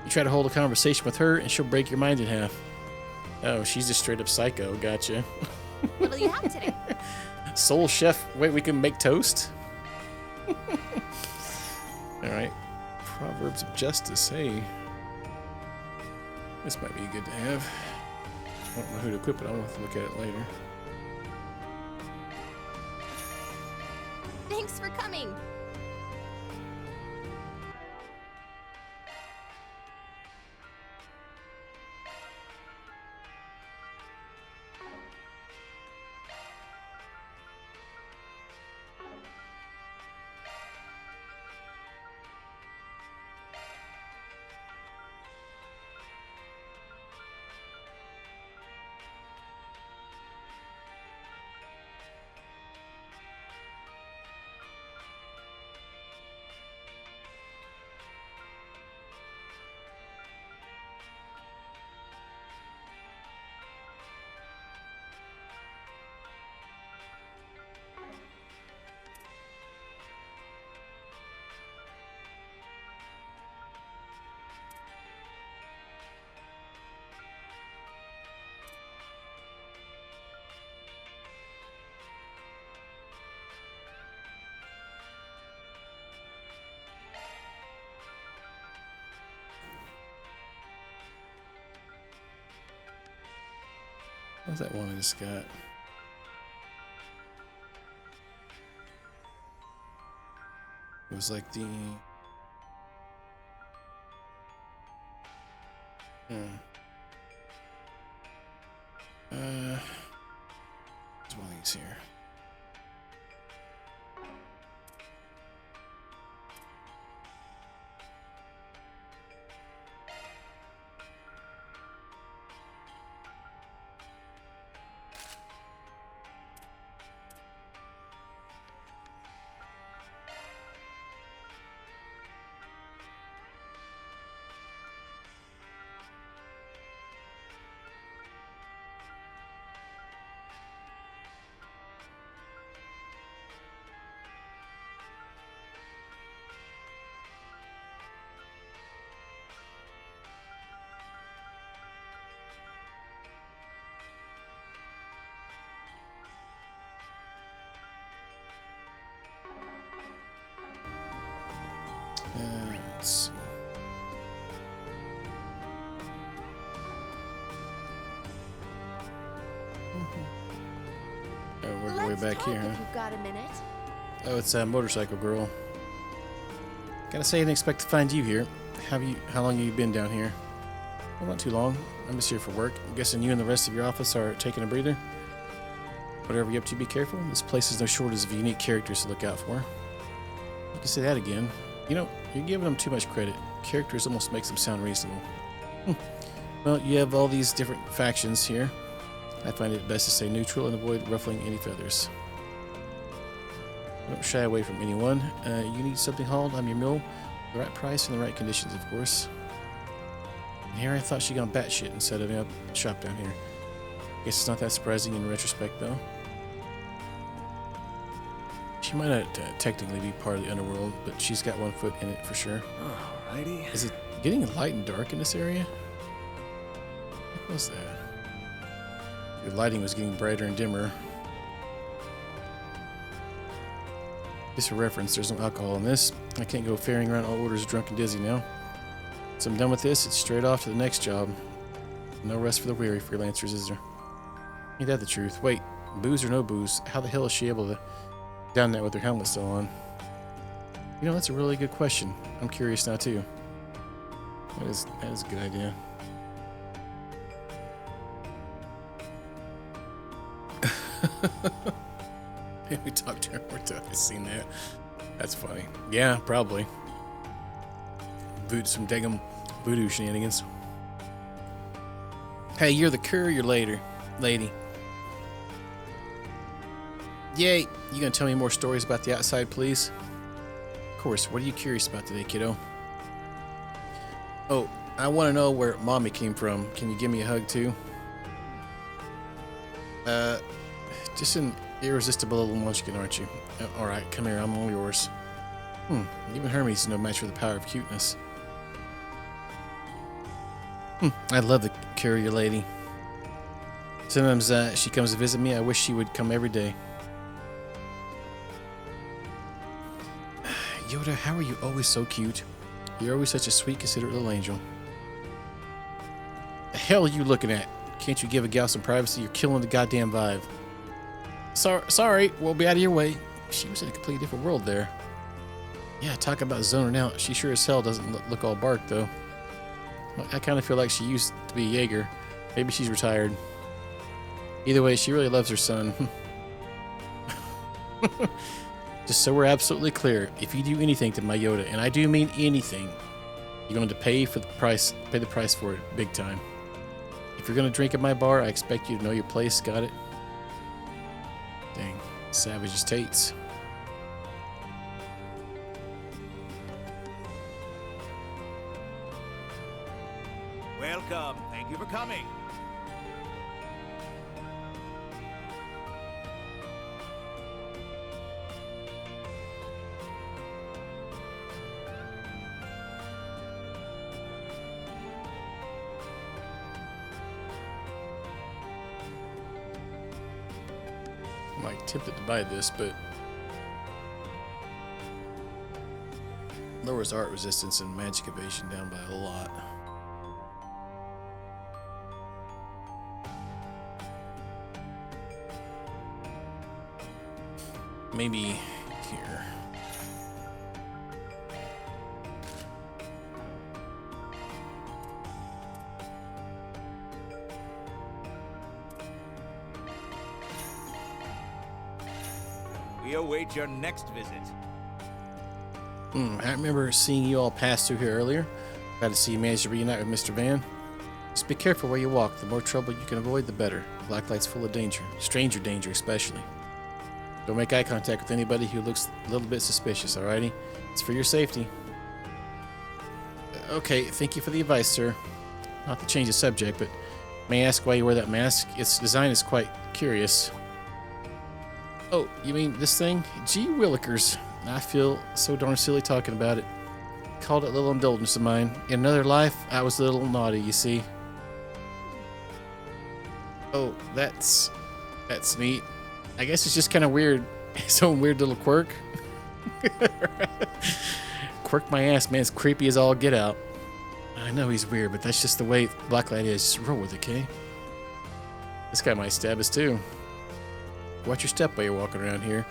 You try to hold a conversation with her and she'll break your mind in half. Oh, she's just straight up psycho, gotcha. What will you have today? Soul chef, wait, we can make toast? Alright. Proverbs of Justice, hey. This might be good to have. I don't know who to equip it, I'll have to look at it later. Thanks for coming. What's that one I just got? It was like the... There's one of these here. Let's see. Oh, we're way Let's back talk here, huh? if you've got a minute. Oh, it's a motorcycle girl. Gotta say, I didn't expect to find you here. How long have you been down here? Well, not too long. I'm just here for work. I'm guessing you and the rest of your office are taking a breather. Whatever you're up to, be careful. This place is no shortage of unique characters to look out for. You can say that again. You know, you're giving them too much credit. Characters almost makes them sound reasonable. Well, you have all these different factions here. I find it best to stay neutral and avoid ruffling any feathers. Don't shy away from anyone. You need something hauled, I'm your mule. The right price and the right conditions, of course. And here I thought she'd gone batshit and set up shop down here. Guess it's not that surprising in retrospect, though. She might not technically be part of the underworld, but she's got one foot in it for sure. Alrighty. Is it getting light and dark in this area? What was that? The lighting was getting brighter and dimmer. Just for reference, there's no alcohol in this. I can't go ferrying around all orders drunk and dizzy now. So I'm done with this. It's straight off to the next job. No rest for the weary, freelancers, is there? Ain't that the truth? Wait, booze or no booze? How the hell is she able to down that with her helmet still on? You know, that's a really good question. I'm curious now too. That is a good idea. We talked to her more time. I've seen that. That's funny. Yeah, probably. Some daggum voodoo shenanigans. Hey, you're the courier lady. Yay! You gonna tell me more stories about the outside, please? Of course. What are you curious about today, kiddo? Oh, I want to know where Mommy came from. Can you give me a hug too? Just an irresistible little munchkin, aren't you? All right, come here. I'm all yours. Even Hermes is no match for the power of cuteness. I love the courier lady. Sometimes she comes to visit me. I wish she would come every day. Yoda, how are you always so cute? You're always such a sweet, considerate little angel. The hell are you looking at? Can't you give a gal some privacy? You're killing the goddamn vibe. Sorry, we'll be out of your way. She was in a completely different world there. Yeah, talk about zoning out. She sure as hell doesn't look all barked, though. I kind of feel like she used to be a Jaeger. Maybe she's retired. Either way, she really loves her son. Just so we're absolutely clear, if you do anything to my Yoda, and I do mean anything, you're going to pay the price for it big time. If you're going to drink at my bar, I expect you to know your place. Got it? Dang, savage as Tates. Welcome. Thank you for coming. I'm like tempted to buy this, but lowers art resistance and magic evasion down by a lot. Maybe here. We await your next visit. I remember seeing you all pass through here earlier. Glad to see you managed to reunite with Mr. Van. Just be careful where you walk. The more trouble you can avoid, the better. Blacklight's full of danger. Stranger danger, especially. Don't make eye contact with anybody who looks a little bit suspicious, alrighty? It's for your safety. Okay, thank you for the advice, sir. Not to change the subject, but may I ask why you wear that mask? Its design is quite curious. Oh, you mean this thing? Gee willikers. I feel so darn silly talking about it. Called it a little indulgence of mine. In another life, I was a little naughty, you see. Oh, that's neat. I guess it's just kind of weird. Its own weird little quirk. quirk my ass, man. It's creepy as all get out. I know he's weird, but that's just the way Blacklight is. Just roll with it, okay? This guy might stab us too. Watch your step while you're walking around here.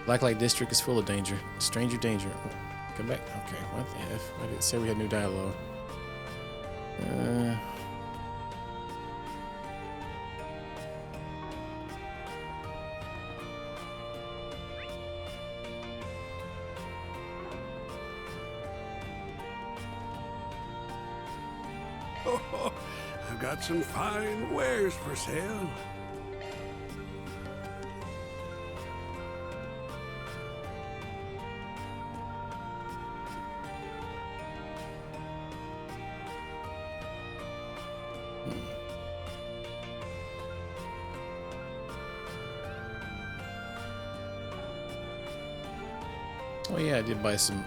Blacklight District is full of danger. Stranger danger. Oh, come back. Okay, what the F? Why did it say we had new dialogue? Oh, I've got some fine wares for sale. Oh yeah, I did buy some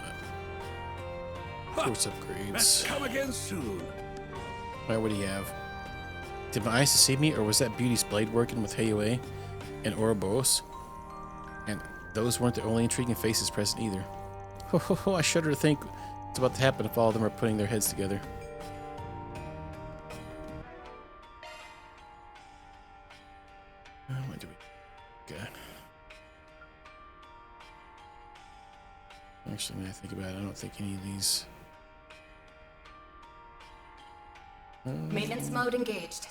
force Let's upgrades. come again soon. Alright, what do you have? Did my eyes deceive me, or was that Beauty's blade working with Heiyue and Ouroboros? And those weren't the only intriguing faces present either. Ho ho ho, I shudder to think what's about to happen if all of them are putting their heads together. What do we got? Actually, when I think about it, I don't think any of these. Maintenance mode engaged.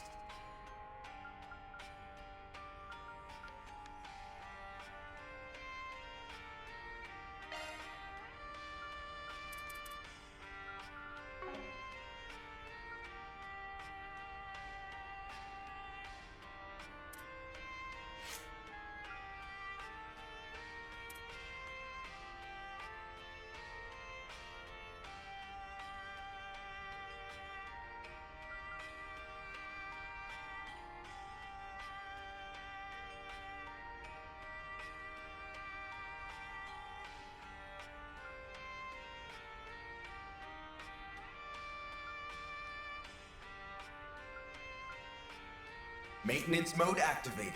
Maintenance mode activated.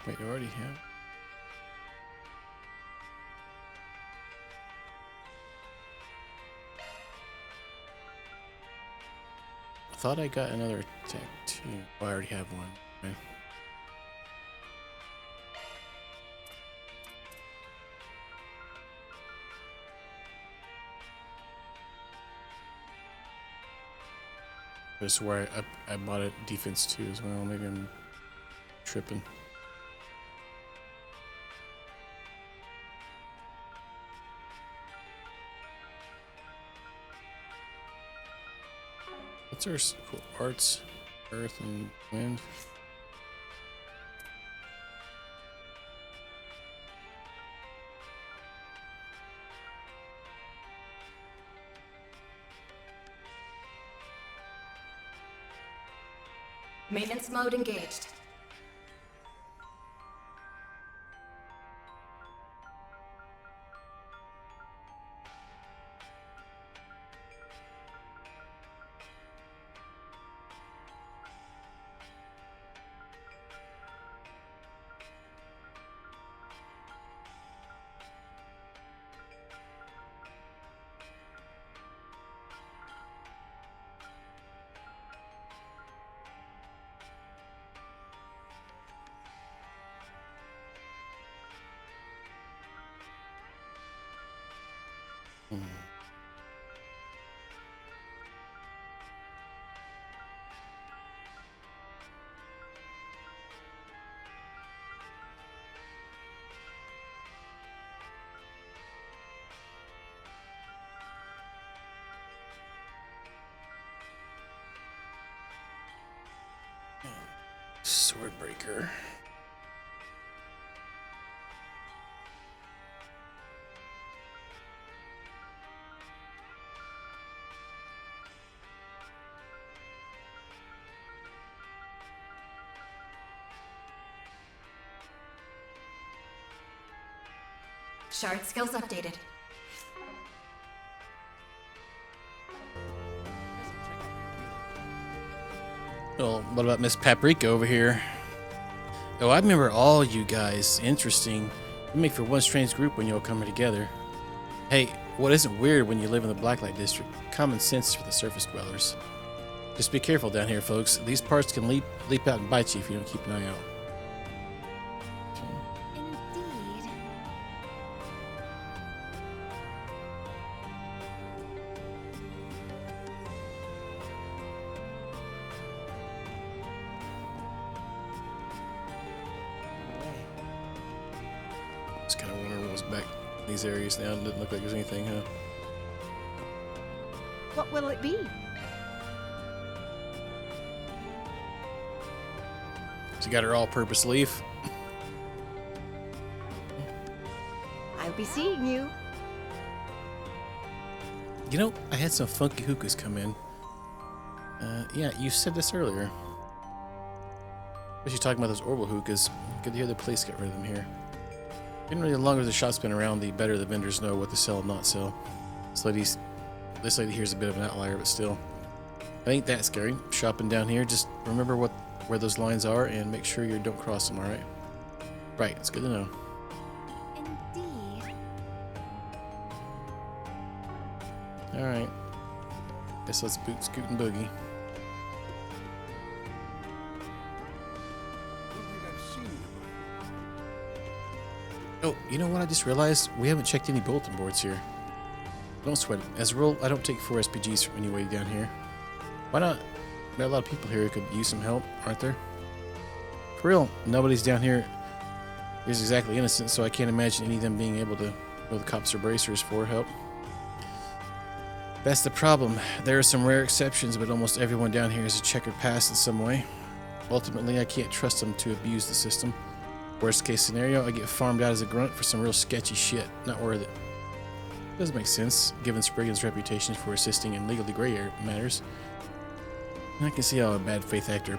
Wait, you already have? I thought I got another attack too. Oh, I already have one. Okay. I swear I bought a defense too as well. Maybe I'm tripping. What's our cool arts? Earth and wind. Maintenance mode engaged. Swordbreaker. Shard skills updated. Well, what about Miss Paprika over here? Oh, I remember all you guys. Interesting. You make for one strange group when you all come together. Hey, what isn't weird when you live in the Blacklight District? Common sense for the surface dwellers. Just be careful down here, folks. These parts can leap out and bite you if you don't keep an eye out. Indeed. Just kind of wondering what was back in these areas now. It doesn't look like there's anything, huh? What will it be? She got her all-purpose leaf. I'll be seeing you. You know, I had some funky hookahs come in. Yeah, you said this earlier. But you're talking about those orbital hookahs. Good to hear the police got rid of them here. Generally, the longer the shop's been around, the better the vendors know what to sell and not sell. This lady here's a bit of an outlier, but still. It ain't that scary. Shopping down here, just remember where those lines are and make sure you don't cross them, alright? Right, it's good to know. Indeed. Alright. Guess let's boot, scoot, and boogie. Oh, you know what I just realized? We haven't checked any bulletin boards here. Don't sweat it. As a rule, I don't take 4 SPGs from anybody down here. Why not? There are a lot of people here who could use some help, aren't there? For real, nobody's down here is exactly innocent, so I can't imagine any of them being able to go to the cops or bracers for help. That's the problem. There are some rare exceptions, but almost everyone down here has a checkered past in some way. Ultimately, I can't trust them to abuse the system. Worst case scenario, I get farmed out as a grunt for some real sketchy shit. Not worth it. Doesn't make sense, given Spriggan's reputation for assisting in legally gray area matters. And I can see how a bad faith actor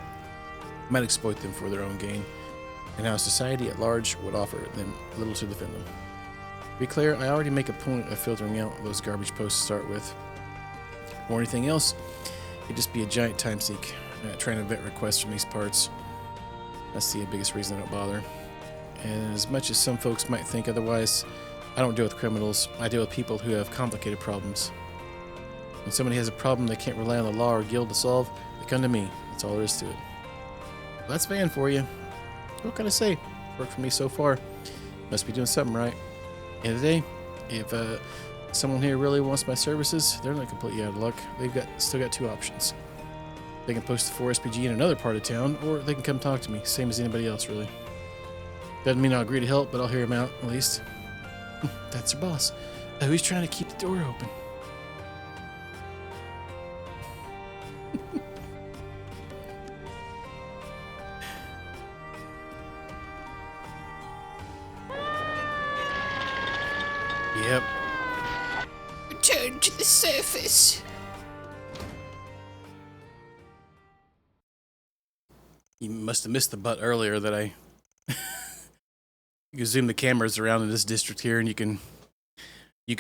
might exploit them for their own gain, and how society at large would offer them little to defend them. To be clear, I already make a point of filtering out those garbage posts to start with. Or anything else, it'd just be a giant time sink, trying to vet requests from these parts. That's the biggest reason I don't bother. And as much as some folks might think otherwise, I don't deal with criminals. I deal with people who have complicated problems. When somebody has a problem they can't rely on the law or guild to solve, they come to me. That's all there is to it. Well, that's Van for you. What can I say? Worked for me so far. Must be doing something right. End of the day, if someone here really wants my services, they're not completely out of luck. They've still got 2 options. They can post the 4 SPG in another part of town, or they can come talk to me, same as anybody else, really. Doesn't mean I'll agree to help, but I'll hear him out, at least. That's your boss. Who's trying to keep the door open? Yep. Return to the surface. You must have missed the butt earlier that I... You can zoom the cameras around in this district here, and you can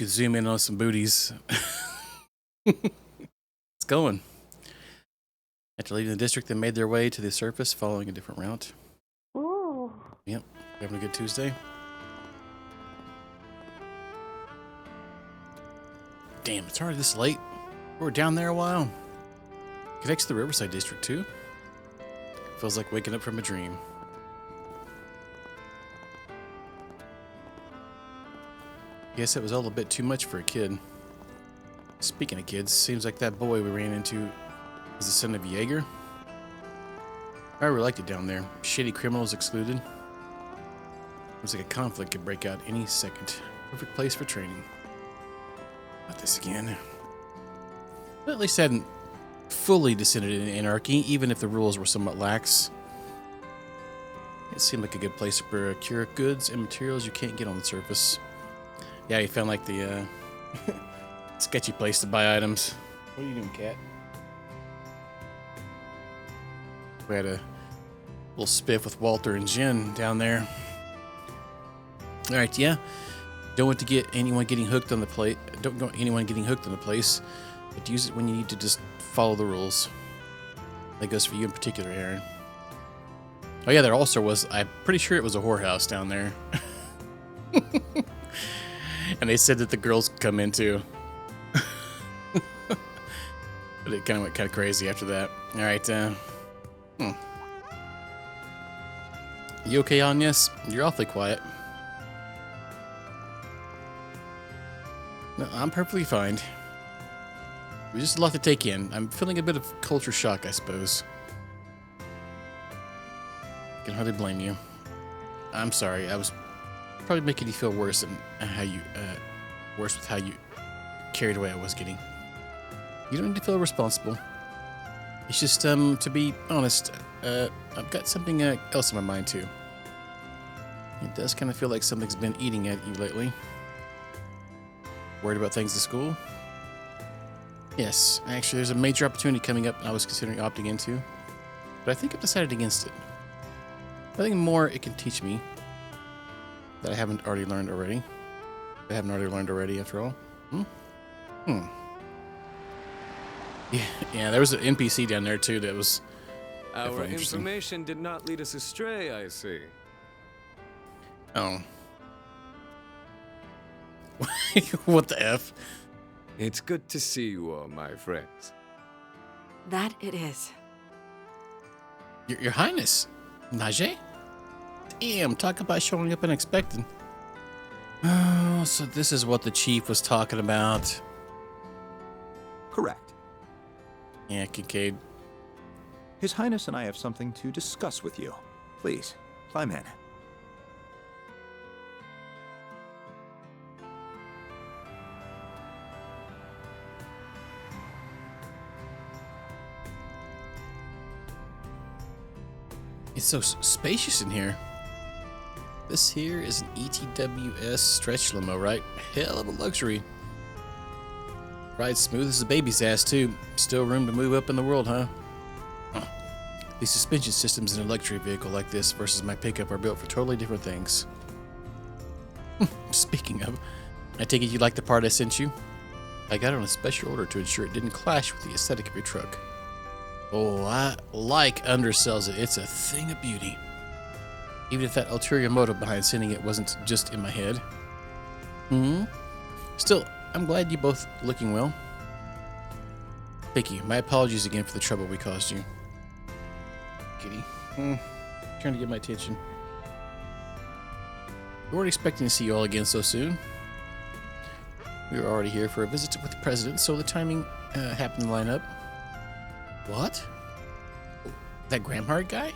zoom in on some booties. It's going. After leaving the district, they made their way to the surface, following a different route. Ooh. Yep, having a good Tuesday. Damn, it's already this late. We were down there a while. Connects to the Riverside district too. Feels like waking up from a dream. Guess it was all a bit too much for a kid. Speaking of kids, seems like that boy we ran into is the son of Jaeger. I really liked it down there. Shitty criminals excluded. Looks like a conflict could break out any second. Perfect place for training. Not this again. But at least I hadn't fully descended into anarchy, even if the rules were somewhat lax. It seemed like a good place to procure goods and materials you can't get on the surface. Yeah, you found like the sketchy place to buy items. What are you doing, cat? We had a little spiff with Walter and Jen down there. All right, yeah. Don't want anyone getting hooked on the place, but use it when you need to just follow the rules. That goes for you in particular, Aaron. Oh yeah, there also was, I'm pretty sure it was a whorehouse down there. And they said that the girls could come in too. But it kind of went kind of crazy after that. All right. You okay, Agnes? You're awfully quiet. No, I'm perfectly fine. There's just a lot to take in. I'm feeling a bit of culture shock, I suppose. Can hardly blame you. I'm sorry. I was probably making you feel worse and how you, worse with how you carried away I was getting. You don't need to feel responsible. It's just, to be honest, I've got something else in my mind too. It does kind of feel like something's been eating at you lately. Worried about things at school? Yes, actually, there's a major opportunity coming up I was considering opting into, but I think I've decided against it. I think more it can teach me that I haven't already learned already. After all. Yeah, there was an NPC down there too that was Our information did not lead us astray, I see. Oh. What the F? It's good to see you all, my friends. That it is. Your Highness, Najee? Damn, talk about showing up unexpected. Oh, so this is what the chief was talking about. Correct. Yeah, Kincaid. His Highness and I have something to discuss with you. Please, climb in. It's so spacious in here. This here is an ETWS stretch limo, right? Hell of a luxury. Rides smooth as a baby's ass, too. Still room to move up in the world, huh? These suspension systems in a luxury vehicle like this versus my pickup are built for totally different things. Speaking of, I take it you like the part I sent you? I got it on a special order to ensure it didn't clash with the aesthetic of your truck. Oh, I like undersells it. It's a thing of beauty. Even if that ulterior motive behind sending it wasn't just in my head. Still, I'm glad you both looking well. Vicky, my apologies again for the trouble we caused you. Kitty, trying to get my attention. We weren't expecting to see you all again so soon. We were already here for a visit with the president, so the timing happened to line up. What? That Gramhart guy?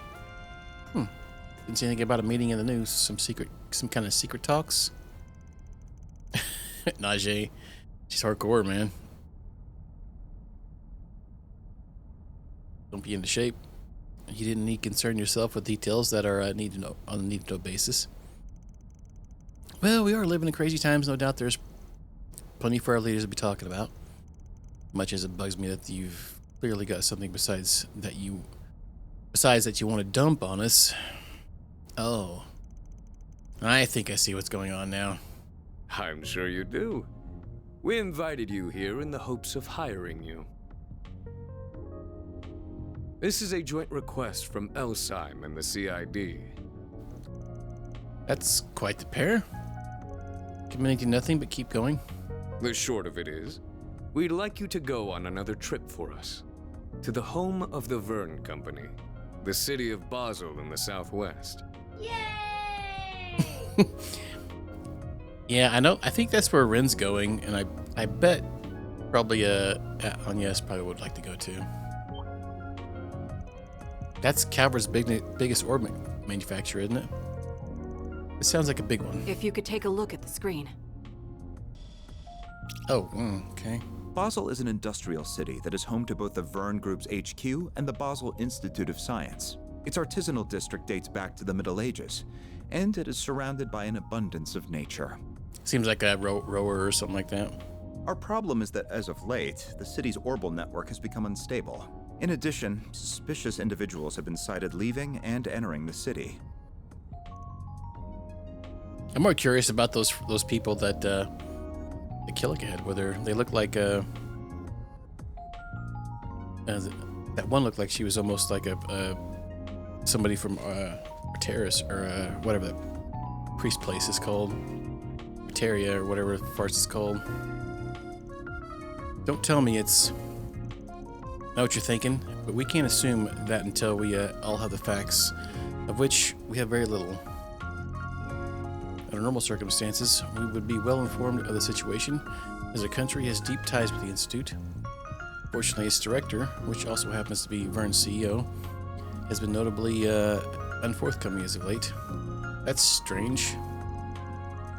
Didn't see anything about a meeting in the news. Some kind of secret talks. Najee, she's hardcore, man. Don't be into shape. You didn't need to concern yourself with details that are on a need-to-know basis. Well, we are living in crazy times, no doubt. There's plenty for our leaders to be talking about. Much as it bugs me that you've clearly got something besides that you want to dump on us. Oh, I think I see what's going on now. I'm sure you do. We invited you here in the hopes of hiring you. This is a joint request from Elsheim and the CID. That's quite the pair. Committing to nothing but keep going. The short of it is, we'd like you to go on another trip for us. To the home of the Verne Company, the city of Basel in the southwest. Yeah, I know. I think that's where Ren's going, and I bet probably Agnes probably would like to go too. That's Calvert's biggest orb manufacturer, isn't it? It sounds like a big one. If you could take a look at the screen. Oh, okay. Basel is an industrial city that is home to both the Verne Group's HQ and the Basel Institute of Science. Its artisanal district dates back to the Middle Ages, and it is surrounded by an abundance of nature. Seems like a rower or something like that. Our problem is that as of late, the city's orbal network has become unstable. In addition, suspicious individuals have been sighted leaving and entering the city. I'm more curious about those people that the Killick had, whether they look like That one looked like she was almost like a somebody from Terrace or whatever that priest place is called, Teria or whatever the farce is called. Don't tell me it's. I know what you're thinking, but we can't assume that until we all have the facts, of which we have very little. Under normal circumstances, we would be well informed of the situation, as our country has deep ties with the Institute. Fortunately, its director, which also happens to be Vern's CEO, has been notably unforthcoming as of late. That's strange.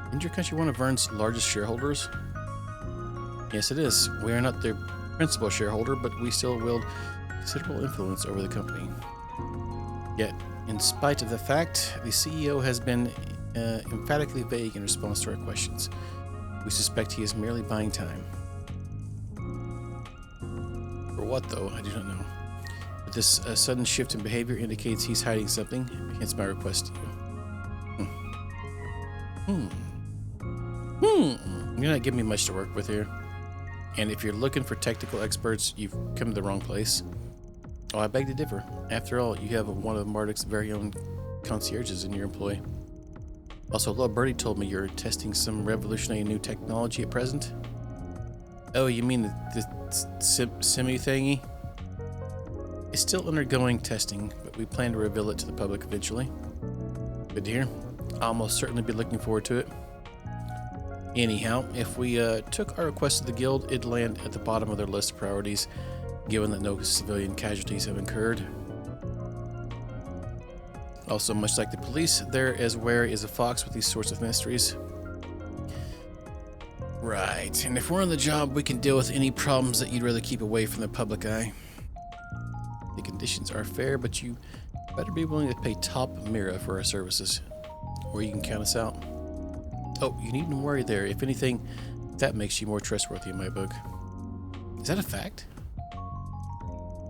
Isn't your country one of Vern's largest shareholders? Yes, it is. We are not their principal shareholder, but we still wield considerable influence over the company. Yet, in spite of the fact, the CEO has been emphatically vague in response to our questions. We suspect he is merely buying time. For what, though, I do not know. But this sudden shift in behavior indicates he's hiding something, hence my request to you. You're not giving me much to work with here. And if you're looking for technical experts, you've come to the wrong place. Oh, I beg to differ. After all, you have one of Marduk's very own concierges in your employ. Also, Little Birdie told me you're testing some revolutionary new technology at present. Oh, you mean the Simi thingy? It's still undergoing testing, but we plan to reveal it to the public eventually. Good to hear. I'll most certainly be looking forward to it. Anyhow, if we took our request to the guild, it'd land at the bottom of their list of priorities, given that no civilian casualties have occurred. Also, much like the police, they're as wary as a fox with these sorts of mysteries. Right, and if we're on the job, we can deal with any problems that you'd rather keep away from the public eye. The conditions are fair, but you better be willing to pay top Mira for our services, or you can count us out. Oh, you needn't worry there. If anything, that makes you more trustworthy in my book. Is that a fact?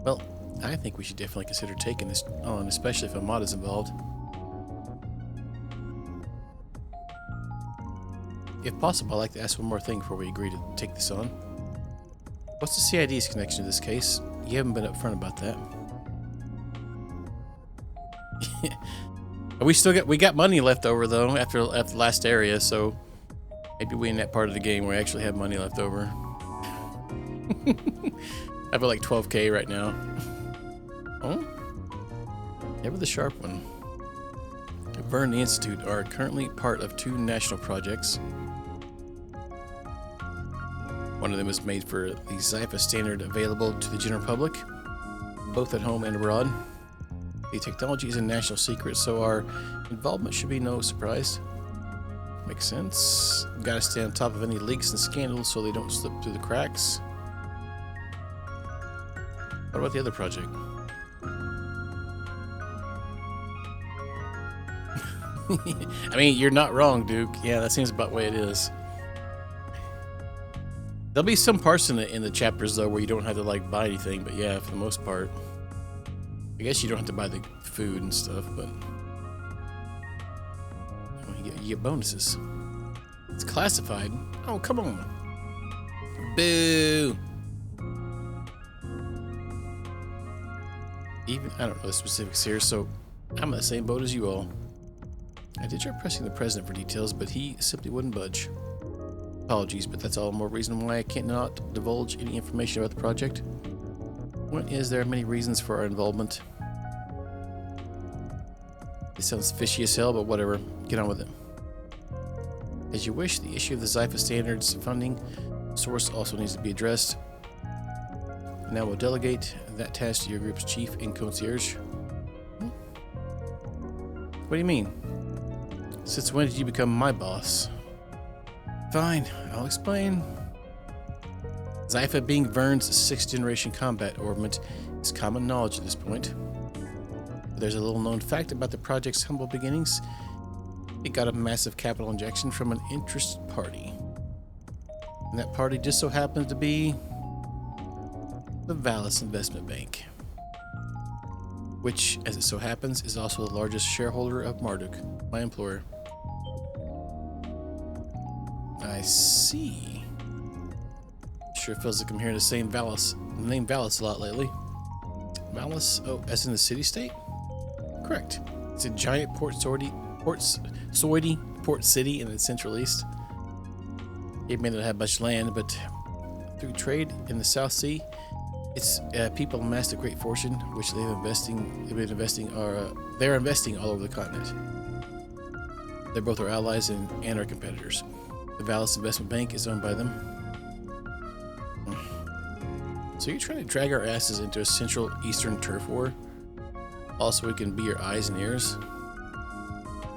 Well, I think we should definitely consider taking this on, especially if a mod is involved. If possible, I'd like to ask one more thing before we agree to take this on. What's the CID's connection to this case? You haven't been upfront about that. We got money left over though after the last area, so maybe we in that part of the game where we actually have money left over. I've got like 12k right now. Oh, never the sharp one. Vern Institute are currently part of 2 national projects. One of them is made for the Zypha standard available to the general public, both at home and abroad. The technology is a national secret, so our involvement should be no surprise. Makes sense. Gotta stay on top of any leaks and scandals so they don't slip through the cracks. What about the other project? I mean, you're not wrong, Duke. Yeah, that seems about the way it is. There'll be some parts in the chapters though where you don't have to like buy anything, but yeah, for the most part. I guess you don't have to buy the food and stuff, but you get bonuses. It's classified. Oh, come on. Boo. Even, I don't know the specifics here, so I'm in the same boat as you all. I did try pressing the president for details, but he simply wouldn't budge. Apologies, but that's all the more reason why I can't not divulge any information about the project. Point is, there are many reasons for our involvement. It sounds fishy as hell, but whatever. Get on with it. As you wish, the issue of the Zypha Standards funding source also needs to be addressed. Now we'll delegate that task to your group's chief and concierge. What do you mean? Since when did you become my boss? Fine, I'll explain. Zypha being Vern's 6th generation combat ornament is common knowledge at this point. But there's a little known fact about the project's humble beginnings. It got a massive capital injection from an interested party. And that party just so happens to be the Valis Investment Bank, which, as it so happens, is also the largest shareholder of Marduk, my employer. I see. Sure feels like I'm hearing the name Valis a lot lately. Malice? Oh, as in the city-state? Correct. It's a giant port city in the Central East. It may not have much land, but through trade in the South Sea, its people amassed a great fortune, which they're investing all over the continent. They're both our allies and our competitors. The Valis Investment Bank is owned by them. So you're trying to drag our asses into a Central Eastern turf war? Also, we can be your eyes and ears?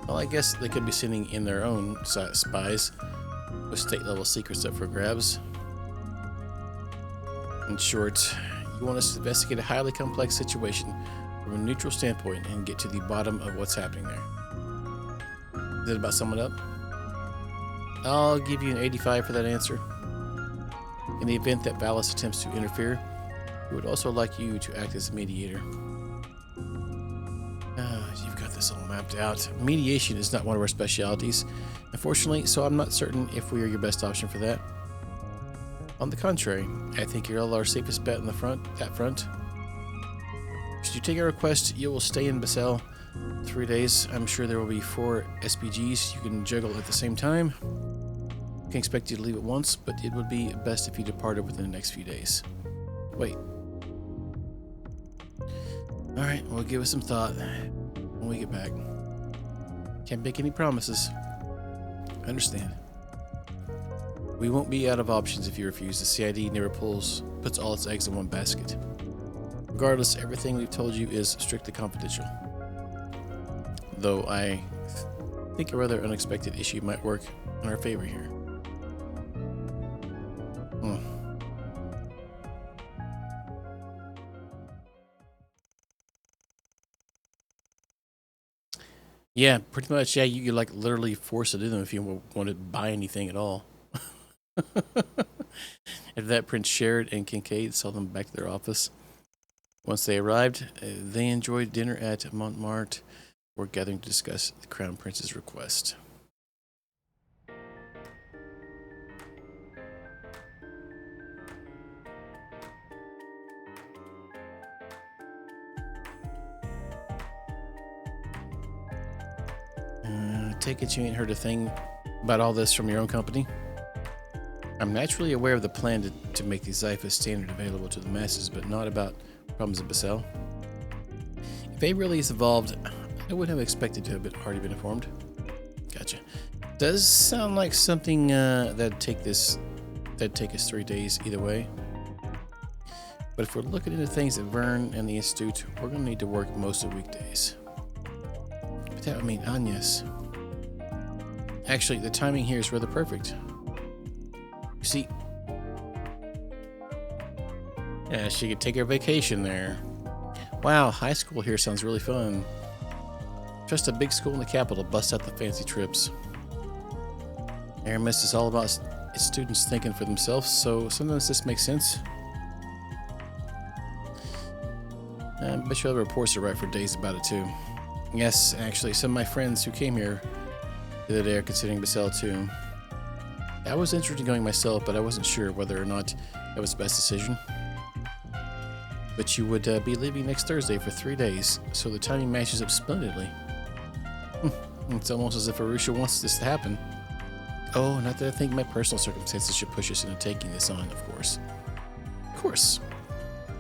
Well, I guess they could be sending in their own spies with state-level secrets up for grabs. In short, you want us to investigate a highly complex situation from a neutral standpoint and get to the bottom of what's happening there. Is it about summing up? I'll give you an 85 for that answer. In the event that Valis attempts to interfere, we would also like you to act as a mediator. You've got this all mapped out. Mediation is not one of our specialities, unfortunately, so I'm not certain if we are your best option for that. On the contrary, I think you're all our safest bet on that front. Should you take our request, you will stay in Basel 3 days. I'm sure there will be 4 SPGs you can juggle at the same time. I can expect you to leave at once, but it would be best if you departed within the next few days. Wait. Alright, we'll give it some thought when we get back. Can't make any promises. Understand. We won't be out of options if you refuse. The CID never puts all its eggs in one basket. Regardless, everything we've told you is strictly confidential. Though I think a rather unexpected issue might work in our favor here. Yeah, pretty much. Yeah, you could like literally force it in them if you want to buy anything at all. If that Prince Sherrod and Kincaid saw them back to their office. Once they arrived, they enjoyed dinner at Montmartre, were gathering to discuss the Crown Prince's request. Take it you ain't heard a thing about all this from your own company? I'm naturally aware of the plan to make the Zypha standard available to the masses, but not about problems at Basel. If A really is involved, I would have expected to have already been informed. Gotcha. Does sound like something that'd take us 3 days either way. But if we're looking into things at Vern and the Institute, we're going to need to work most of weekdays. But that would mean Agnes. Actually, the timing here is rather perfect. You see, yeah, she could take her vacation there. Wow, high school here sounds really fun. Just a big school in the capital busts out the fancy trips. Aramis is all about its students thinking for themselves, so sometimes this makes sense. I bet you other reports are right for days about it too. Yes, actually, some of my friends who came here the other day are considering Basel too. I was interested in going myself, but I wasn't sure whether or not that was the best decision. But you would be leaving next Thursday for 3 days, so the timing matches up splendidly. It's almost as if Arusha wants this to happen. Oh, not that I think my personal circumstances should push us into taking this on, of course. Of course.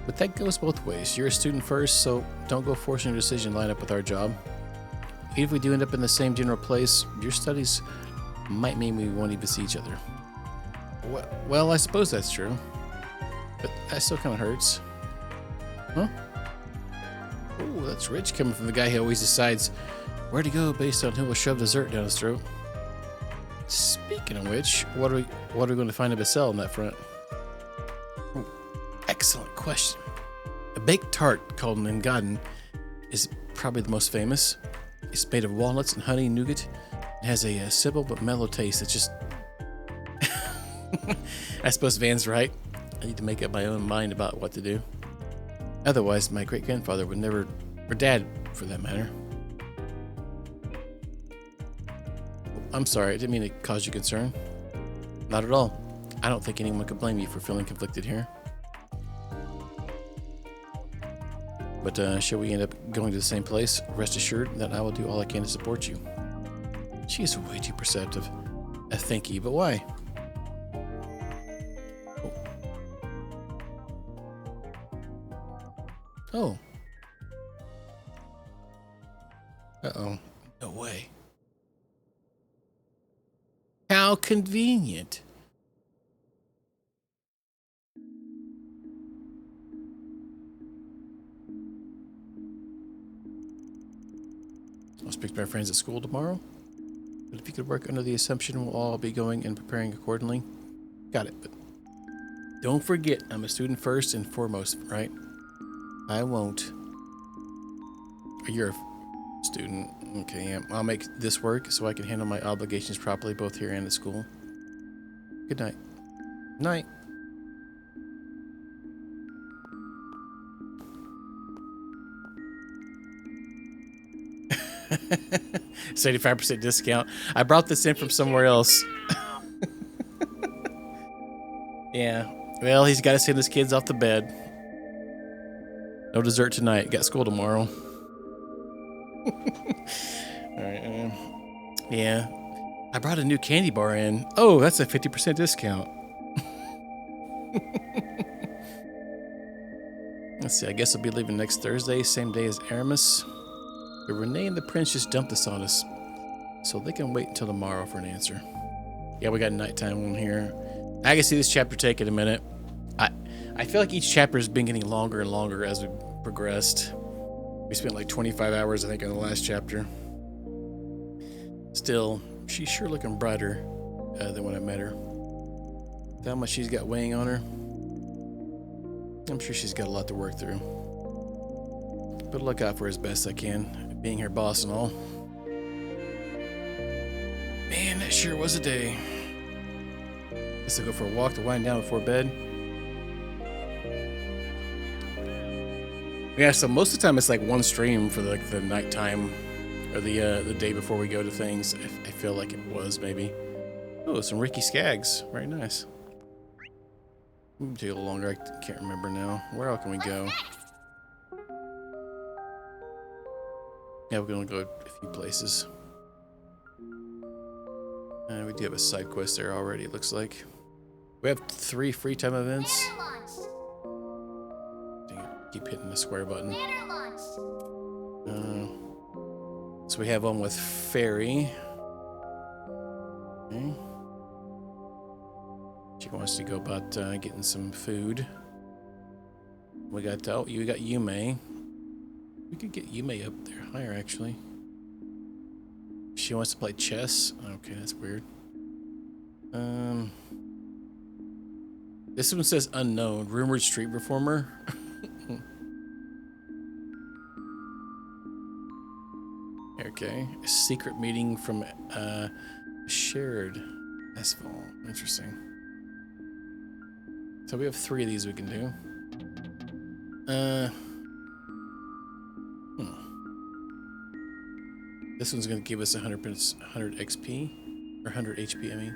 But that goes both ways. You're a student first, so don't go forcing your decision to line up with our job. Even if we do end up in the same general place, your studies might mean we won't even see each other. Well, I suppose that's true. But that still kind of hurts. Huh? Oh, that's rich coming from the guy who always decides where to go based on who will shove dessert down his throat. Speaking of which, what are we going to find at Basel on that front? Oh, excellent question. A baked tart called an Engadin is probably the most famous. It's made of walnuts and honey nougat. It has a simple but mellow taste. It's just... I suppose Van's right. I need to make up my own mind about what to do. Otherwise, my great-grandfather would never... Or dad, for that matter. I'm sorry, I didn't mean to cause you concern. Not at all. I don't think anyone could blame you for feeling conflicted here. But should we end up going to the same place, rest assured that I will do all I can to support you. She is way too perceptive. Thank you, but why? Oh. Uh-oh. No way. How convenient. I'll speak to my friends at school tomorrow. But if you could work under the assumption we'll all be going and preparing accordingly. Got it, but don't forget I'm a student first and foremost, right? I won't. You're a student. Okay, yeah. I'll make this work so I can handle my obligations properly both here and at school. Good night. Night. $75% discount. I brought this in from somewhere else. Yeah. Well, he's got to send his kids off to bed. No dessert tonight. Got school tomorrow. Alright. Yeah. I brought a new candy bar in. Oh, that's a 50% discount. Let's see. I guess I'll be leaving next Thursday, same day as Aramis. But Renee and the Prince just dumped this on us, so they can wait until tomorrow for an answer. Yeah, we got nighttime on here. I can see this chapter taking a minute. I feel like each chapter has been getting longer and longer as we progressed. We spent like 25 hours, I think, on the last chapter. Still, she's sure looking brighter than when I met her. How much she's got weighing on her. I'm sure she's got a lot to work through. But look out for her as best I can, being her boss and all. Man, that sure was a day. Guess I'll go for a walk to wind down before bed. Yeah, so most of the time it's like one stream for like the nighttime or the day before we go to things. I feel like it was maybe. Oh, some Ricky Skaggs. Very nice. Maybe take a little longer. I can't remember now. Where else can we go? Yeah, we're gonna go a few places. We do have a side quest there already, it looks like. We have 3 free time events. Dang it, keep hitting the square button. So we have one with Fairy. Okay. She wants to go about getting some food. We got, oh, you got Yume. We could get Yume up there higher, actually. She wants to play chess. Okay, that's weird. This one says unknown. Rumored street performer. Okay. A secret meeting from shared asphalt. Interesting. So we have 3 of these we can do. This one's going to give us 100 XP, or 100 HP, I mean.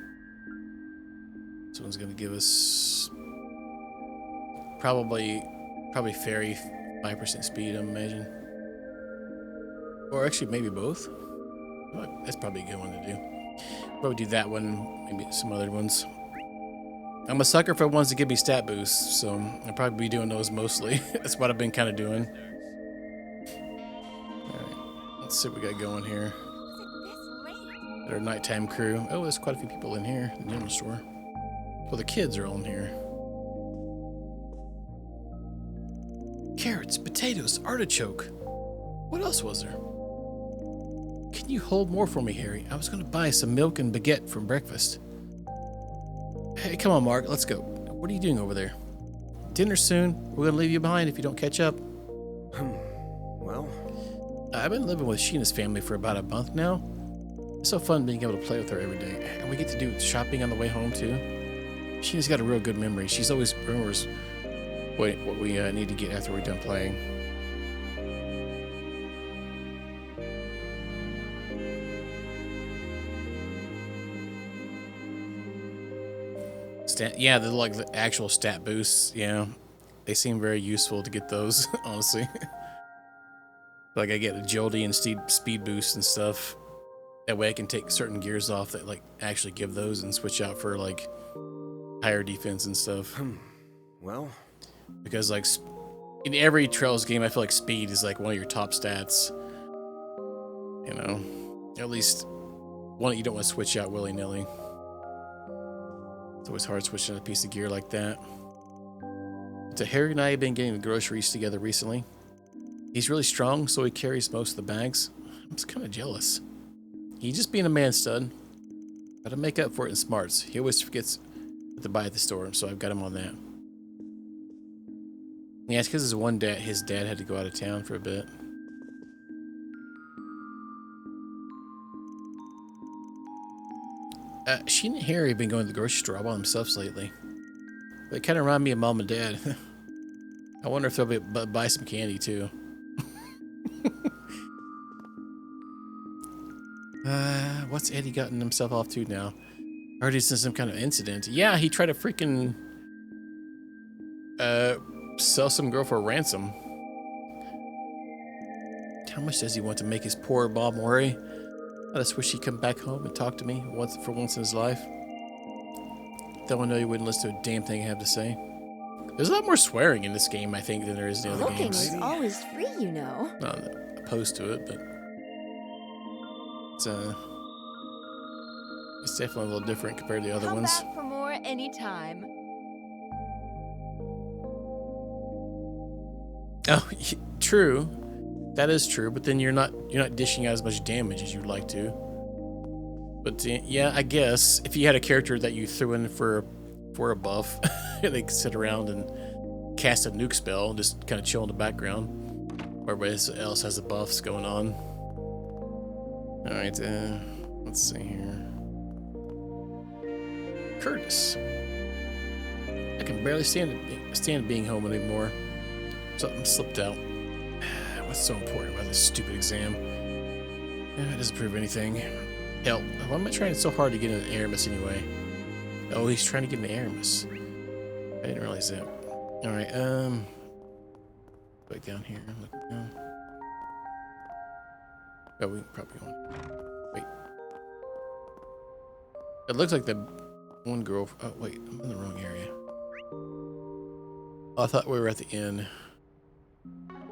This one's going to give us probably Fairy 5% speed, I imagine. Or actually, maybe both. That's probably a good one to do. Probably do that one, maybe some other ones. I'm a sucker for ones that give me stat boosts, so I'll probably be doing those mostly. That's what I've been kind of doing. Let's see what we got going here. Our nighttime crew. Oh, there's quite a few people in here. The general store. Well, the kids are all in here. Carrots, potatoes, artichoke. What else was there? Can you hold more for me, Harry? I was going to buy some milk and baguette for breakfast. Hey, come on, Mark. Let's go. What are you doing over there? Dinner soon. We're going to leave you behind if you don't catch up. Well, I've been living with Sheena's family for about a month now. It's so fun being able to play with her every day. And we get to do shopping on the way home, too. Sheena's got a real good memory. She's always remembers what we need to get after we're done playing. Yeah, they're like the actual stat boosts. Yeah, they seem very useful to get those, honestly. Like I get agility and speed boost and stuff. That way I can take certain gears off that like actually give those and switch out for like higher defense and stuff. Well, because like in every Trails game, I feel like speed is like one of your top stats. You know, at least one that you don't want to switch out willy-nilly. It's always hard switching a piece of gear like that. So Harry and I have been getting the groceries together recently. He's really strong, so he carries most of the bags. I'm just kind of jealous. He's just being a man stud. Gotta make up for it in smarts. He always forgets to buy at the store, so I've got him on that. Yeah, it's because his dad had to go out of town for a bit. She and Harry have been going to the grocery store all by themselves lately. They kind of remind me of Mom and Dad. I wonder if they'll buy some candy too. What's Eddie gotten himself off to now? I heard he's in some kind of incident. Yeah, he tried to freaking sell some girl for a ransom. How much does he want to make his poor Bob worry? I just wish he'd come back home and talk to me for once in his life. Though I know you wouldn't listen to a damn thing I have to say. There's a lot more swearing in this game, I think, than there is in the other Looking games. is always free, you know. Not opposed to it, but it's definitely a little different compared to the other Come ones. back for more anytime. Oh, true. That is true, but then you're not dishing out as much damage as you'd like to. But yeah, I guess if you had a character that you threw in for a buff, they could sit around and cast a nuke spell and just kind of chill in the background. Everybody else has the buffs going on. All right, let's see here. Curtis. I can barely stand being home anymore. Something slipped out. What's so important about this stupid exam? It doesn't prove anything. Hell, why am I trying so hard to get an Aramis anyway? Oh, he's trying to get an Aramis. I didn't realize that. All right, back down here. Look down. Oh, we probably won't. Wait. It looks like the one girl. Oh, wait, I'm in the wrong area. Oh, I thought we were at the inn.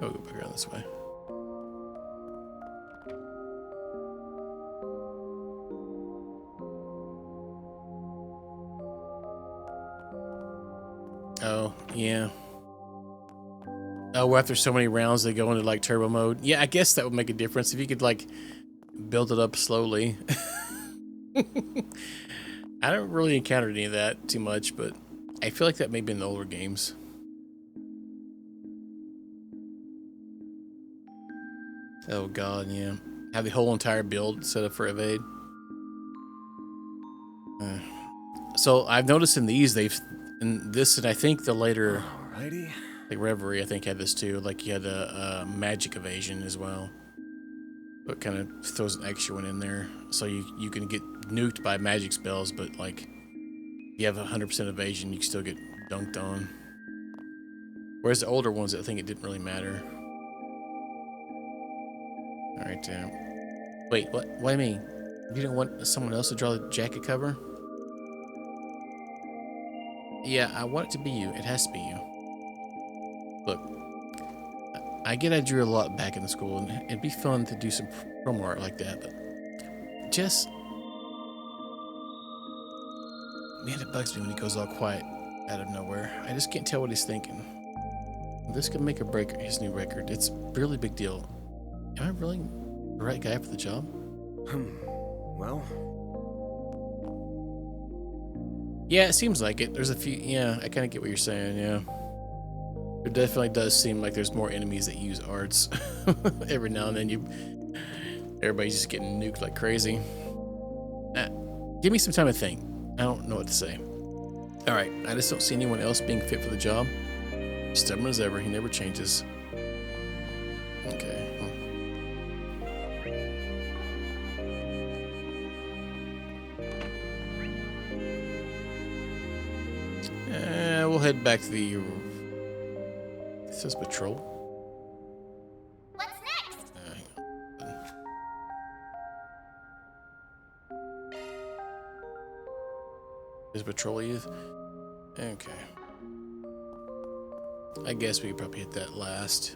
Oh, go back around this way. Oh, yeah. Oh, after so many rounds, they go into like turbo mode. Yeah, I guess that would make a difference if you could like build it up slowly. I don't really encounter any of that too much, but I feel like that may be in the older games. Oh god, yeah. Have the whole entire build set up for evade. So I've noticed in these in this, and I think the later, alrighty, like Reverie, I think had this too. Like you had a magic evasion as well. But kind of throws an extra one in there, so you can get nuked by magic spells, but like you have 100% evasion, you can still get dunked on. Whereas the older ones, I think it didn't really matter. All right, wait, what? What do you mean? You didn't want someone else to draw the jacket cover? Yeah, I want it to be you. It has to be you. Look, I get I drew a lot back in the school, and it'd be fun to do some promo art like that, but just... Man, it bugs me when he goes all quiet out of nowhere. I just can't tell what he's thinking. This could make or break his new record. It's a really big deal. Am I really the right guy for the job? Well... Yeah, it seems like it. There's a few... Yeah, I kind of get what you're saying, yeah. There definitely does seem like there's more enemies that use arts. Every now and then everybody's just getting nuked like crazy. Give me some time to think. I don't know what to say. Alright, I just don't see anyone else being fit for the job. Stubborn as ever, he never changes. Okay. We'll head back to the... It says patrol. What's next? Just patrol youth. Okay. I guess we could probably hit that last.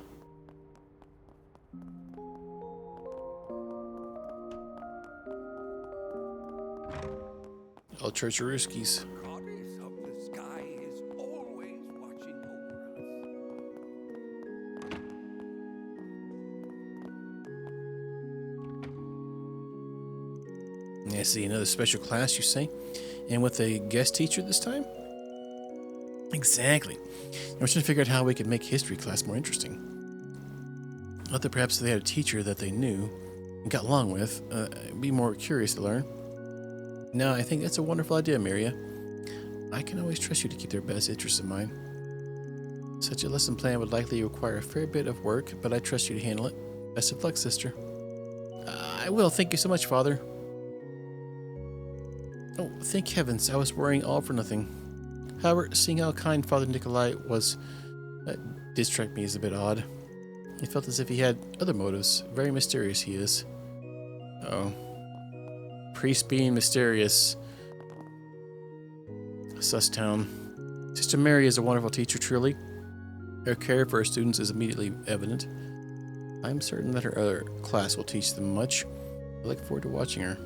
All Churcherooskies. Goddess of the sky is always watching over us. Yeah, see, another special class, you say? And with a guest teacher this time? Exactly. I was trying to figure out how we could make history class more interesting. I thought that perhaps they had a teacher that they knew and got along with, be more curious to learn. No, I think that's a wonderful idea, Miria. I can always trust you to keep their best interests in mind. Such a lesson plan would likely require a fair bit of work, but I trust you to handle it. Best of luck, sister. I will. Thank you so much, Father. Oh, thank heavens. I was worrying all for nothing. However, seeing how kind Father Nikolai was did strike me as a bit odd. It felt as if he had other motives. Very mysterious he is. Oh. Priest being mysterious. Susstown. Sister Mary is a wonderful teacher, truly. Her care for her students is immediately evident. I'm certain that her other class will teach them much. I look forward to watching her.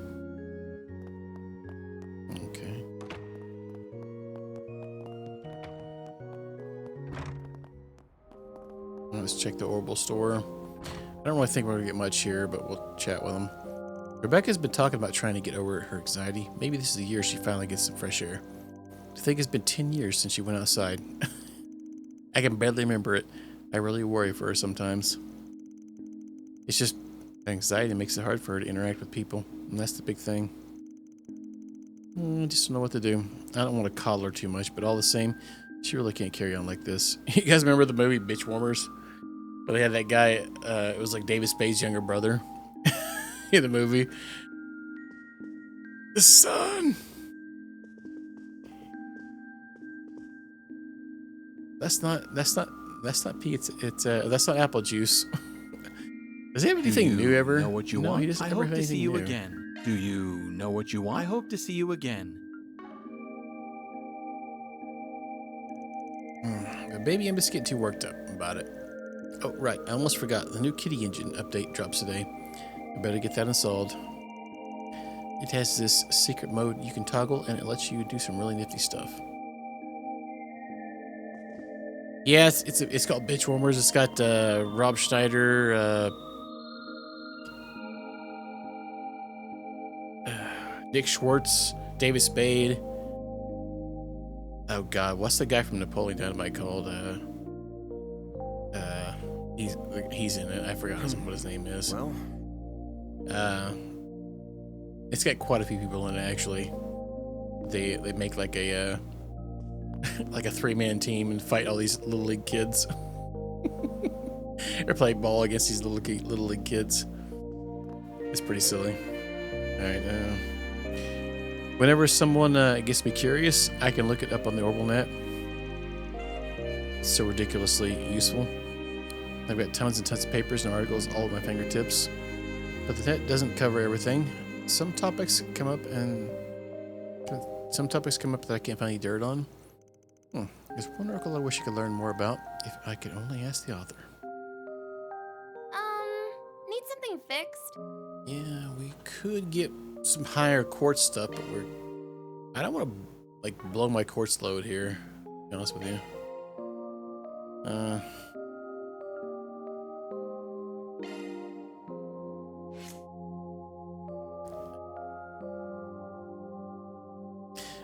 Okay. Let's check the Orbital store. I don't really think we're going to get much here, but we'll chat with them. Rebecca's been talking about trying to get over her anxiety. Maybe this is the year she finally gets some fresh air. I think it's been 10 years since she went outside. I can barely remember it. I really worry for her sometimes. It's just anxiety makes it hard for her to interact with people, and that's the big thing. I just don't know what to do. I don't want to coddle her too much, but all the same, she really can't carry on like this. You guys remember the movie Bitch Warmers? Where they had that guy, it was like David Spade's younger brother in the movie. The sun! That's not pea. That's not apple juice. Does he have anything new ever? Know what you no, want? He doesn't I ever hope have to see anything you new. again. Do you know what you want? I hope to see you again. Baby, I'm just getting too worked up about it. Oh, right. I almost forgot. The new Kitty Engine update drops today. I better get that installed. It has this secret mode you can toggle, and it lets you do some really nifty stuff. Yes, it's called Bitch Warmers. It's got Rob Schneider, Dick Schwartz, David Spade. Oh God, what's the guy from Napoleon Dynamite called? He's in it. I forgot what his name is. Well, it's got quite a few people in it actually. They make like a like a 3-man team and fight all these little league kids. Or play ball against these little league kids. It's pretty silly. All right. Whenever someone gets me curious, I can look it up on the Orbital net. It's so ridiculously useful. I've got tons and tons of papers and articles all at my fingertips. But the net doesn't cover everything. Some topics come up that I can't find any dirt on. There's one article I wish I could learn more about if I could only ask the author. Need something fixed? Yeah, we could get some higher quartz stuff, but I don't want to like blow my quartz load here, to be honest with you.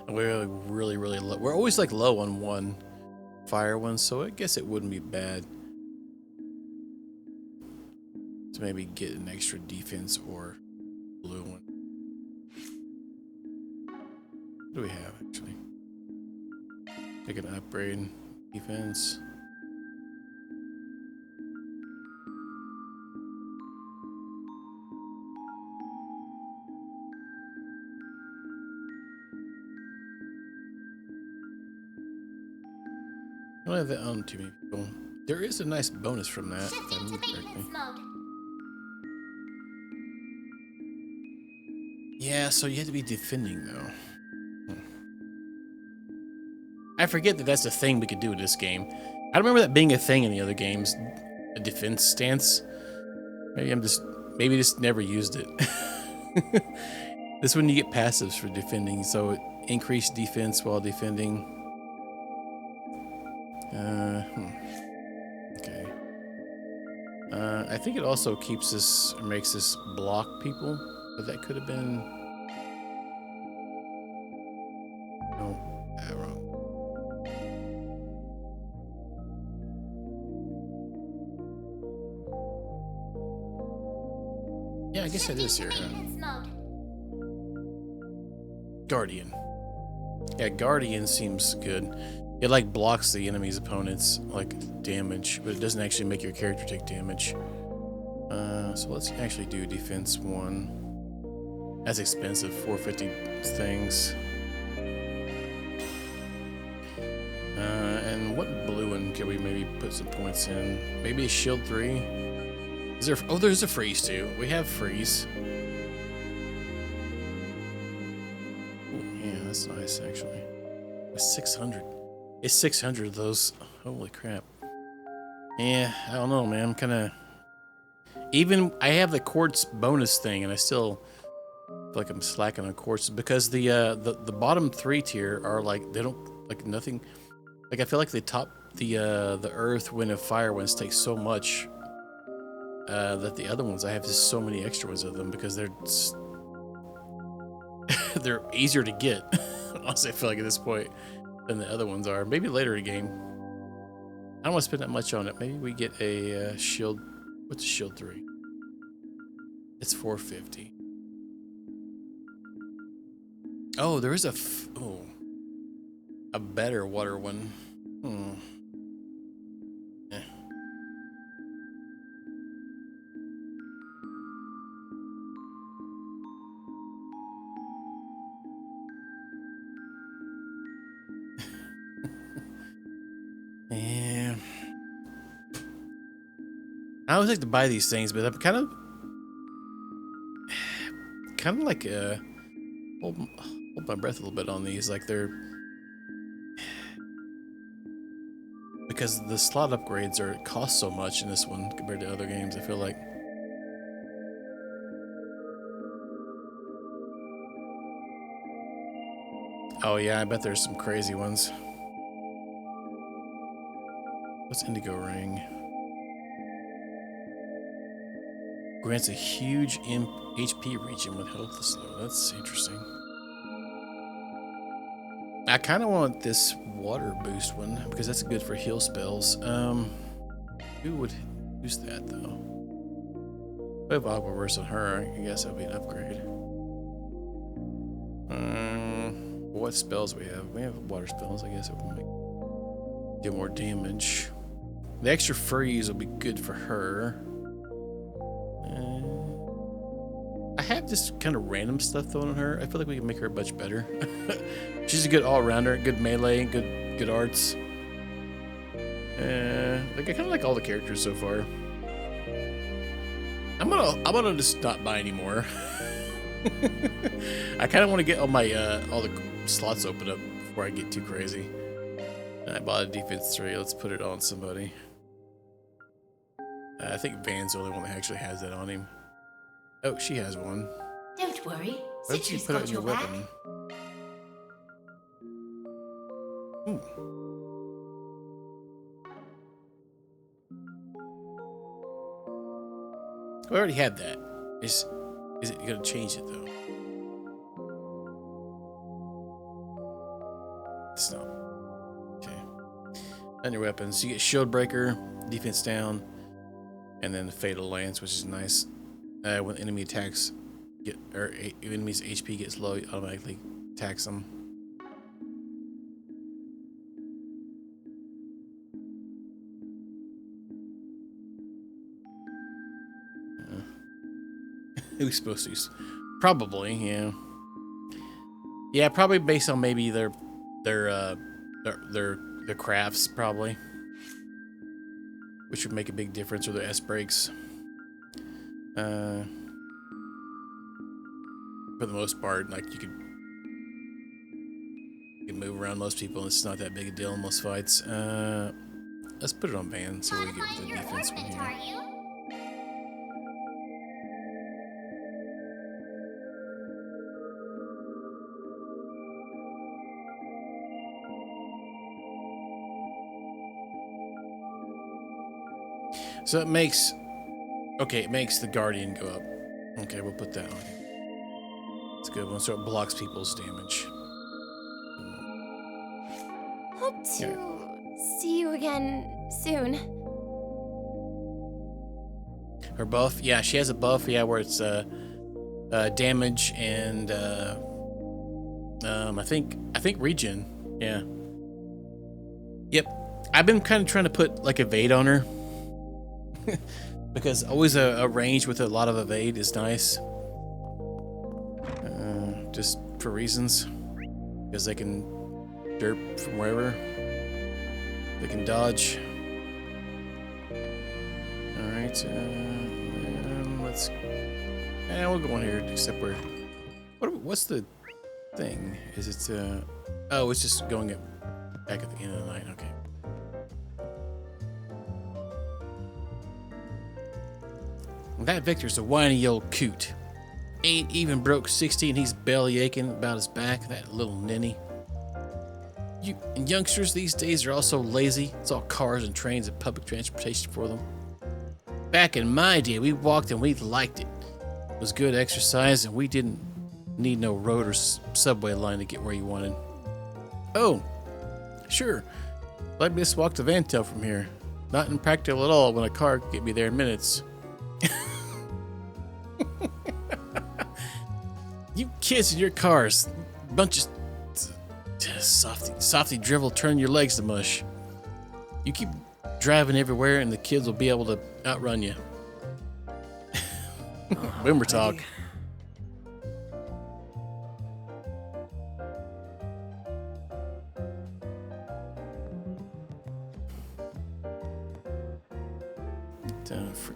We're really low. We're always like low on one fire one, so I guess it wouldn't be bad to maybe get an extra defense or blue one. What do we have actually? Take an upgrade defense. I don't have that on too many people. There is a nice bonus from that. If I remember correctly. Yeah, so you had to be defending though. I forget that that's a thing we could do in this game. I don't remember that being a thing in the other games. A defense stance. Maybe just never used it. This one you get passives for defending, so it increased defense while defending. Okay. I think it also keeps us, or makes us block people, but that could have been. No, wrong. Yeah, I guess it is here. Huh? Guardian. Yeah, Guardian seems good. It like blocks the enemy's opponents like damage, but it doesn't actually make your character take damage. So let's actually do defense 1. That's expensive, 450 things. And what blue one can we maybe put some points in? Maybe a shield 3. Is there? Oh, there's a freeze too. We have freeze. Ooh, yeah, that's nice actually. It's 600. It's 600 of those. Holy crap. Yeah, I don't know, man. I'm kind of. Even I have the quartz bonus thing, and I still feel like I'm slacking on quartz because the bottom 3 tier are like they don't like nothing. Like I feel like the earth, wind, and fire ones take so much that the other ones I have just so many extra ones of them because they're they're easier to get. Honestly, I feel like at this point than the other ones are. Maybe later in the game. I don't want to spend that much on it. Maybe we get a shield. What's a shield 3? It's 450. Oh, there is a better water one. Eh. Yeah. I always like to buy these things, but I'm kind of like hold my breath a little bit on these. Like they're because the slot upgrades cost so much in this one compared to other games. I feel like. Oh yeah, I bet there's some crazy ones. What's Indigo Ring? Grants a huge HP region with health slow. That's interesting. I kind of want this water boost one because that's good for heal spells. Who would use that though? We have Aqua Burst on her. I guess that would be an upgrade. What spells we have? We have water spells. I guess it will do more damage. The extra freeze will be good for her. I have just kind of random stuff thrown on her. I feel like we can make her much better. She's a good all-rounder, good melee, good arts. Like I kind of like all the characters so far. I'm gonna just not buy anymore. I kind of want to get all my all the slots open up before I get too crazy. I bought a defense 3. Let's put it on somebody. I think Van's the only one that actually has that on him. Oh, she has one. Don't worry. Why don't you put it on your weapon? Ooh. We already had that. Is it gonna change it though? It's not. Okay. On your weapons, you get Shield Breaker, defense down, and then the Fatal Lance, which is nice. When enemy attacks enemy's HP gets low, you automatically attacks them. Who's supposed to use? Probably, yeah. Yeah, probably based on maybe their crafts, probably, which would make a big difference, or their S breaks. For the most part, like you can can move around most people. It's not that big a deal in most fights. Let's put it on Van, so we get the defense one here. So it makes, okay, it makes the Guardian go up. Okay, we'll put that on. It's a good one, so it blocks people's damage. Hope to see you again soon. Her buff, yeah, she has a buff, yeah, where it's damage and I think regen, yeah. Yep, I've been kind of trying to put like evade on her. Because always a range with a lot of evade is nice. Just for reasons. Because they can derp from wherever. They can dodge. Alright, let's... we'll go on here, except we're... What's the thing? Is it, oh, it's just going back at the end of the night, okay. That Victor's a whiny old coot. Ain't even broke 60 and he's belly aching about his back, that little ninny. You and youngsters these days are all so lazy. It's all cars and trains and public transportation for them. Back in my day, we walked and we liked it. It was good exercise and we didn't need no road or subway line to get where you wanted. Oh, sure. Let me just walk to Vantel from here. Not impractical at all when a car could get me there in minutes. You kids in your cars, bunch of softy drivel, turn your legs to mush. You keep driving everywhere and the kids will be able to outrun you. Boomer talk.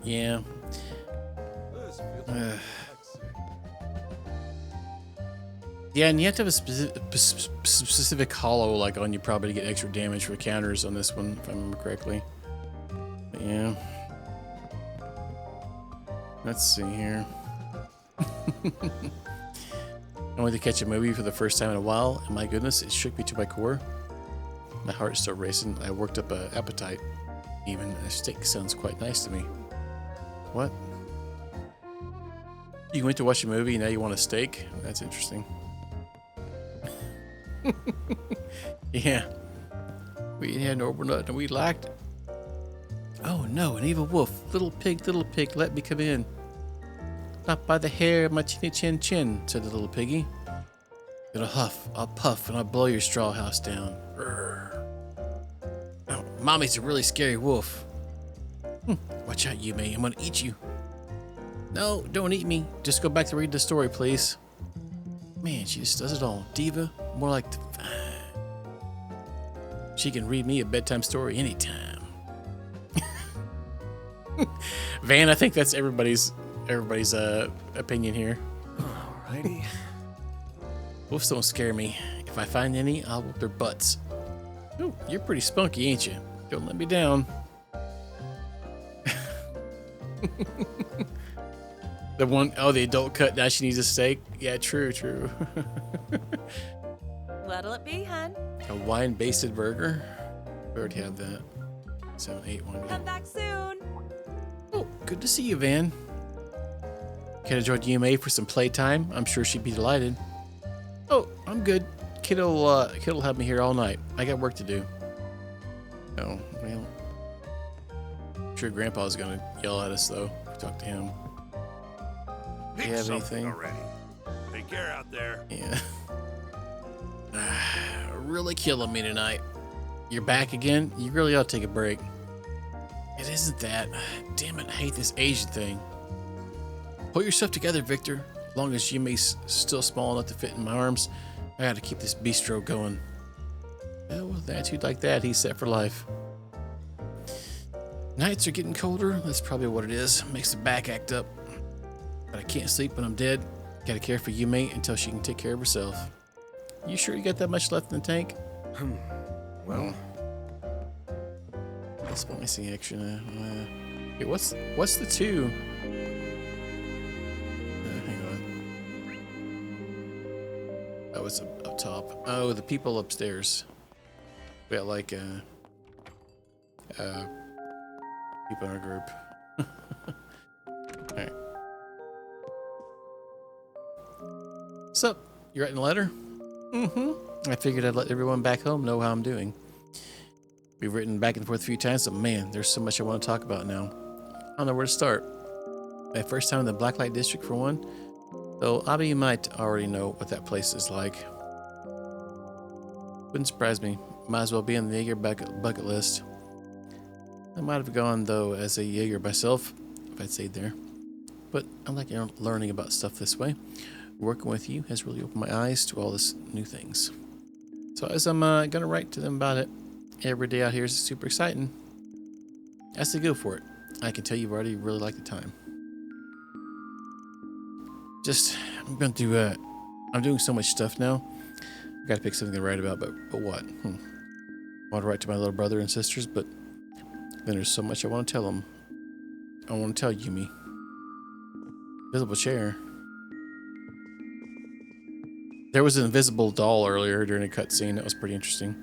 Yeah. Yeah, and you have to have a specific hollow like on you probably to get extra damage for counters on this one, if I remember correctly. But yeah. Let's see here. I went to catch a movie for the first time in a while, and my goodness, it shook me to my core. My heart started racing. I worked up an appetite. Even a steak sounds quite nice to me. What? You went to watch a movie and now you want a steak? That's interesting. Yeah. We had an overnut and we liked it. Oh no, an evil wolf. Little pig, let me come in. Not by the hair of my chinny chin chin, said the little piggy. It'll huff, I'll puff, and I'll blow your straw house down. Oh, Mommy's a really scary wolf. Watch out, Yume, I'm gonna eat you. No, don't eat me. Just go back to read the story, please. Man, she just does it all. Diva, more like... She can read me a bedtime story anytime. Van, I think that's everybody's opinion here. Alrighty. Wolves don't scare me. If I find any, I'll whoop their butts. Ooh, you're pretty spunky, ain't you? Don't let me down. The one, oh, the adult cut, now she needs a steak? Yeah, true. What'll it be, hun? A wine-basted burger? We already have that. 781. Come back soon. Oh, good to see you, Van. Can I join UMA for some playtime? I'm sure she'd be delighted. Oh, I'm good. Kid'll have me here all night. I got work to do. Oh, well. I'm sure Grandpa's gonna yell at us, though, if we talk to him. Do you have anything? Already. Take care out there. Yeah. Really killing me tonight. You're back again? You really ought to take a break. It isn't that. Damn it, I hate this Asian thing. Pull yourself together, Victor. As long as Yumi's still small enough to fit in my arms, I gotta keep this bistro going. Well, with an attitude like that, he's set for life. Nights are getting colder. That's probably what it is. Makes the back act up. But I can't sleep when I'm dead. Gotta care for Yumi until she can take care of herself. You sure you got that much left in the tank? Well, let's let me see action. Okay, what's the 2? Hang on. Oh, it's up top. Oh, the people upstairs. We got like people in our group. All right. What's up? You writing a letter? I figured I'd let everyone back home know how I'm doing. We've written back and forth a few times, but man, there's so much I want to talk about now. I don't know where to start. My first time in the Blacklight District, for one. Though Abby might already know what that place is like. Wouldn't surprise me. Might as well be on the Jaeger bucket list. I might have gone, though, as a Jaeger myself, if I'd stayed there. But I like learning about stuff this way. Working with you has really opened my eyes to all this new things. So as I'm gonna write to them about it, every day out here is super exciting. I say go for it. I can tell you've already really liked the time. I'm gonna do I'm doing so much stuff now. I gotta pick something to write about, but what? I want to write to my little brother and sisters, but then there's so much I want to tell them. I want to tell Yumi. Invisible chair. There was an invisible doll earlier during a cutscene. That was pretty interesting.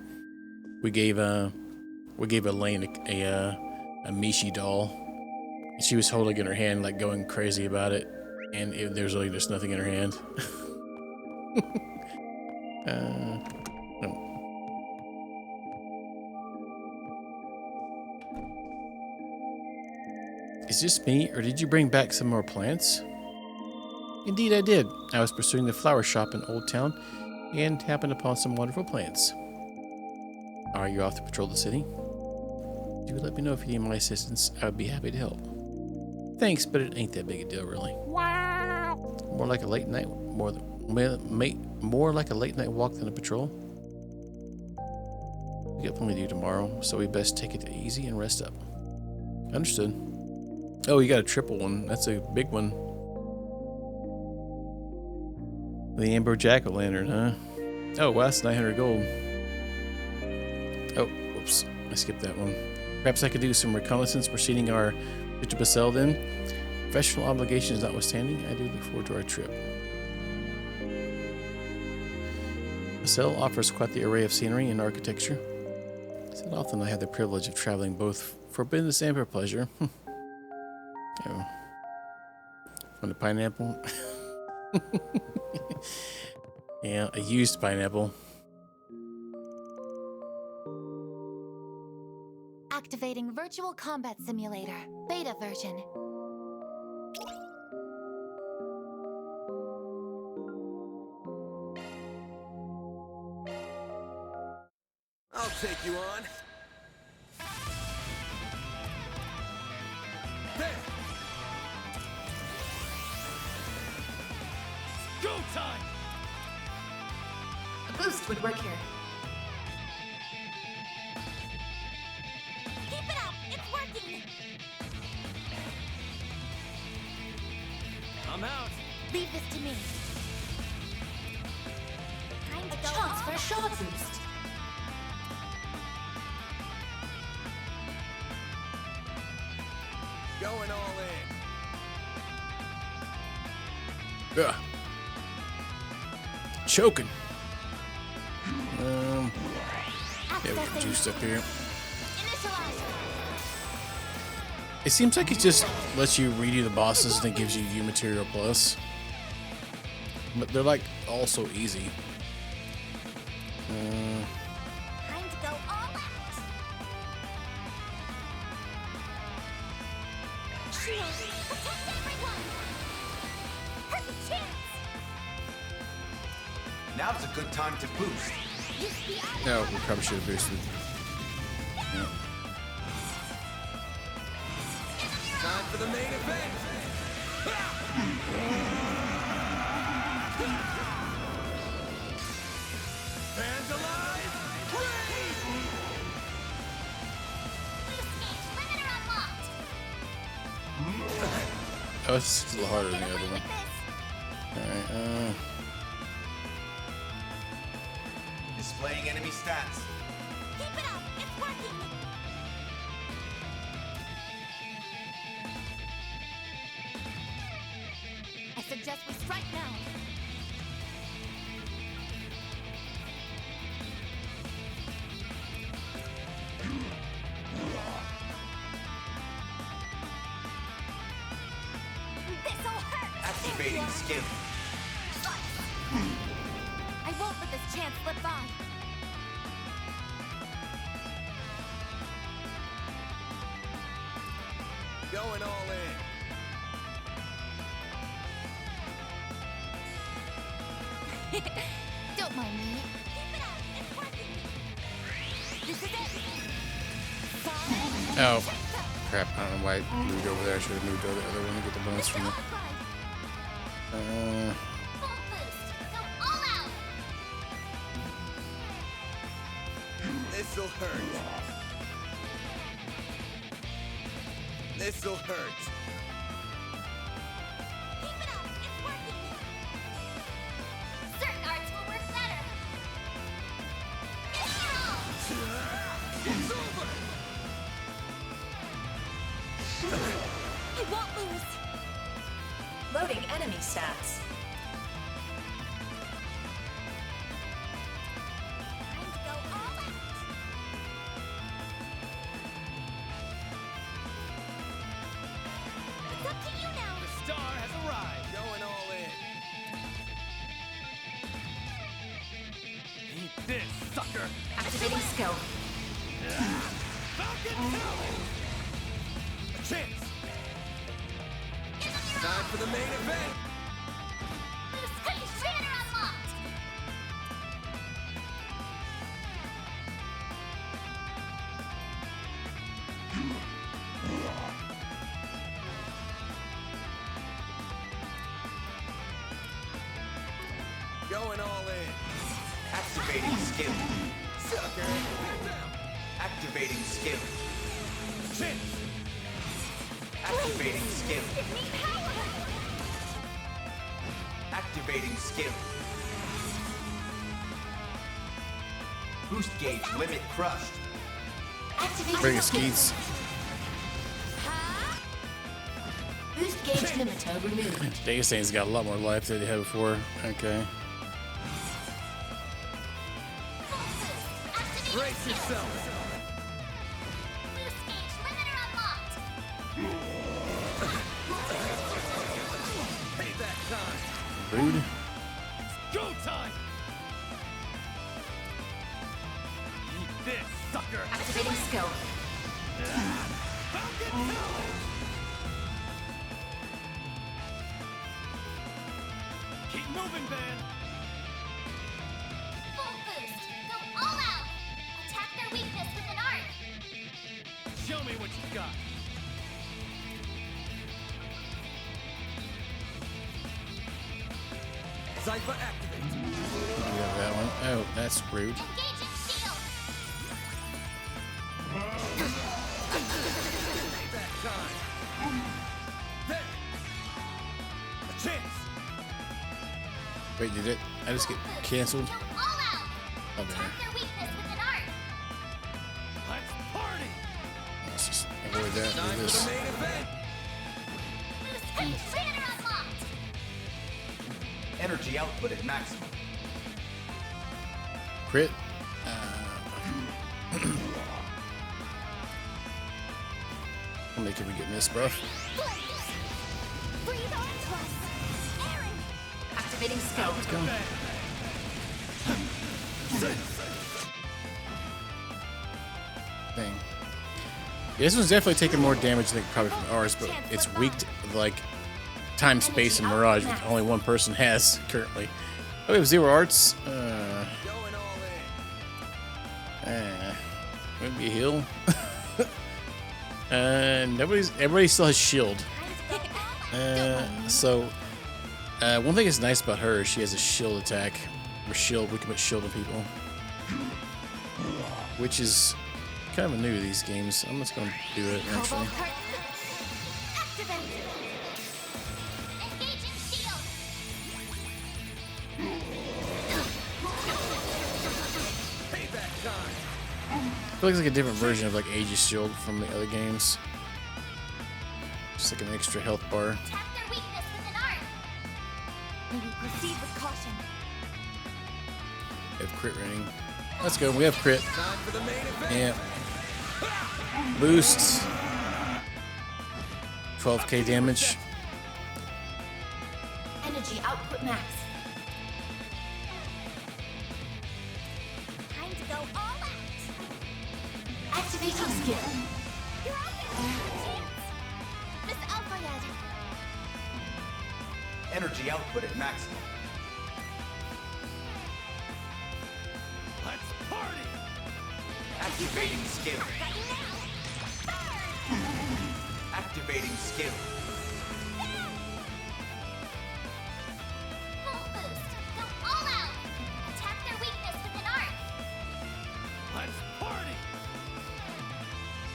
We gave Elaine a Mishi doll. And she was holding it in her hand, like going crazy about it. And there's really just nothing in her hand. No. Is this me, or did you bring back some more plants? Indeed I did. I was pursuing the flower shop in Old Town and happened upon some wonderful plants. Are you off to patrol the city? Do let me know if you need my assistance. I would be happy to help. Thanks, but it ain't that big a deal, really. Wow. More like a late night walk than a patrol. We got plenty to do tomorrow, so we best take it easy and rest up. Understood. Oh, you got a triple one. That's a big one. The Amber Jack-o'-lantern, huh? Oh, wow, that's 900 gold. Oh, whoops. I skipped that one. Perhaps I could do some reconnaissance preceding our trip to Basel then. Professional obligations notwithstanding, I do look forward to our trip. Basel offers quite the array of scenery and architecture. It's not often I have the privilege of traveling both for business and for pleasure. Oh. From the pineapple. Yeah, a used pineapple. Activating Virtual Combat Simulator, beta version. I'll take you on. There. Go time! A boost would work here. Keep it up! It's working! I'm out. Leave this to me. Time to go Chance for a all shot boost. Going all in. Ugh. Choking. Yeah, we got juiced up here. It seems like it just lets you redo the bosses and then gives you U material plus. But they're like all so easy. Time to go all out! Shield, protect everyone! Perfect chance! Now's a good time to boost. No, we probably should have boosted. Yeah. Time for the main event. Fans alive! Raid! Oh, it's a little harder than the other one. Alright, Displaying enemy stats. Keep it up! It's working! I suggest we strike now. This'll hurt! Activating skill. I won't let this chance slip by. Going all in. Don't mind me. Keep it up! It's working! This is it. Oh, crap. I don't know why I moved over there. I should have moved over the other one to get the bonus from it. Full boost! Go all out! This'll hurt. This'll hurt. Keep it up! It's working! Certain arts will work better! Give it all! It's over! I won't lose! Loading enemy stats. Time to go all out! It's up to you now! The star has arrived. Going all in. Eat this, sucker. Activating skill. Falcon Talon. A chance. Time for the main event. Space Trainer unlocked! Going all in. Activating skill. Sucker. Activating skill. Chance. Activating skill. Give me power! Activating skill. Boost gauge limit crushed. Bring it, Skeets. Boost gauge limiter removed. Dagestan's got a lot more life than they had before. Okay. Brace yourself. Boost gauge limiter unlocked! Payback time. Rude. Go time. Eat this, sucker. Activating skill. Falcon Talon. Keep moving, Van. Full boost! Go all out! Attack their weakness with an art! Show me what you got. Cypher activate. You have that one. Oh, that's rude. Engaging shield! Payback time. There. A chance. Wait, did it? I just get canceled? Go all out! Oh, there. Attack their weakness with an art! Let's party. Let's just avoid that. Time Do for this. the main event. Boost gauge trainer unlocked! Energy output at maximum. Crit. How many can we get in this buff? Blaze! Breathe on plus! Aaron! Activating skill. Let's go. Thing. Yeah, this one's definitely taking more damage than probably from ours, but it's weak to, like, time, space, and mirage, which only one person has currently. Oh, we have 0 arts. Going all in. Maybe a heal. Everybody still has shield. So one thing that's nice about her is she has a shield attack. Or shield, we can put shield on people. Which is kind of new to these games. I'm just gonna do it actually. Activate! Engaging shield! It looks like a different version of like Aegis Shield from the other games. Just like an extra health bar. Attack their weakness with an art. May we proceed with caution. We have crit rating. Let's go. We have crit. Yeah. Boost. 12k damage. Energy output max. Time to go all out. Activating skill. You're out there. Miss Alfred. Energy output at maximum. Let's party! Activating skill. Activating skill. Full boost. Go all out. Attack their weakness with an art. Let's party!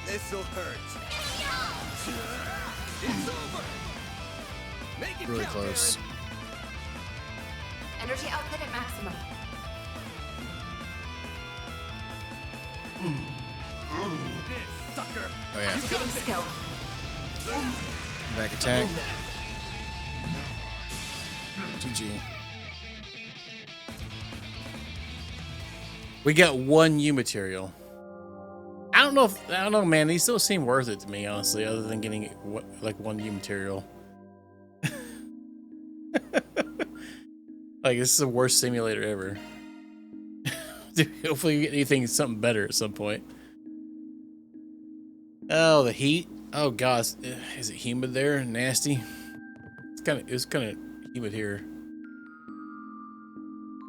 This'll hurt. It's over! Make it Really count, close. Energy output at maximum. This sucker! Oh yeah. Activating skill. Back attack. GG. We got one U material. I don't know, man. These don't seem worth it to me, honestly, other than getting like one U material. Like, this is the worst simulator ever. Dude, hopefully you get anything, something better at some point. Oh, the heat. Oh gosh, is it humid there? Nasty. It's kind of humid here.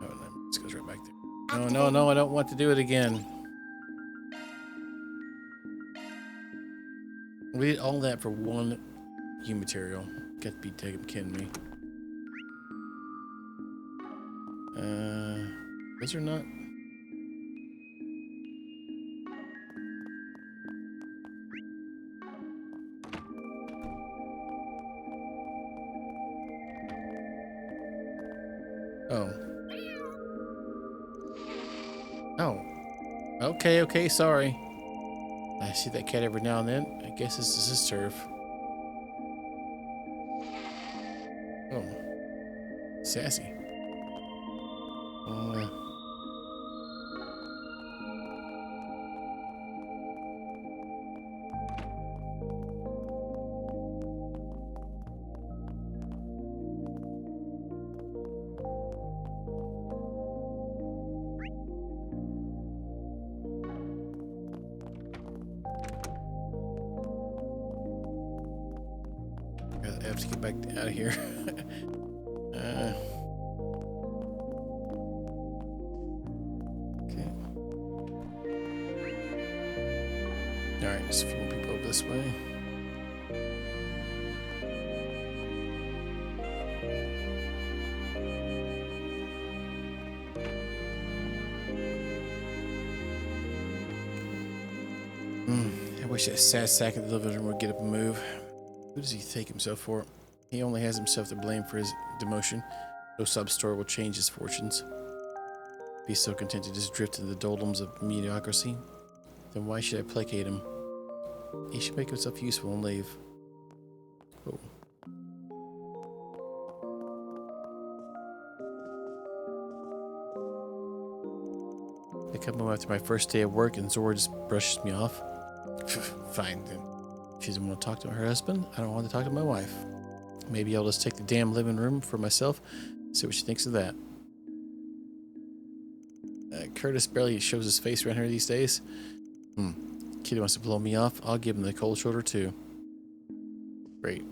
Oh, no, this goes right back there. No, I don't want to do it again. We did all that for one U material. Got to be kidding me. Those are not. Oh. Oh. Okay, sorry. I see that cat every now and then. I guess this is his turf. Oh. Sassy. I have to get back out of here. Okay. Alright, just a few more people up this way. I wish that sad sack in the living room would get up and move. Who does he take himself for? He only has himself to blame for his demotion. No sub-story will change his fortunes. If he's so content to just drift into the doldrums of mediocrity, then why should I placate him? He should make himself useful and leave. Oh. I come home after my first day of work and Zora just brushes me off. Fine, then. If she doesn't want to talk to her husband, I don't want to talk to my wife. Maybe I'll just take the damn living room for myself, see what she thinks of that. Curtis barely shows his face around here these days. Kid wants to blow me off, I'll give him the cold shoulder too. Great.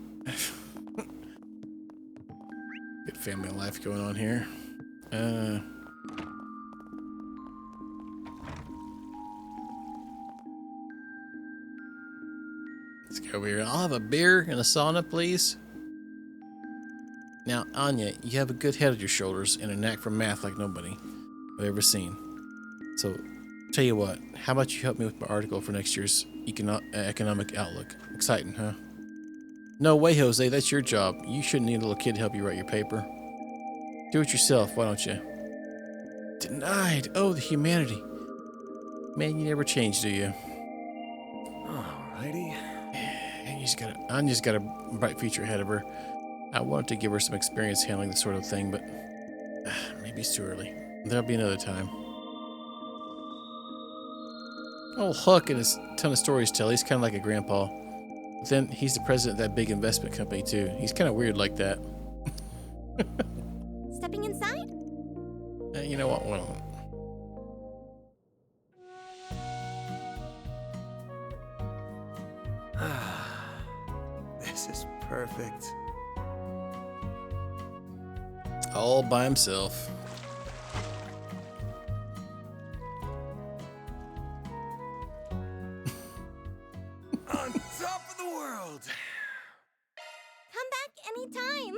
Good family life going on here. Let's go over here. I'll have a beer and a sauna, please. Now, Anya, you have a good head on your shoulders and a knack for math like nobody I've ever seen. So, tell you what, how about you help me with my article for next year's economic outlook? Exciting, huh? No way, Jose, that's your job. You shouldn't need a little kid to help you write your paper. Do it yourself, why don't you? Denied. Oh, the humanity. Man, you never change, do you? Alrighty. Anya's got a bright future ahead of her. I wanted to give her some experience handling this sort of thing, but maybe it's too early. There'll be another time. Old Huck and his ton of stories to tell. He's kind of like a grandpa. But then he's the president of that big investment company, too. He's kind of weird like that. Stepping inside? You know what? Well, This is perfect. all by himself. On top of the world. Come back anytime.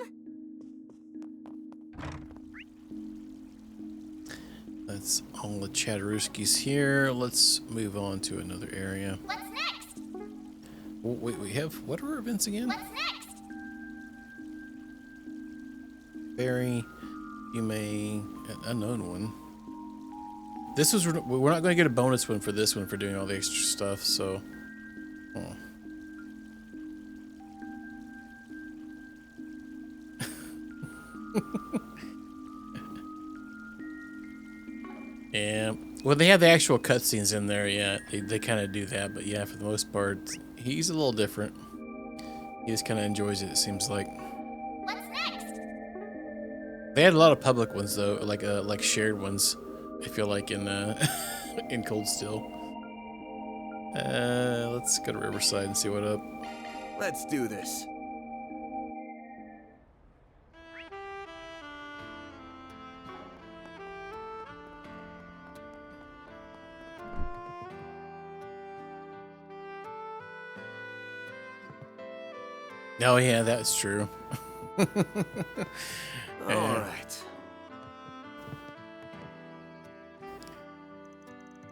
That's all the Chatterooskies here. Let's move on to another area. What's next? Oh, wait, we have... What are our events again? What's next? Barry, you may... An unknown one. This was... We're not going to get a bonus one for this one for doing all the extra stuff, so... Oh. Yeah. Well, they have the actual cutscenes in there, yeah. They kind of do that, but yeah, for the most part, he's a little different. He just kind of enjoys it seems like. What's next? They had a lot of public ones, though, like shared ones, I feel like, in in Cold Steel. Let's go to Riverside and see what up. Let's do this. Oh yeah, that's true. All right.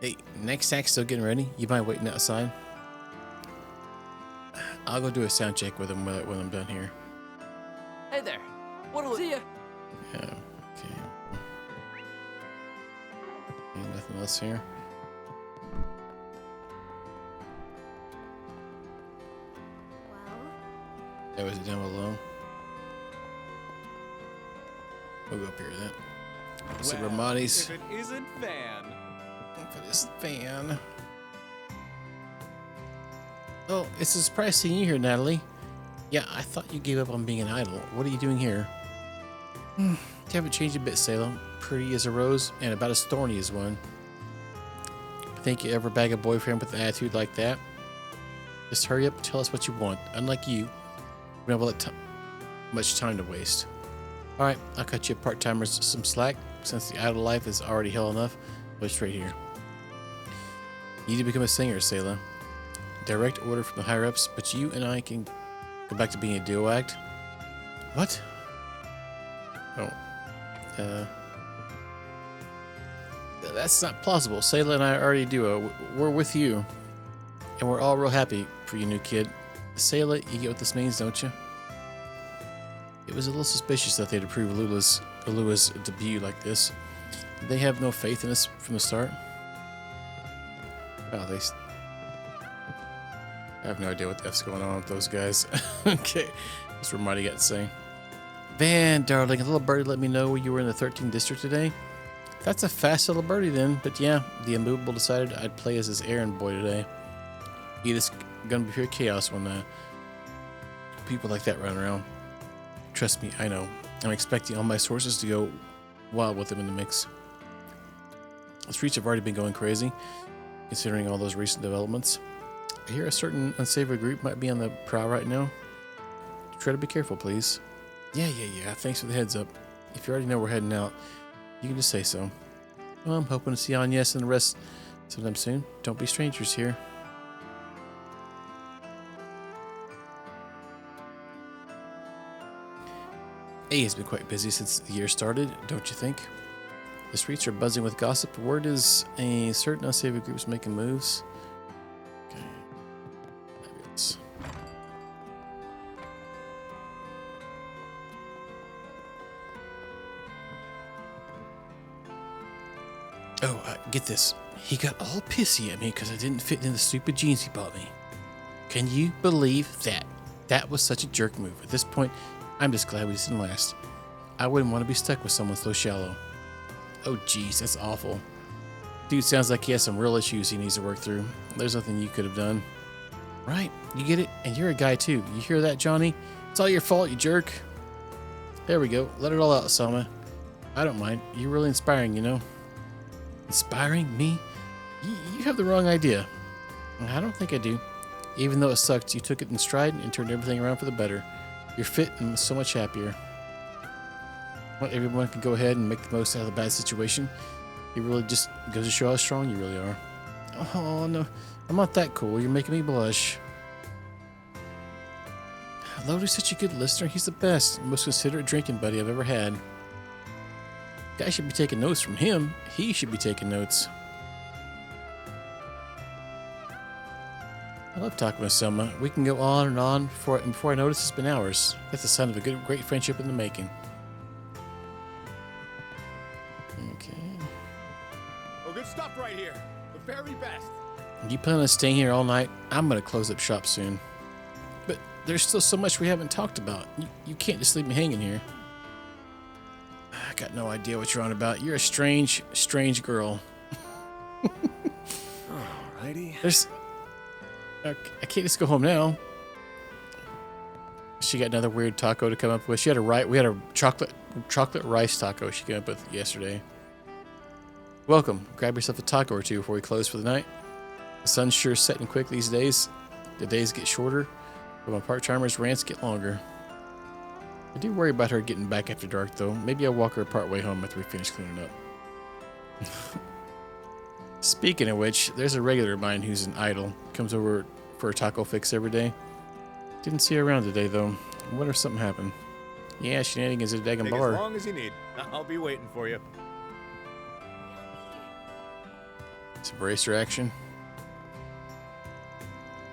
Hey, next act still getting ready? You mind waiting outside? I'll go do a sound check with him when I'm done here. Hey there. What'll see ya? Yeah, okay. Nothing else here? That was down below. We'll go up here then. So Ramadi's. If it isn't Van. If it isn't Van. Oh, it's a surprise seeing you here, Natalie. Yeah, I thought you gave up on being an idol. What are you doing here? You haven't changed a bit, Salem. Pretty as a rose and about as thorny as one. Think you ever bag a boyfriend with an attitude like that? Just hurry up and tell us what you want. Unlike you, we don't have much time to waste. Alright, I'll cut you part-timers some slack. Since the idol life is already hell enough, go straight here. You need to become a singer, Sayla. Direct order from the higher-ups, but you and I can go back to being a duo act. What? Oh. That's not plausible. Sayla and I are already a duo. We're with you. And we're all real happy for you, new kid. Sayla, you get what this means, don't you? It was a little suspicious that they'd approve Lua's debut like this. Did they have no faith in us from the start? Oh, I have no idea what the F's going on with those guys. Okay, that's what Marty got to say. Van, darling, a little birdie let me know you were in the 13th district today. That's a fast little birdie then, but yeah, the immovable decided I'd play as his errand boy today. It is gonna be pure chaos when people like that run around. Trust me, I know. I'm expecting all my sources to go wild with him in the mix. The streets have already been going crazy, considering all those recent developments. I hear a certain unsavory group might be on the prowl right now. Try to be careful, please. Yeah. Thanks for the heads up. If you already know we're heading out, you can just say so. Well, I'm hoping to see Agnes and the rest sometime soon. Don't be strangers here. A has been quite busy since the year started, don't you think? The streets are buzzing with gossip. Word is a certain unsavory group's making moves. Okay. Fabulous. Oh, get this. He got all pissy at me because I didn't fit in the stupid jeans he bought me. Can you believe that? That was such a jerk move. At this point, I'm just glad we didn't last. I wouldn't want to be stuck with someone so shallow. Oh geez, that's awful. Dude sounds like he has some real issues he needs to work through. There's nothing you could have done. Right, you get it? And you're a guy too. You hear that, Johnny? It's all your fault, you jerk. There we go. Let it all out, Selma. I don't mind. You're really inspiring, you know? Inspiring? Me? You have the wrong idea. I don't think I do. Even though it sucked, you took it in stride and turned everything around for the better. You're fit and so much happier. Not everyone can go ahead and make the most out of the bad situation. It really just goes to show how strong you really are. Oh, no. I'm not that cool. You're making me blush. Lotu's such a good listener. He's the best, most considerate drinking buddy I've ever had. Guy should be taking notes from him. He should be taking notes. I love talking with Selma. We can go on and on before I notice it's been hours. That's the sign of a great friendship in the making. Okay. Oh, good stuff right here. The very best. You plan on staying here all night? I'm gonna close up shop soon. But there's still so much we haven't talked about. You can't just leave me hanging here. I got no idea what you're on about. You're a strange, strange girl. Alrighty. I can't just go home now. She got another weird taco to come up with. We had a chocolate rice taco she came up with yesterday. Welcome. Grab yourself a taco or two before we close for the night. The sun's sure setting quick these days. The days get shorter, but my part-timers' rants get longer. I do worry about her getting back after dark, though. Maybe I'll walk her part way home after we finish cleaning up. Speaking of which, there's a regular of mine who's an idol. Comes over for a taco fix every day. Didn't see her around today, though. I wonder if something happened. Yeah, shenanigans at a daggum bar. As long as you need. I'll be waiting for you. Some bracer action.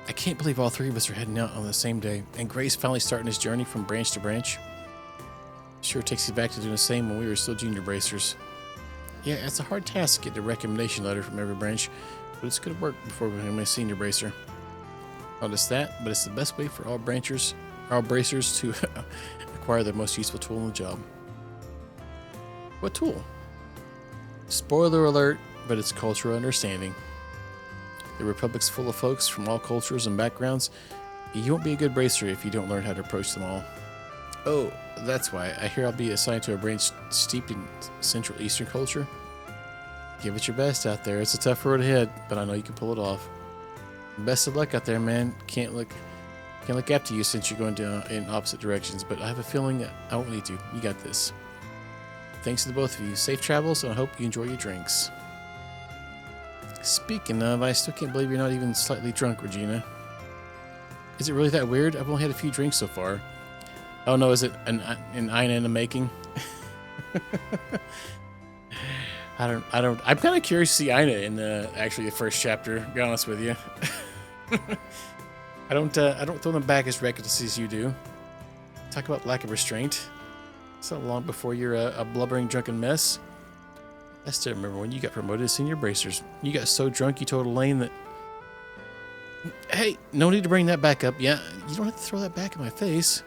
I can't believe all three of us are heading out on the same day, and Gray's finally starting his journey from branch to branch. Sure takes you back to doing the same when we were still junior bracers. Yeah, it's a hard task to get a recommendation letter from every branch, but it's good work before becoming a senior bracer. Not just that, but it's the best way for all bracers to acquire the most useful tool in the job. What tool? Spoiler alert, but it's cultural understanding. The Republic's full of folks from all cultures and backgrounds. You won't be a good bracer if you don't learn how to approach them all. Oh, that's why. I hear I'll be assigned to a branch steeped in Central Eastern culture. Give it your best out there. It's a tough road ahead, but I know you can pull it off. Best of luck out there, man. Can't look after you since you're going in opposite directions, but I have a feeling that I won't need to. You got this. Thanks to the both of you. Safe travels, and I hope you enjoy your drinks. Speaking of, I still can't believe you're not even slightly drunk, Regina. Is it really that weird? I've only had a few drinks so far. Oh no, is it an Ina in the making? I don't. I'm kind of curious to see Ina in the first chapter. To be honest with you, I don't throw them back as recklessly as you do. Talk about lack of restraint. So long before you're a blubbering drunken mess. I still remember when you got promoted to senior bracers. You got so drunk you told Elaine that. Hey, no need to bring that back up. Yeah, you don't have to throw that back in my face.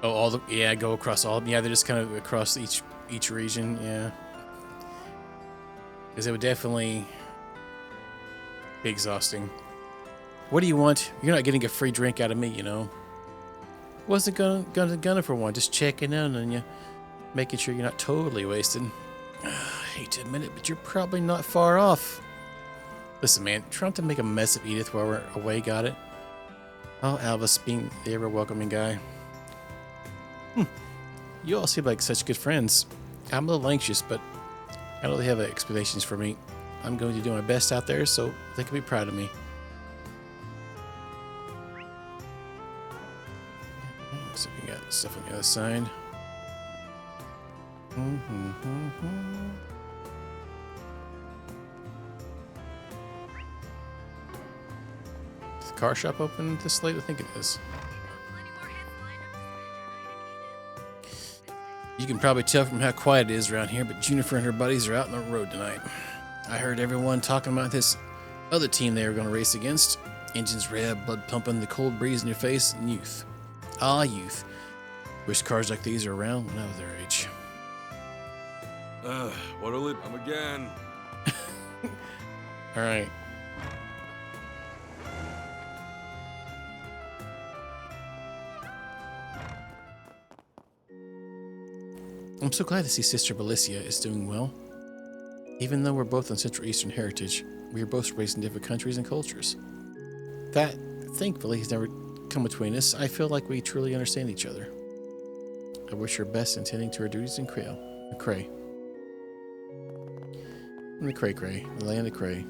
Oh, go across all. Yeah, they're just kind of across each region. Yeah, because it would definitely be exhausting. What do you want? You're not getting a free drink out of me, you know. Wasn't gonna for one. Just checking in on you, making sure you're not totally wasted. I hate to admit it, but you're probably not far off. Listen, man, trying to make a mess of Edith while we're away, got it? Oh, Albus being the ever-welcoming guy. You all seem like such good friends. I'm a little anxious, but I know they have expectations for me. I'm going to do my best out there, so they can be proud of me. So we got stuff on the other side. Is the car shop open this late? I think it is. You can probably tell from how quiet it is around here, but Juniper and her buddies are out on the road tonight. I heard everyone talking about this other team they were going to race against. Engines rev, blood pumping, the cold breeze in your face, and youth. Ah, youth. Wish cars like these were around when I was their age. What'll it come again? All right. I'm so glad to see Sister Belicia is doing well. Even though we're both on Central Eastern heritage, we are both raised in different countries and cultures. That, thankfully, has never come between us. I feel like we truly understand each other. I wish her best in tending to her duties in Cray. In the Cray, the land of Cray.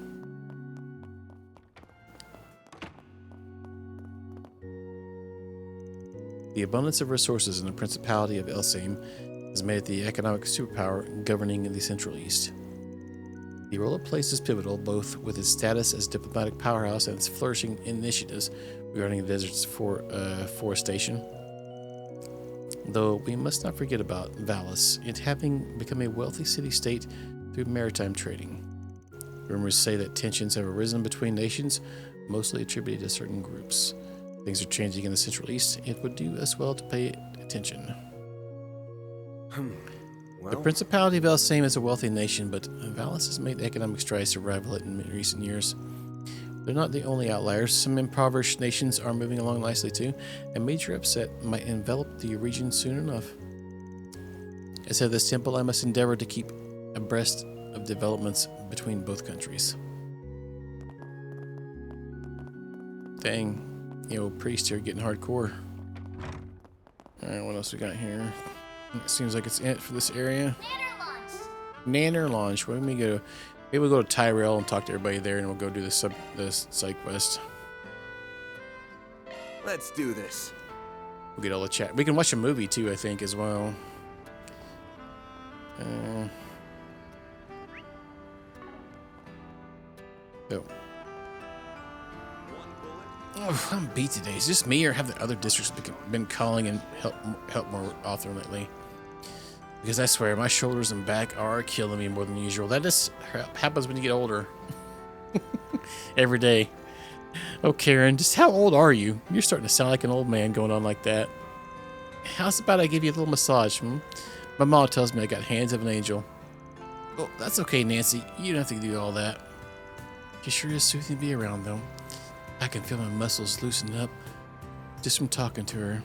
The abundance of resources in the Principality of Elsame has made it the economic superpower governing the Central East. The role it plays is pivotal, both with its status as diplomatic powerhouse and its flourishing initiatives regarding the desert's forestation. Though we must not forget about Valis, it having become a wealthy city-state through maritime trading. Rumors say that tensions have arisen between nations, mostly attributed to certain groups. Things are changing in the Central East. It would do us well to pay attention. The Principality of Elsame is a wealthy nation, but Valis has made economic strides to rival it in recent years. They're not the only outliers. Some impoverished nations are moving along nicely too. A major upset might envelop the region soon enough. As head of this temple, I must endeavor to keep abreast of developments between both countries. Dang, the old priest here getting hardcore. Alright, what else we got here? It seems like it's it for this area. Nanner Launch. Where do we go? Maybe we'll go to Tyrell and talk to everybody there, and we'll go do the side quest. Let's do this. We'll get all the chat. We can watch a movie too, I think, as well. Oh, I'm beat today. Is this me, or have the other districts been calling and help more often lately? Because I swear, my shoulders and back are killing me more than usual. That just happens when you get older. Every day. Oh, Karen, just how old are you? You're starting to sound like an old man going on like that. How's about I give you a little massage? My mom tells me I got hands of an angel. Oh, that's okay, Nancy. You don't have to do all that. She sure is soothing to be around, though. I can feel my muscles loosen up just from talking to her.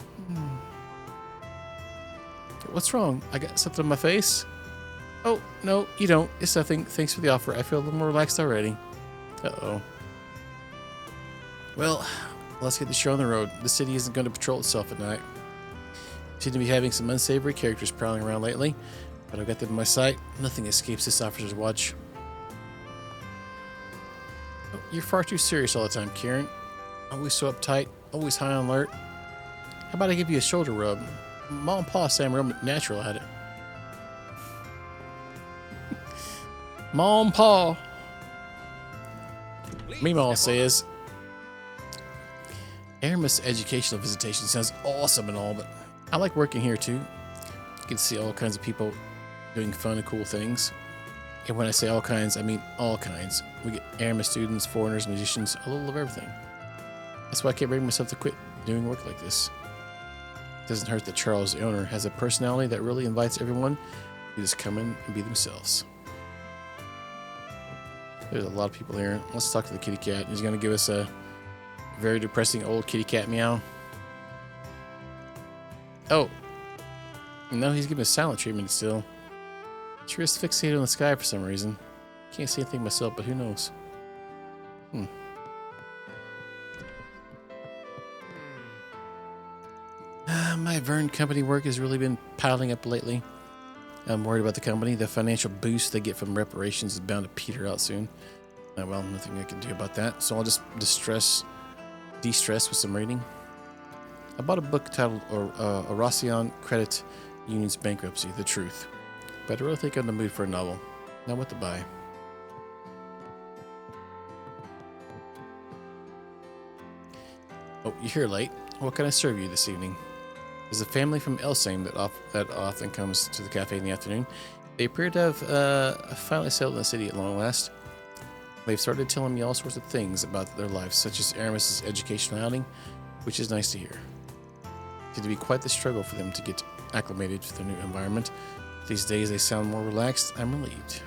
What's wrong? I got something on my face? Oh, no, you don't. It's nothing. Thanks for the offer. I feel a little more relaxed already. Uh-oh. Well, let's get the show on the road. The city isn't going to patrol itself at night. Seem to be having some unsavory characters prowling around lately, but I've got them in my sight. Nothing escapes this officer's watch. Oh, you're far too serious all the time, Karen. Always so uptight, always high on alert. How about I give you a shoulder rub? Mom and Pa say I'm real natural at it. Mom and Pa. Meemaw says, Aramis educational visitation sounds awesome and all, but I like working here too. You can see all kinds of people doing fun and cool things. And when I say all kinds, I mean all kinds. We get Aramis students, foreigners, musicians, a little of everything. That's why I can't bring myself to quit doing work like this. It doesn't hurt that Charles, the owner, has a personality that really invites everyone to just come in and be themselves. There's a lot of people here. Let's talk to the kitty cat. He's going to give us a very depressing old kitty cat meow. Oh. No, he's giving us silent treatment still. Sure is fixated on the sky for some reason. Can't see anything myself, but who knows? My Vern company work has really been piling up lately. I'm worried about the company. The financial boost they get from reparations is bound to peter out soon. Well, nothing I can do about that, so I'll just de-stress with some reading. I bought a book titled Oracion Credit Union's Bankruptcy, The Truth. But I really think I'm in the mood for a novel. Now what to buy? Oh, you're here late. What can I serve you this evening? There's a family from Elsame that often comes to the cafe in the afternoon. They appear to have finally settled in the city at long last. They've started telling me all sorts of things about their lives, such as Aramis's educational outing, which is nice to hear. It seemed to be quite the struggle for them to get acclimated to their new environment. These days they sound more relaxed. I'm relieved.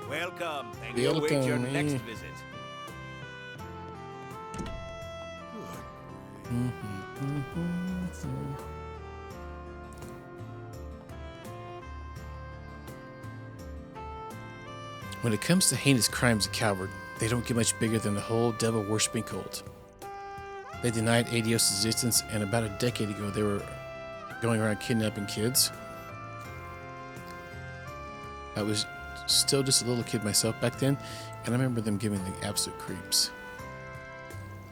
Welcome, and you await your next visit. When it comes to heinous crimes of Calvert, they don't get much bigger than the whole devil-worshipping cult. They denied Adios' existence, and about a decade ago they were going around kidnapping kids. I was still just a little kid myself back then, and I remember them giving me the absolute creeps.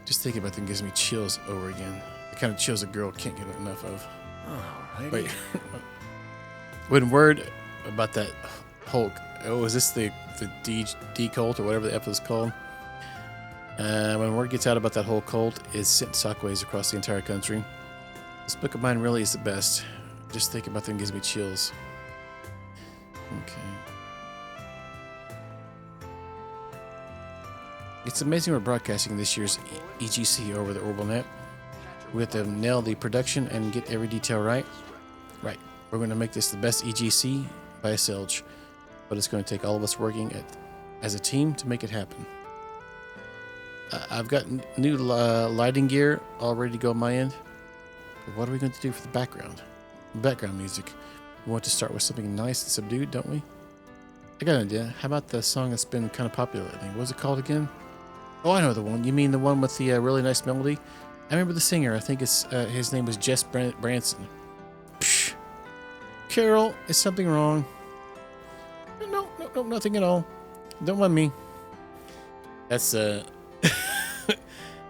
Just thinking about them gives me chills over again. The kind of chills a girl can't get enough of. Wait. When word about that whole... Oh, is this the D cult or whatever the F is called? When word gets out about that whole cult, it's sent shockwaves across the entire country. This book of mine really is the best. Just thinking about them gives me chills. Okay. It's amazing we're broadcasting this year's EGC over the OrbitalNet. We have to nail the production and get every detail right. Right. We're going to make this the best EGC by a silge. But it's going to take all of us working as a team to make it happen. I've got new lighting gear all ready to go on my end. But what are we going to do for the background? Background music. We want to start with something nice and subdued, don't we? I got an idea. How about the song that's been kind of popular lately? What was it called again? Oh, I know the one. You mean the one with the really nice melody? I remember the singer. I think it's his name was Jess Branson. Psh. Carol, is something wrong? No, nothing at all. Don't mind me. That's this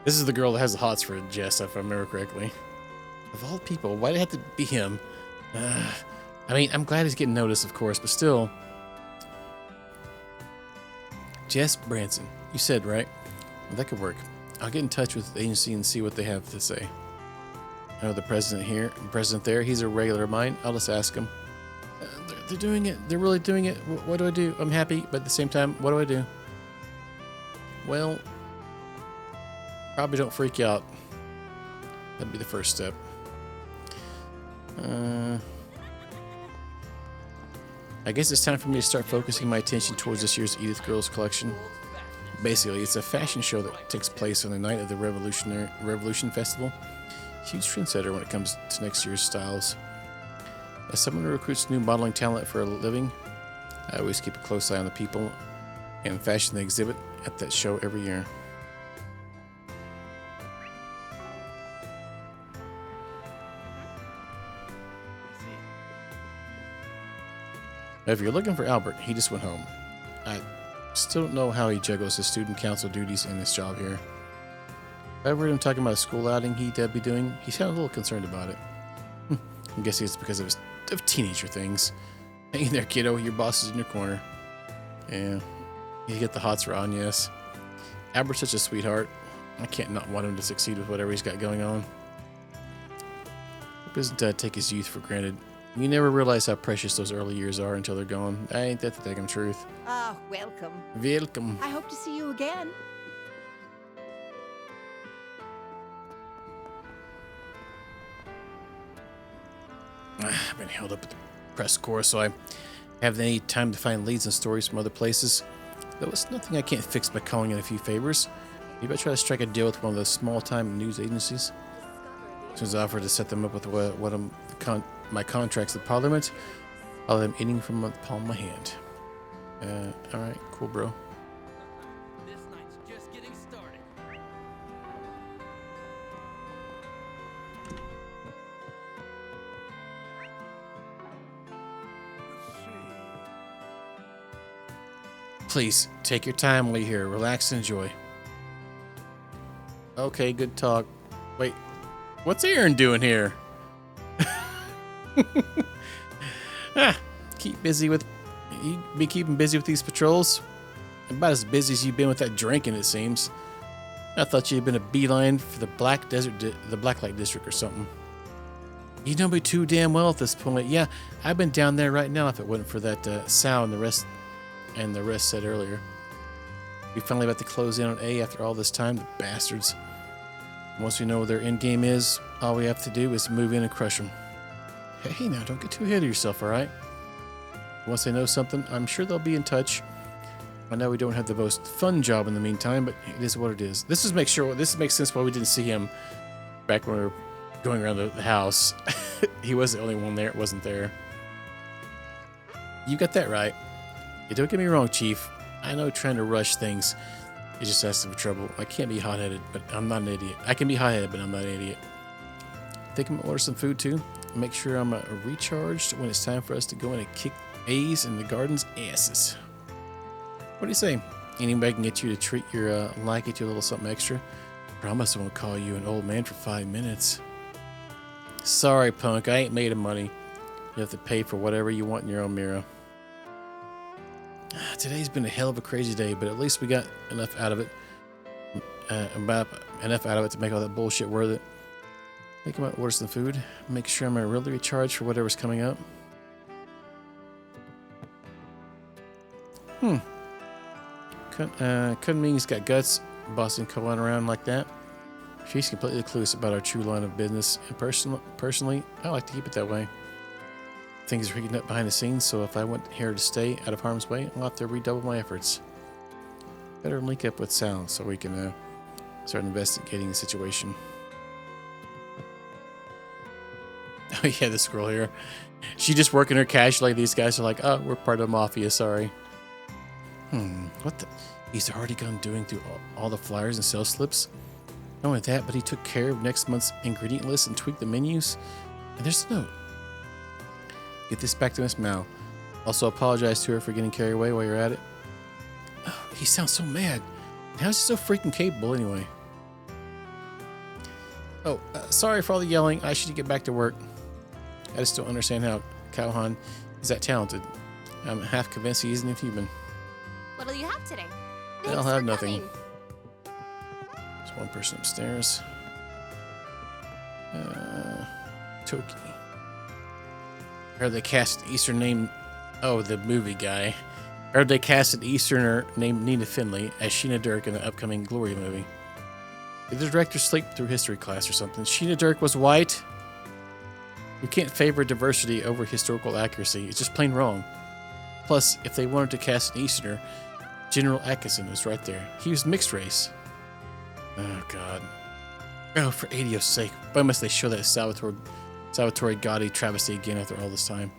is the girl that has the hots for Jess, if I remember correctly. Of all people, why'd it have to be him? I mean, I'm glad he's getting noticed, of course, but still. Jess Branson. You said, right? Well, that could work. I'll get in touch with the agency and see what they have to say. I know the president there, he's a regular of mine. I'll just ask him. They're doing it. They're really doing it. What do I do? I'm happy, but at the same time, what do I do? Well, probably don't freak out. That'd be the first step. I guess it's time for me to start focusing my attention towards this year's Edith Girls collection. Basically, it's a fashion show that takes place on the night of the Revolution Festival. Huge trendsetter when it comes to next year's styles. As someone who recruits new modeling talent for a living, I always keep a close eye on the people and fashion they exhibit at that show every year. If you're looking for Albert, he just went home. I still don't know how he juggles his student council duties and his job here. If I heard him talking about a school outing he'd be doing, he sounded a little concerned about it. I'm guessing it's because of teenager things. Hang in there, kiddo. Your boss is in your corner. Yeah. You get the hots on, yes. Albert's such a sweetheart. I can't not want him to succeed with whatever he's got going on. Hope he doesn't take his youth for granted. You never realize how precious those early years are until they're gone. Ain't that the damn truth? Ah, welcome. Welcome. I hope to see you again. I've been held up at the press corps, so I haven't any time to find leads and stories from other places. Though it's nothing I can't fix by calling in a few favors. Maybe I try to strike a deal with one of those small-time news agencies. As soon as I offer to set them up with my contracts with Parliament, I'll have them eating from the palm of my hand. Alright, cool, bro. This night's just getting started. Please, take your time while you're here. Relax and enjoy. Okay, good talk. Wait, what's Aaron doing here? Be keeping busy with these patrols. About as busy as you've been with that drinking, it seems. I thought you'd been a beeline for the Blacklight District or something. You know me too damn well at this point. Yeah, I've been down there right now if it wasn't for that Sal and the rest said earlier. We finally about to close in on A after all this time, the bastards. Once we know what their end game is, all we have to do is move in and crush them. Hey, now, don't get too ahead of yourself, all right? Once they know something, I'm sure they'll be in touch. I know we don't have the most fun job in the meantime, but it is what it is. This makes sense why we didn't see him back when we were going around the house. He was the only one there. It wasn't there. You got that right. Yeah, don't get me wrong, Chief. I know trying to rush things is just asking for trouble. I can't be hot-headed, but I'm not an idiot. I can be hot-headed, but I'm not an idiot. I think I'm gonna order some food too. Make sure I'm recharged when it's time for us to go in and kick A's in the garden's asses. What do you say? Anybody can get you to treat your get you a little something extra? Promise I won't call you an old man for 5 minutes. Sorry, punk. I ain't made of money. You have to pay for whatever you want in your own mirror. Today's been a hell of a crazy day, but at least we got enough out of it. Enough out of it to make all that bullshit worth it. I think I might order some food. Make sure I'm really recharged for whatever's coming up. Kunming's got guts. Bossing Koan around like that. She's completely clueless about our true line of business, and personally, I like to keep it that way. Things are heating up behind the scenes, so if I want here to stay out of harm's way, I'll have to redouble my efforts. Better link up with Sal so we can start investigating the situation. Oh yeah, this girl here. She just working her casually. These guys are like, oh, we're part of the mafia, sorry. What the? He's already gone doing through all the flyers and sales slips. Not only that, but he took care of next month's ingredient list and tweaked the menus. And there's a note. Get this back to Miss Mao. Also apologize to her for getting carried away while you're at it. Oh, he sounds so mad. How's he so freaking capable anyway? Oh, sorry for all the yelling. I should get back to work. I just don't understand how Kauhan is that talented. I'm half convinced he isn't human. What'll you have today? I'll have nothing. There's one person upstairs. Toki. Heard they cast an Eastern name. Oh, the movie guy. Heard they cast an Easterner named Nina Finley as Sheena Dirk in the upcoming Glory movie. Did the director sleep through history class or something? Sheena Dirk was white? You can't favor diversity over historical accuracy. It's just plain wrong. Plus, if they wanted to cast an Easterner, General Atkinson was right there. He was mixed race. Oh, God. Oh, for Adio's sake. Why must they show that Salvatore Gotti travesty again after all this time?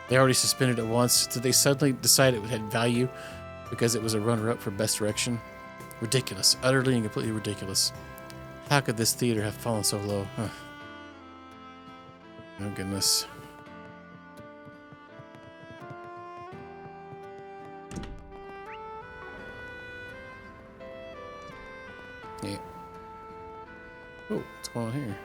They already suspended it once. Did they suddenly decide it had value because it was a runner-up for Best Direction? Ridiculous. Utterly and completely ridiculous. How could this theater have fallen so low? Huh. Oh, goodness. Yeah. Oh, what's going on here?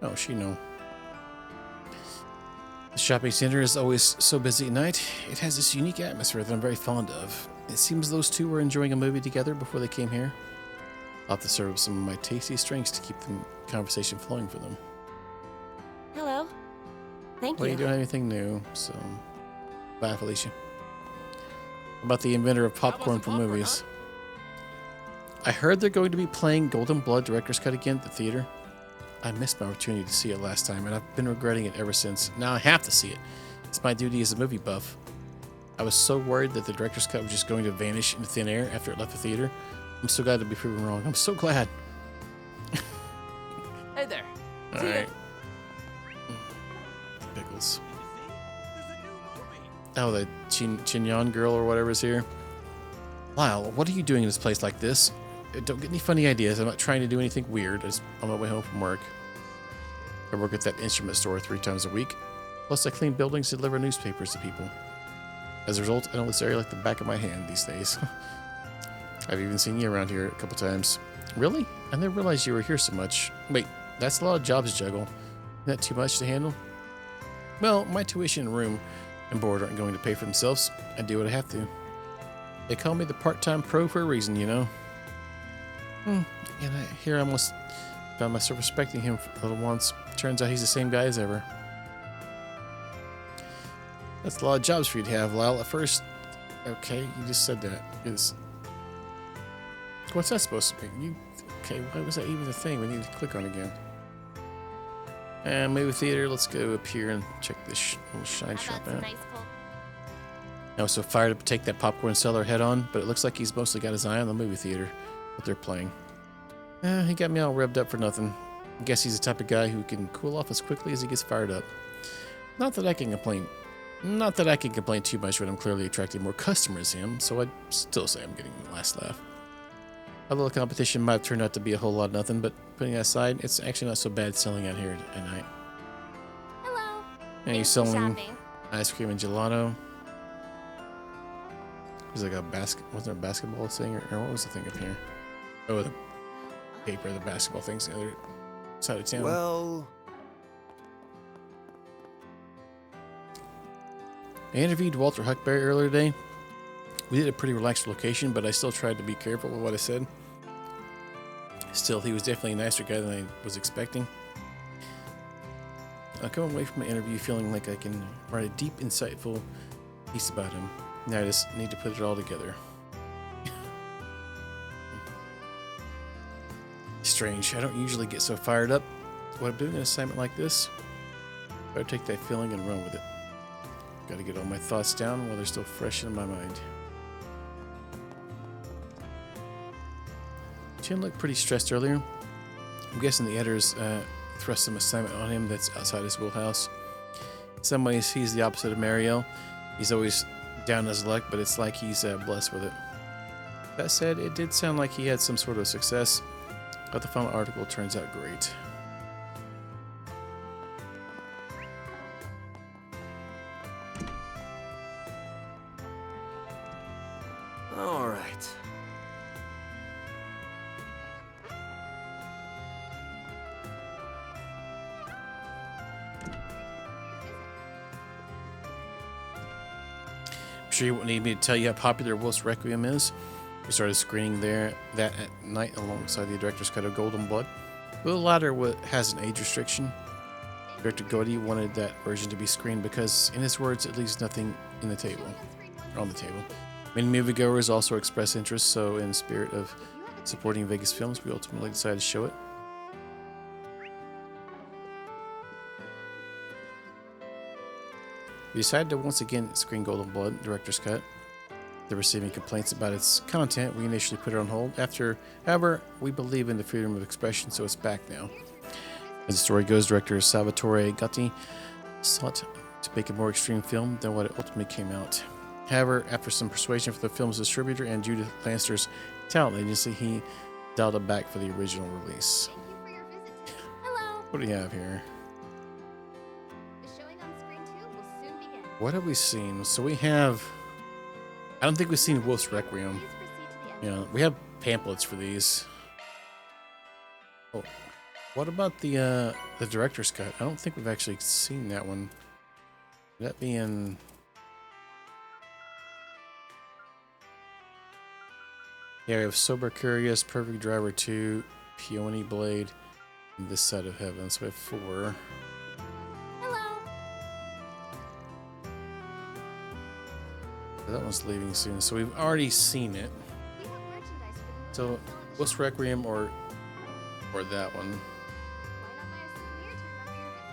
Oh, she know. The shopping center is always so busy at night. It has this unique atmosphere that I'm very fond of. It seems those two were enjoying a movie together before they came here. I'll have to serve some of my tastiest drinks to keep the conversation flowing for them. Hello. Thank Well, you. you don't have anything new, so... Bye, Felicia. About the inventor of popcorn for movies. I heard they're going to be playing Golden Blood Director's Cut again at the theater. I missed my opportunity to see it last time, and I've been regretting it ever since. Now I have to see it. It's my duty as a movie buff. I was so worried that the Director's Cut was just going to vanish into thin air after it left the theater. I'm so glad to be proven wrong. I'm so glad. Hey there. All right. Pickles. Oh, the Chinyan girl or whatever is here. Lyle, what are you doing in this place like this? Don't get any funny ideas. I'm not trying to do anything weird. I'm on my way home from work. I work at that instrument store 3 times a week. Plus, I clean buildings and deliver newspapers to people. As a result, I know this area like the back of my hand these days. I've even seen you around here a couple times. Really? I never realized you were here so much. Wait, that's a lot of jobs to juggle. Isn't that too much to handle? Well, my tuition and room and board aren't going to pay for themselves. I do what I have to. They call me the part-time pro for a reason, you know. And here I almost found myself respecting him for a little once. Turns out he's the same guy as ever. That's a lot of jobs for you to have, Lyle. At first, okay, you just said that. What's that supposed to be? Okay, why was that even a thing? We need to click on again. And movie theater, let's go up here and check this little shine shop out. I was so fired up to take that popcorn seller head on, but it looks like he's mostly got his eye on the movie theater, what they're playing. He got me all revved up for nothing. I guess he's the type of guy who can cool off as quickly as he gets fired up. Not that I can complain too much when I'm clearly attracting more customers than him, so I'd still say I'm getting the last laugh. Although the competition might have turned out to be a whole lot of nothing, but putting that aside, it's actually not so bad selling out here at night. Hello. And you're selling ice cream and gelato. Was like wasn't there a basketball thing, or what was the thing up here? Oh, the paper, the basketball thing's the other side of town. Well, I interviewed Walter Huckberry earlier today. We did a pretty relaxed location, but I still tried to be careful with what I said. Still, he was definitely a nicer guy than I was expecting. I come away from my interview feeling like I can write a deep, insightful piece about him. Now I just need to put it all together. Strange, I don't usually get so fired up when I'm doing an assignment like this. Better take that feeling and run with it. Gotta get all my thoughts down while they're still fresh in my mind. Chin looked pretty stressed earlier. I'm guessing the editors thrust some assignment on him that's outside his wheelhouse. In some ways, he's the opposite of Mariel. He's always down on his luck, but it's like he's blessed with it. That said, it did sound like he had some sort of success, but the final article turns out great. all right. I'm sure you won't need me to tell you how popular Wolf's Requiem is. We started screening that at night alongside the director's cut of Golden Blood. The latter has an age restriction. Director Gotti wanted that version to be screened because, in his words, it leaves nothing on the table. Many moviegoers also expressed interest, so in the spirit of supporting Vegas films, we ultimately decided to show it. We decided to once again screen Golden Blood, director's cut. After receiving complaints about its content, we initially put it on hold. However, we believe in the freedom of expression, so it's back now. As the story goes, director Salvatore Gotti sought to make a more extreme film than what it ultimately came out. However, after some persuasion from the film's distributor and Judith Lanster's talent agency, he dialed it back for the original release. Hello. What do we have here? The showing on screen 2 will soon begin. What have we seen? So we have... I don't think we've seen Wolf's Requiem. Yeah, we have pamphlets for these. Oh, what about the director's cut? I don't think we've actually seen that one. Would that be in... Yeah, we have Sober Curious, Perfect Driver 2, Peony Blade, and This Side of Heaven. So we have 4. Hello. That one's leaving soon, so we've already seen it. So, what's Requiem or that one?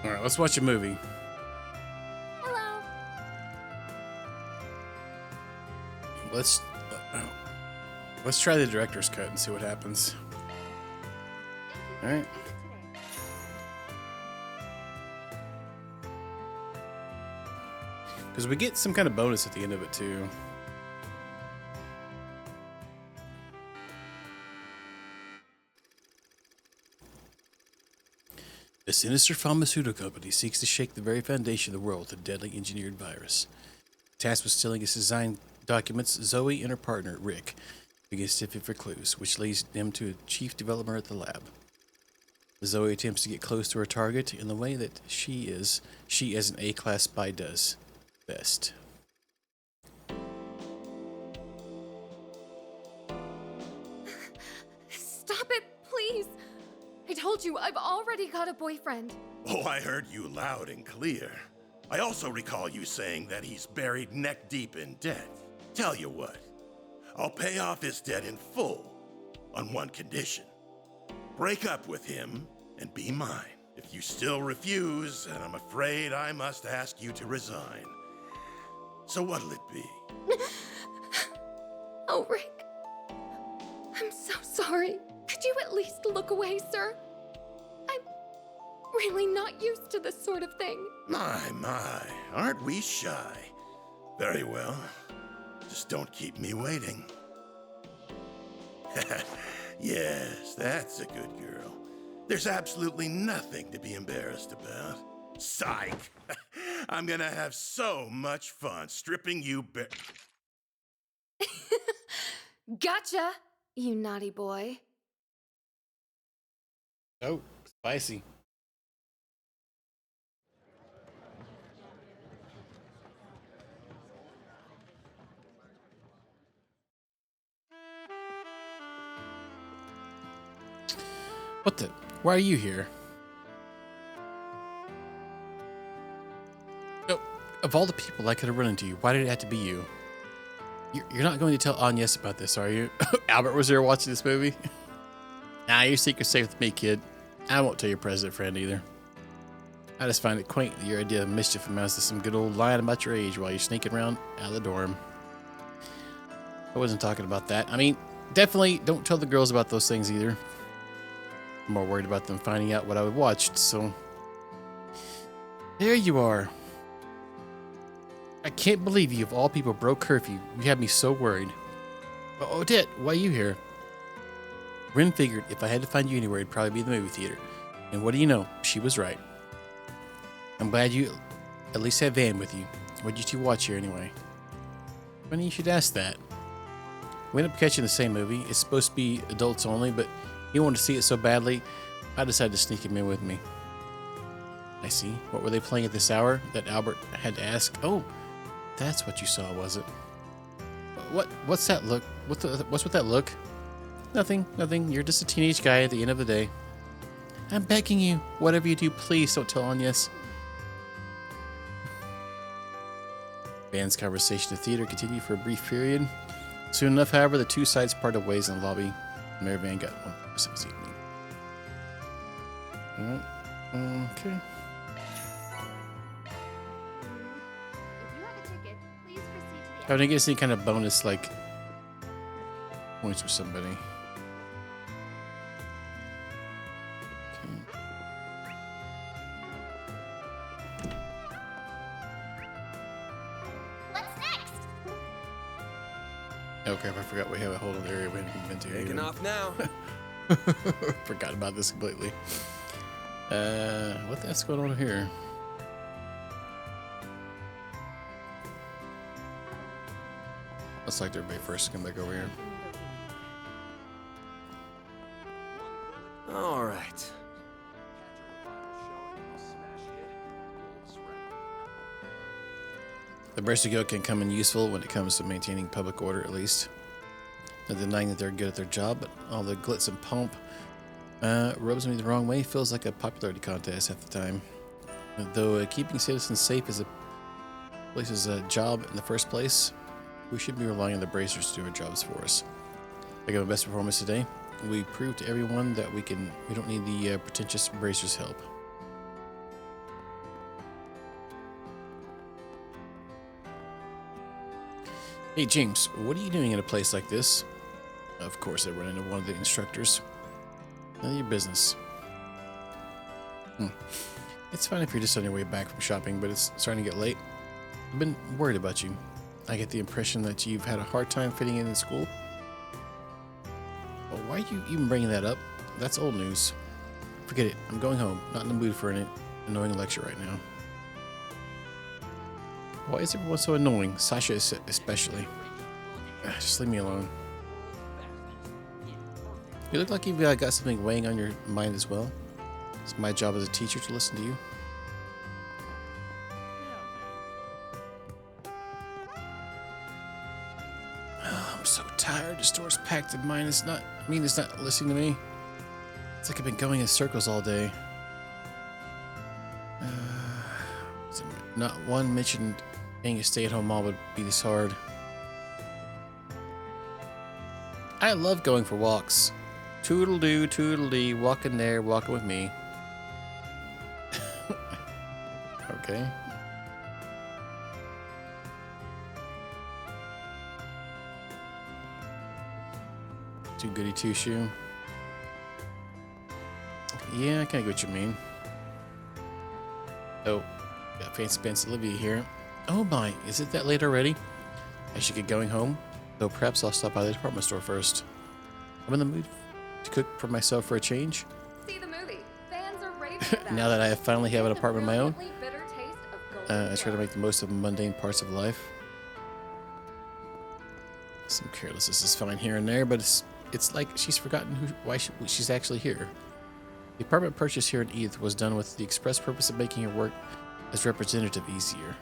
All right, let's watch a movie. Hello. Let's try the director's cut and see what happens. All right. Because we get some kind of bonus at the end of it too. A sinister pharmaceutical company seeks to shake the very foundation of the world with a deadly engineered virus. Tasked with stealing its design documents, Zoe and her partner, Rick, begin sniffing for clues, which leads them to a chief developer at the lab. Zoe attempts to get close to her target in the way that she as an A-class spy does best. Stop got a boyfriend. Oh, I heard you loud and clear. I also recall you saying that he's buried neck deep in debt. Tell you what, I'll pay off his debt in full on one condition. Break up with him and be mine. If you still refuse, then I'm afraid I must ask you to resign. So what'll it be? Oh, Rick. I'm so sorry. Could you at least look away, sir? I'm really not used to this sort of thing. My, aren't we shy? Very well. Just don't keep me waiting. Yes, that's a good girl. There's absolutely nothing to be embarrassed about. Psych! I'm gonna have so much fun stripping you bare. Gotcha, you naughty boy. Oh, spicy. What the? Why are you here? No, of all the people I could have run into you, why did it have to be you? You're not going to tell Agnes about this, are you? Albert was there watching this movie? Nah, your secret's safe with me, kid. I won't tell your president friend either. I just find it quaint that your idea of mischief amounts to some good old lying about your age while you're sneaking around out of the dorm. I wasn't talking about that. I mean, definitely don't tell the girls about those things either. I'm more worried about them finding out what I watched, so... There you are. I can't believe you, of all people, broke curfew. You had me so worried. Oh, Odette, why are you here? Rin figured if I had to find you anywhere, it'd probably be the movie theater. And what do you know? She was right. I'm glad you at least have Van with you. What did you watch here anyway? Funny you should ask that. We ended up catching the same movie. It's supposed to be adults only, but he wanted to see it so badly, I decided to sneak him in with me. I see. What were they playing at this hour that Albert had to ask? Oh, that's what you saw, was it? What's that look? What's with that look? Nothing. You're just a teenage guy at the end of the day. I'm begging you. Whatever you do, please don't tell Agnes. Van's conversation in the theater continued for a brief period. Soon enough, however, the two sides parted ways in the lobby. Mary Van got one. Okay. I didn't get any kind of bonus, like, points for somebody. What's next? Oh crap, I forgot we have a whole other area we haven't been to. Taking off now. Forgot about this completely. What the heck's going on here? Looks like everybody first come back over here. All right. The Bracer Guild can come in useful when it comes to maintaining public order, at least. Not denying that they're good at their job, but all the glitz and pomp rubs me the wrong way. Feels like a popularity contest half the time. Though keeping citizens safe is a place's job in the first place, we should be relying on the Bracers to do our jobs for us. I gave my best performance today. We proved to everyone that we don't need the pretentious Bracers' help. Hey James, what are you doing in a place like this? Of course I run into one of the instructors. None of your business. It's fine if you're just on your way back from shopping, but it's starting to get late. I've been worried about you. I get the impression that you've had a hard time fitting in school. Well, why are you even bringing that up? That's old news. Forget it. I'm going home. Not in the mood for an annoying lecture right now. Why is everyone so annoying? Sasha especially. Just leave me alone. You look like you've got something weighing on your mind as well. It's my job as a teacher to listen to you. Oh, I'm so tired. The store's packed and mine is not. It's not listening to me. It's like I've been going in circles all day. not one mentioned being a stay-at-home mom would be this hard. I love going for walks. Toodle-doo, toodle-dee, walking there, walking with me. Okay. Too goody two-shoe. Yeah, I kind of get what you mean. Oh, got Fancy Pants Olivia here. Oh my, is it that late already? I should get going home, though perhaps I'll stop by the department store first. I'm in the mood to cook for myself for a change. See the movie. Fans are raving about Now that I finally have an apartment of my own, brilliantly bitter taste of golden I try to make the most of mundane parts of life. Some carelessness is fine here and there, but it's like she's forgotten why she's actually here. The apartment purchase here in Edith was done with the express purpose of making her work as representative easier.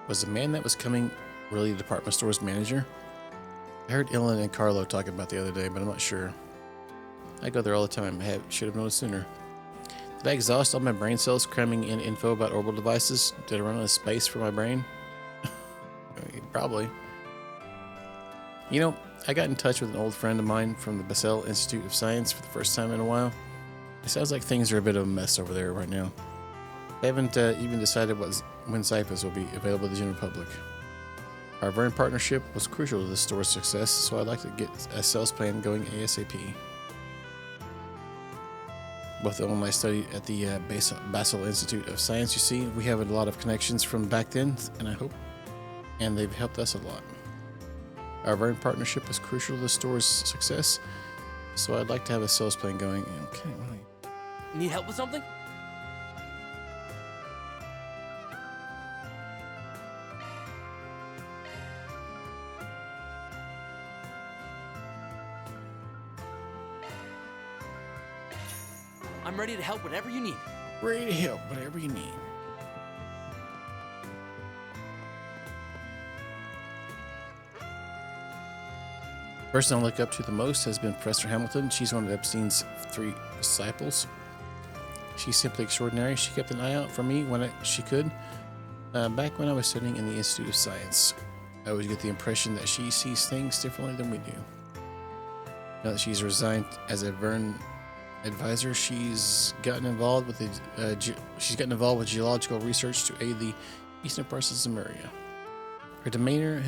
Was the man that was coming really the department store's manager? I heard Ellen and Carlo talking about the other day, but I'm not sure. I go there all the time. Should have known sooner. Did I exhaust all my brain cells cramming in info about orbital devices? Did I run out of space for my brain? Probably. You know, I got in touch with an old friend of mine from the Basel Institute of Science for the first time in a while. It sounds like things are a bit of a mess over there right now. I haven't even decided when Zypas will be available to the general public. Our Vern partnership was crucial to the store's success, so I'd like to get a sales plan going ASAP. Both Ellen and I studied at the Basel Institute of Science. You see, we have a lot of connections from back then, and they've helped us a lot. Our Vern partnership was crucial to the store's success, so I'd like to have a sales plan going. Okay, Need help with something? I'm ready to help whatever you need. Ready to help whatever you need. Person I look up to the most has been Professor Hamilton. She's one of Epstein's 3 disciples. She's simply extraordinary. She kept an eye out for me when she could. Back when I was studying in the Institute of Science, I always get the impression that she sees things differently than we do. Now that she's resigned as a Vern advisor, she's gotten involved with geological research to aid the eastern parts of Zemuria. Her demeanor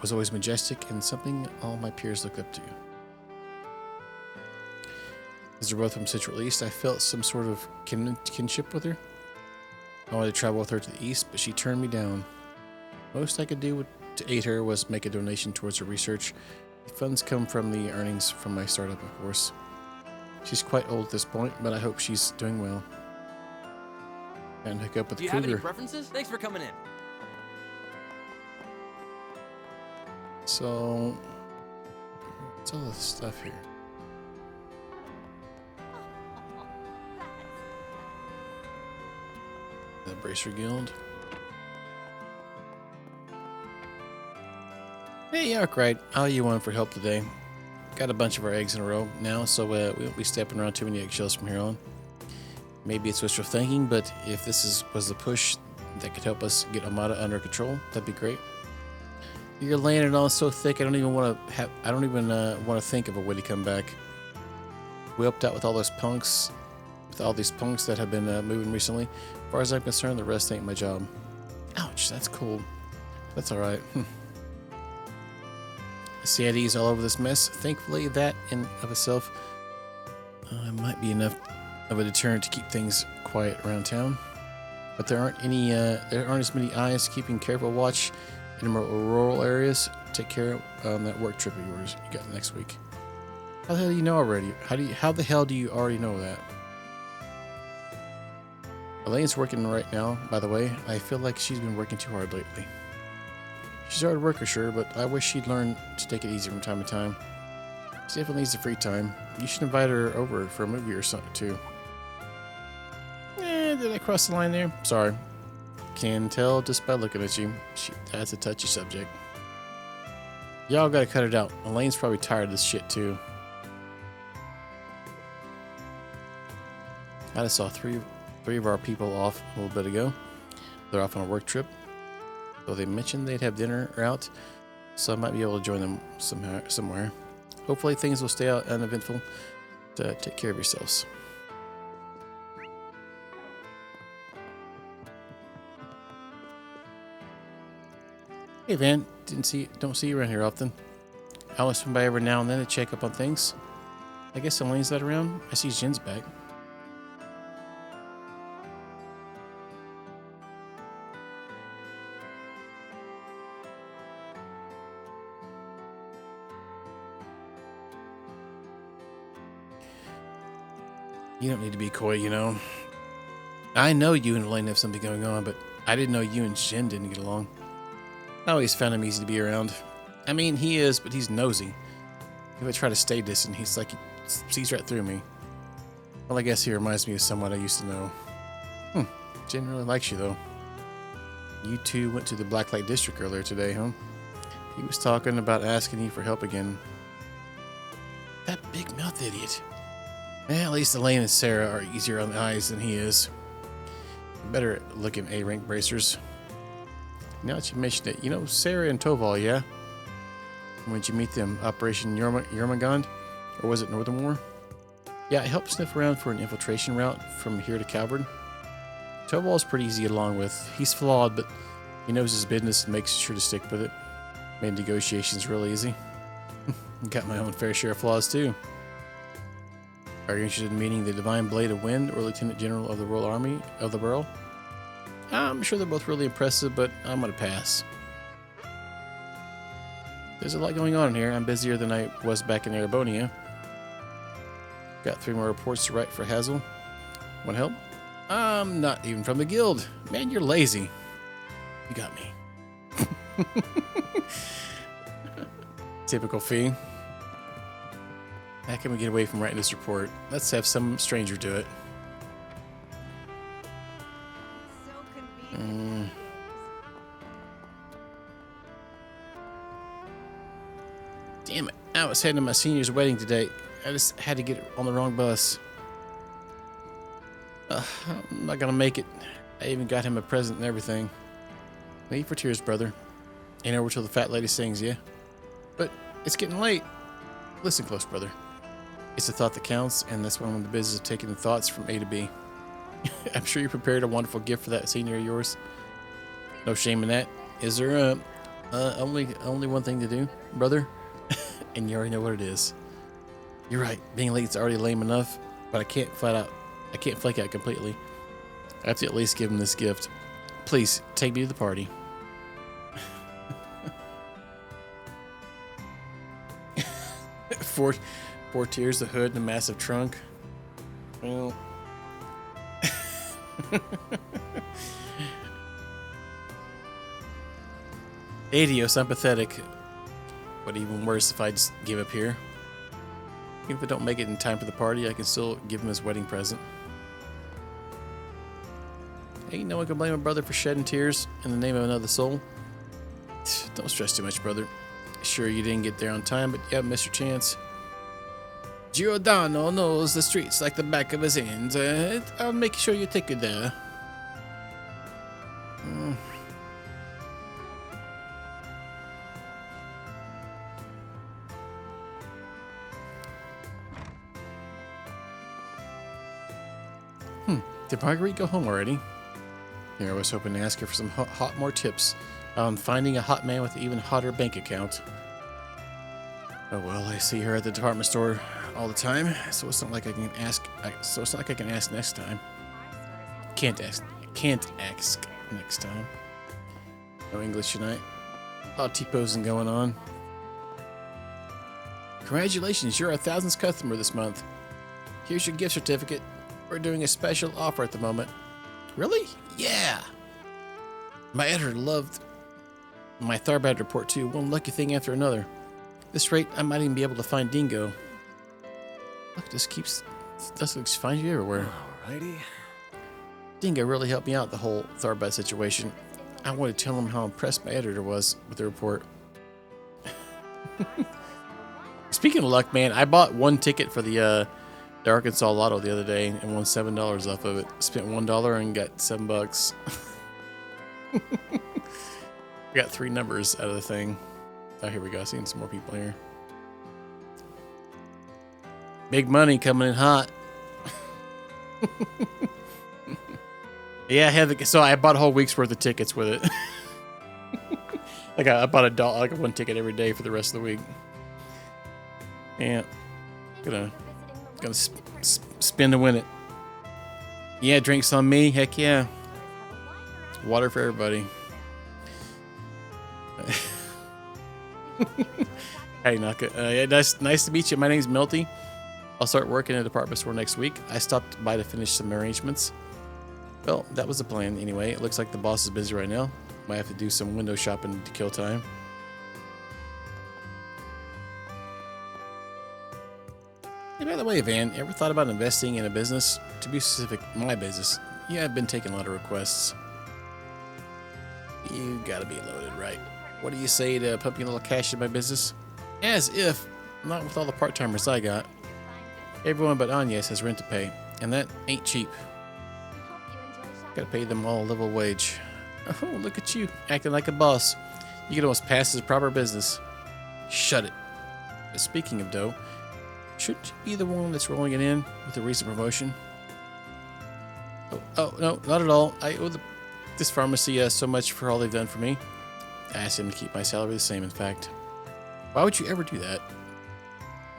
was always majestic and something all my peers looked up to. As they're both from Central East, I felt some sort of kinship with her. I wanted to travel with her to the east, but she turned me down. Most I could do to aid her was make a donation towards her research. The funds come from the earnings from my startup, of course. She's quite old at this point, but I hope she's doing well. And hook up with Do you have any Cougar. preferences? Thanks for coming in. So, what's all this stuff here? The Bracer Guild. Hey, Arkwright, how are you on for help today? Got a bunch of our eggs in a row now, so we won't be stepping around too many eggshells from here on. Maybe it's wishful thinking, but if this was the push that could help us get Armada under control, that'd be great. You're laying it on so thick, I don't even want to think of a way to come back. We helped out with all these punks that have been moving recently. As far as I'm concerned, the rest ain't my job. Ouch, that's cool. That's all right. CIDs all over this mess. Thankfully, that in of itself might be enough of a deterrent to keep things quiet around town. But there aren't as many eyes keeping careful watch in more rural areas. Take care of that work trip of yours you got next week. How the hell do you know already? How the hell do you already know that? Elaine's working right now, by the way. I feel like she's been working too hard lately. She's a hard worker, sure, but I wish she'd learn to take it easy from time to time. She definitely needs the free time. You should invite her over for a movie or something, too. Did I cross the line there? Sorry. Can tell just by looking at you. That's a touchy subject. Y'all gotta cut it out. Elaine's probably tired of this shit, too. I just saw three of our people off a little bit ago. They're off on a work trip. So they mentioned they'd have dinner out, so I might be able to join them somewhere. Hopefully things will stay out uneventful. Take care of yourselves. Hey Van, don't see you around here often. I always swing by every now and then to check up on things. I guess Elaine's not around. I see Jin's back. You don't need to be coy, you know. I know you and Elaine have something going on, but I didn't know you and Jin didn't get along. I always found him easy to be around. I mean, he is, but he's nosy. If I try to stay distant, he's like he sees right through me. Well, I guess he reminds me of someone I used to know. Jin really likes you, though. You two went to the Blacklight District earlier today, huh? He was talking about asking you for help again. That big mouth idiot. At least Elaine and Sarah are easier on the eyes than he is. Better looking A-rank bracers. Now that you mentioned it, you know Sarah and Toval, yeah? When did you meet them? Operation Yermagond? Or was it Northern War? Yeah, I helped sniff around for an infiltration route from here to Calvard. Toval's pretty easy to get along with. He's flawed, but he knows his business and makes sure to stick with it. Made negotiations real easy. Got my own fair share of flaws, too. Are you interested in meeting the Divine Blade of Wind or Lieutenant General of the Royal Army of the Burl? I'm sure they're both really impressive, but I'm going to pass. There's a lot going on here. I'm busier than I was back in Erebonia. Got 3 more reports to write for Hazel. Want help? I'm not even from the guild. Man, you're lazy. You got me. Typical fee. How can we get away from writing this report? Let's have some stranger do it. Damn it. I was heading to my senior's wedding today. I just had to get on the wrong bus. I'm not gonna make it. I even got him a present and everything. Leave for tears, brother. Ain't over till the fat lady sings, yeah? But it's getting late. Listen close, brother. It's the thought that counts, and that's why I'm in the business of taking the thoughts from A to B. I'm sure you prepared a wonderful gift for that senior of yours. No shame in that. Is there only one thing to do, brother? And you already know what it is. You're right. Being late is already lame enough, but I can't flake out completely. I have to at least give him this gift. Please take me to the party. Four tiers, the hood, and a massive trunk. Well. Adios, I'm pathetic. But even worse if I just give up here. Even if I don't make it in time for the party, I can still give him his wedding present. Ain't no one can blame a brother for shedding tears in the name of another soul. Don't stress too much, brother. Sure, you didn't get there on time, but you haven't missed your chance. Giordano knows the streets like the back of his hands. I'll make sure you take it there. Did Marguerite go home already? Here, I was hoping to ask her for some more tips on finding a hot man with an even hotter bank account. Oh well, I see her at the department store all the time, so it's not like I can ask. Next time. Can't ask next time. No English tonight. A lot of T-posing going on. Congratulations, you're our 1000th customer this month. Here's your gift certificate. We're doing a special offer at the moment. Really? Yeah. My editor loved my Tharbad report too. One lucky thing after another. At this rate, I might even be able to find Dingo. Look, this finds you everywhere. Alrighty. Dingo really helped me out the whole Tharbad situation. I wanted to tell him how impressed my editor was with the report. Speaking of luck, man, I bought one ticket for the the Arkansas Lotto the other day and won $7 off of it. Spent $1 and got $7. I got 3 numbers out of the thing. Oh, here we go. Seeing some more people here. Big money coming in hot. Yeah, I had so I bought a whole week's worth of tickets with it. Like I bought like 1 ticket every day for the rest of the week. Yeah, gonna spin to win it. Yeah, drinks on me. Heck yeah. Water for everybody. Hey, Naka. Yeah, nice to meet you. My name's Melty. I'll start working at a department store next week. I stopped by to finish some arrangements. Well, that was the plan anyway. It looks like the boss is busy right now. Might have to do some window shopping to kill time. Hey, by the way, Van, ever thought about investing in a business? To be specific, my business. Yeah, I've been taking a lot of requests. You gotta be loaded, right? What do you say to pumping a little cash in my business? As if, not with all the part-timers I got. Everyone but Agnes has rent to pay, and that ain't cheap. Gotta pay them all a livable wage. Oh, look at you, acting like a boss. You could almost pass as proper business. Shut it. But speaking of dough, shouldn't you be the one that's rolling it in with a recent promotion? Oh no, not at all. I owe this pharmacy so much for all they've done for me. I asked them to keep my salary the same, in fact. Why would you ever do that?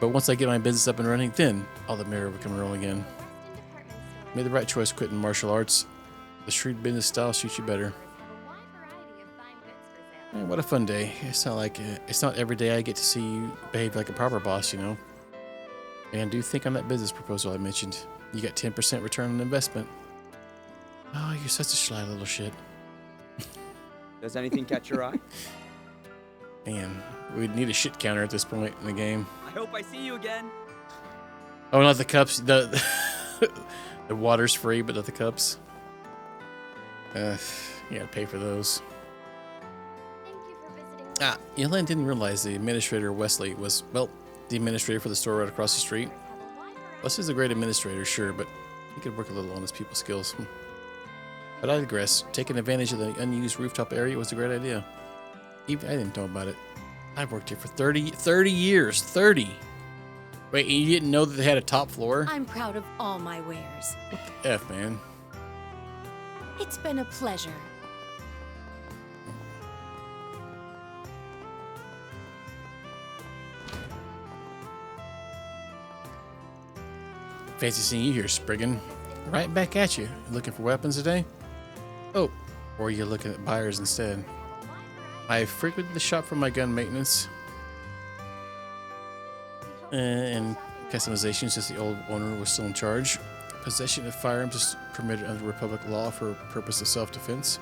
But once I get my business up and running, then all the merrier will come rolling in. Made the right choice quitting martial arts. The shrewd business style suits you better. Man, what a fun day. It's not every day I get to see you behave like a proper boss, you know. And do think on that business proposal I mentioned. You got 10% return on investment. Oh, you're such a sly little shit. Does anything catch your eye? Man, we'd need a shit counter at this point in the game. I hope I see you again. Oh, not the cups. The water's free, but not the cups. You gotta pay for those. Yolanda didn't realize the administrator, Wesley, was, well, the administrator for the store right across the street. Wesley's a great administrator, sure, but he could work a little on his people skills. But I digress. Taking advantage of the unused rooftop area was a great idea. Even I didn't know about it. I've worked here for 30 years. 30! Wait, you didn't know that they had a top floor? I'm proud of all my wares. What the F, man? It's been a pleasure. Fancy seeing you here, Spriggan. Right back at you. Looking for weapons today? Oh, or you're looking at buyers instead. I frequented the shop for my gun maintenance and customization since the old owner was still in charge. Possession of firearms is permitted under Republic law for purpose of self-defense.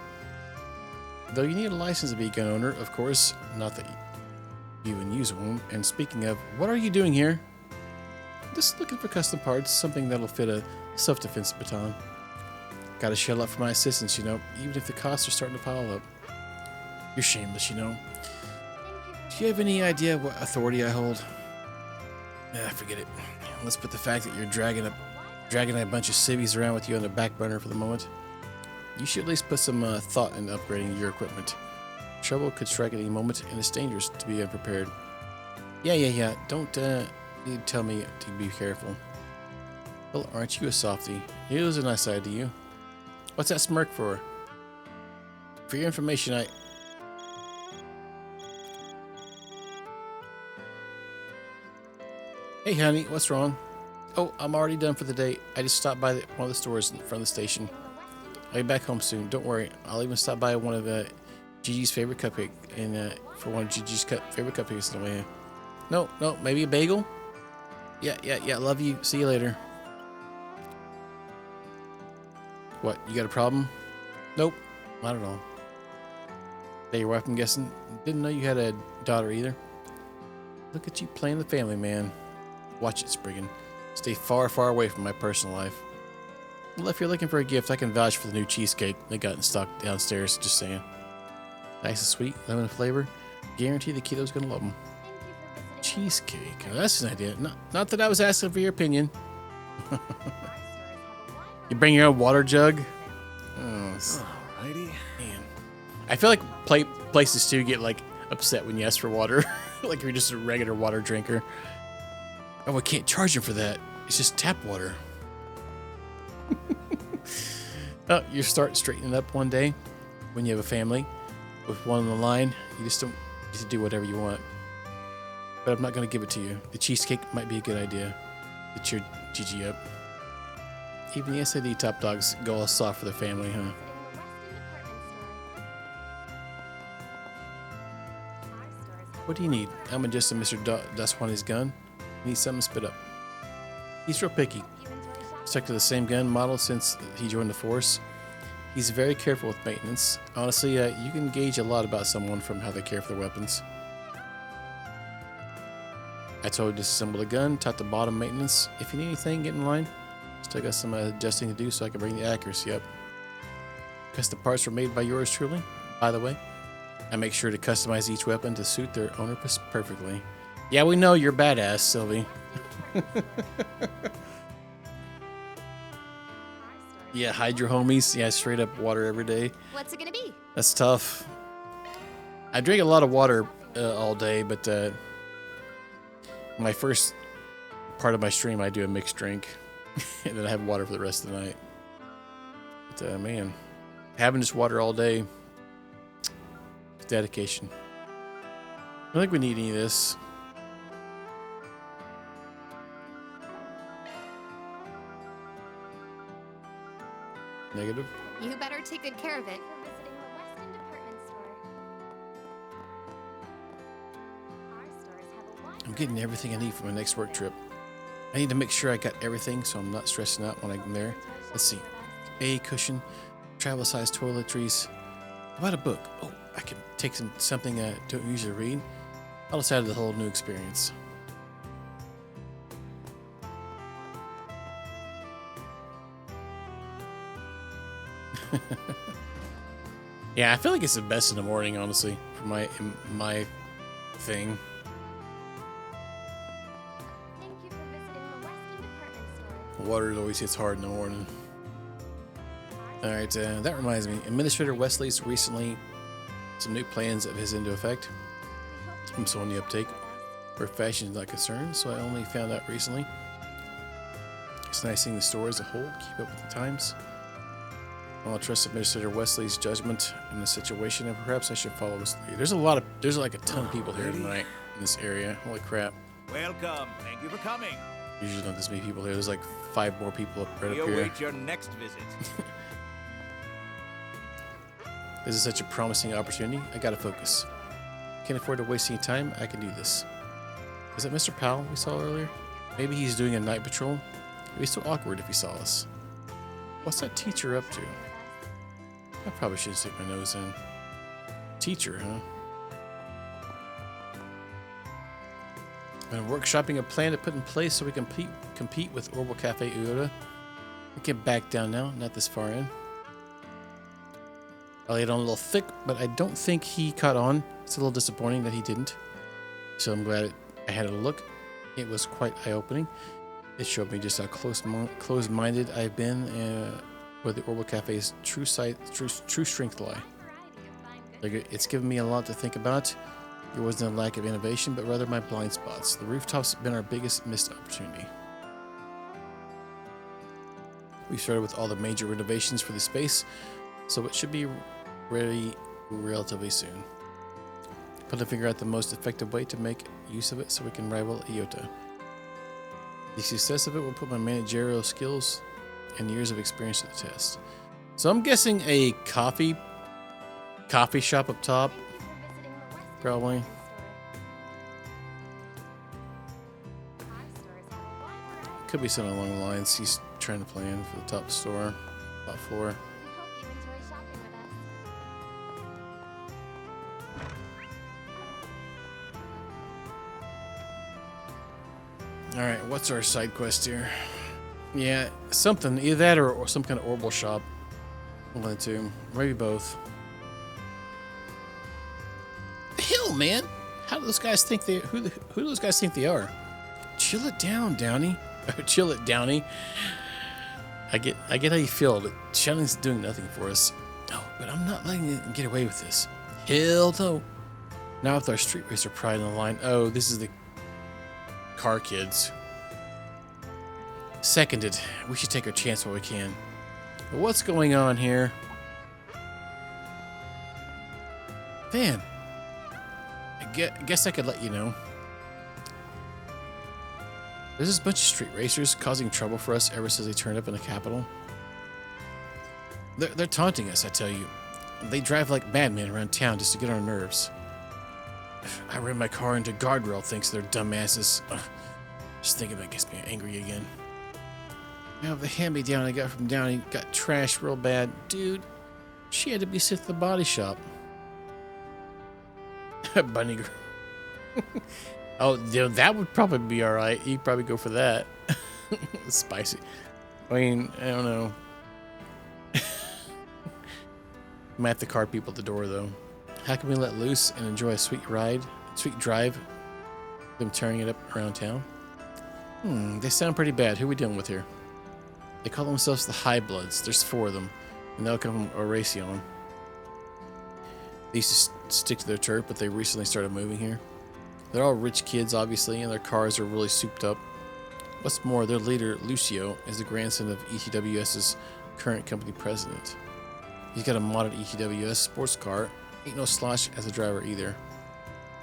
Though you need a license to be a gun owner, of course, not that you even use one. And speaking of, what are you doing here? Just looking for custom parts, something that'll fit a self-defense baton. Gotta shell out for my assistance, you know, even if the costs are starting to pile up. You're shameless, you know. Do you have any idea what authority I hold? Forget it. Let's put the fact that you're dragging a bunch of civvies around with you on the back burner for the moment. You should at least put some thought into upgrading your equipment. Trouble could strike at any moment, and it's dangerous to be unprepared. Yeah. Don't you tell me to be careful. Well, aren't you a softie? It was a nice side to you. What's that smirk for? For your information, Hey, honey, what's wrong? Oh, I'm already done for the day. I just stopped by one of the stores in front of the station. I'll be back home soon. Don't worry. I'll even stop by one of Gigi's favorite cupcake and for one of Gigi's favorite cupcakes on the way in. No, maybe a bagel? Yeah. Love you. See you later. What? You got a problem? Nope, not at all. Hey, your wife, I'm guessing. Didn't know you had a daughter either. Look at you playing the family man. Watch it, Spriggan. Stay far, far away from my personal life. Well, if you're looking for a gift, I can vouch for the new cheesecake they got in stock downstairs, just saying. Nice and sweet, lemon flavor. Guarantee the kiddo's gonna love them. Cheesecake. Now, that's an idea. Not that I was asking for your opinion. You bring your own water jug? Alrighty. Man. I feel like places too get like upset when you ask for water. Like you're just a regular water drinker. Oh, we can't charge you for that. It's just tap water. Oh, you start straightening up one day when you have a family with one on the line. You just don't get to do whatever you want. But I'm not going to give it to you. The cheesecake might be a good idea to cheer Gigi up. Even the SAD top dogs go all soft for their family, huh? What do you need? I'm adjusting Mr. Daswani's gun. He needs something to spit up. He's real picky. Stuck to the same gun model since he joined the force. He's very careful with maintenance. Honestly, you can gauge a lot about someone from how they care for their weapons. I told you to disassemble the gun, top to bottom maintenance. If you need anything, get in line. Still got some adjusting to do so I can bring the accuracy up. Custom parts were made by yours truly, by the way. I make sure to customize each weapon to suit their owner perfectly. Yeah, we know you're badass, Sylvie. Yeah, hide your homies. Yeah, straight up water every day. What's it gonna be? That's tough. I drink a lot of water all day, but my first part of my stream, I do a mixed drink. And then I have water for the rest of the night. But man, having just water all day, it's dedication. I don't think we need any of this. Negative. You better take good care of it. I'm getting everything I need for my next work trip. I need to make sure I got everything so I'm not stressing out when I'm there. Let's see. A cushion, travel size toiletries. How about a book? Oh, I can take something I don't usually read. I'll just add the whole new experience. Yeah, I feel like it's the best in the morning, honestly, for my thing. Water always hits hard in the morning. Alright, that reminds me. Administrator Wesley's recently some new plans of his into effect. I'm still on the uptake. Where fashion is not concerned, so I only found out recently. It's nice seeing the store as a whole keep up with the times. I'll trust Administrator Wesley's judgment in the situation, and perhaps I should follow his lead. There's like a ton of people here tonight in this area. Holy crap. Welcome. Thank you for coming. Usually not this many people here. There's like 5 more people right We up here. await your next visit. This is such a promising opportunity. I gotta focus. Can't afford to waste any time. I can do this. Is that Mr. Powell we saw earlier? Maybe he's doing a night patrol. It'd be so awkward if he saw us. What's that teacher up to? I probably shouldn't stick my nose in. Teacher, huh? I'm workshopping a plan to put in place so we can compete with Orbital Cafe Uyoda. We get back down now, not this far in. I laid on a little thick, but I don't think he caught on. It's a little disappointing that he didn't. So I'm glad I had a look. It was quite eye-opening. It showed me just how close-minded I've been where the Orbital Cafe's true strength lie. It's given me a lot to think about. There wasn't a lack of innovation, but rather my blind spots. The rooftops have been our biggest missed opportunity. We started with all the major renovations for the space, so it should be ready relatively soon. Got to figure out the most effective way to make use of it so we can rival Iota. The success of it will put my managerial skills and years of experience to the test. So I'm guessing a coffee shop up top, probably. Could be something along the lines he's trying to plan for the top floor. Alright, what's our side quest here? Yeah, something. Either that or some kind of orbital shop. One of the two. Maybe both. The hell, man? How do those guys think who do those guys think they are? Chill it down, Downey. Chill it, Downey. I get how you feel, but Shannon's doing nothing for us. No, but I'm not letting it get away with this. Hell no. Now with our street racer pride on the line. Oh, this is the car kids. Seconded. We should take our chance while we can. But what's going on here? Van. I guess I could let you know. There's this bunch of street racers causing trouble for us ever since they turned up in the capital. They're taunting us, I tell you. They drive like madmen around town just to get on our nerves. I ran my car into guardrail thanks to their dumbasses. Just thinking about it gets me angry again. Now the hand-me-down I got from Downey got trashed real bad. Dude, she had to be sent to the body shop. Bunny girl. Oh, that would probably be alright. You'd probably go for that. Spicy. I mean, I don't know. Might have to card people at the door, though. How can we let loose and enjoy a sweet drive, them turning it up around town? They sound pretty bad. Who are we dealing with here? They call themselves the High Bloods. There's 4 of them, and they'll come from Oracion. They used to stick to their turf, but they recently started moving here. They're all rich kids, obviously, and their cars are really souped up. What's more, their leader, Lucio, is the grandson of ETWS's current company president. He's got a modded ETWS sports car. Ain't no slouch as a driver either.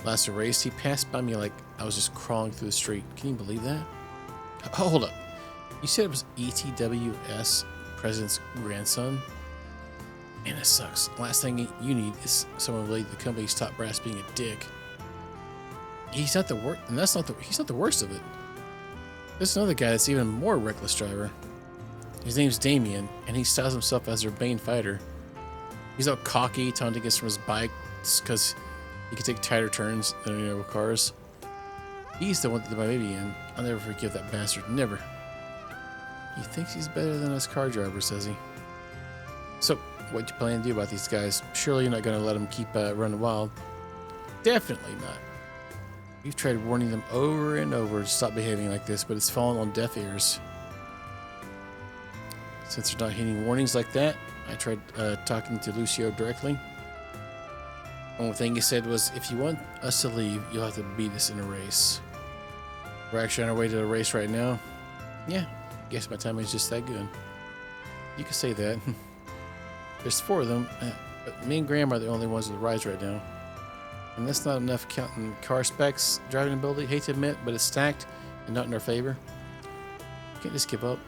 Last race, he passed by me like I was just crawling through the street. Can you believe that? Oh, hold up. You said it was ETWS president's grandson? Man, that sucks. Last thing you need is someone related to the company's top brass being a dick. He's not the worst, and he's not the worst of it. There's another guy that's even more reckless driver. His name's Damien, and he styles himself as their main fighter. He's all cocky, taunting us from his bike because he can take tighter turns than any other cars. He's the one that did my baby in. I'll never forgive that bastard. Never. He thinks he's better than us car drivers, says he. So, what you plan to do about these guys? Surely you're not going to let them keep running wild. Definitely not. We've tried warning them over and over to stop behaving like this, but it's fallen on deaf ears. Since they're not heeding warnings like that, I tried talking to Lucio directly. Only thing he said was, if you want us to leave, you'll have to beat us in a race. We're actually on our way to the race right now. Yeah, guess my timing's just that good. You could say that. There's 4 of them, but me and Graham are the only ones with rides right now. And that's not enough counting car specs, driving ability. Hate to admit, but it's stacked and not in our favor. Can't just give up.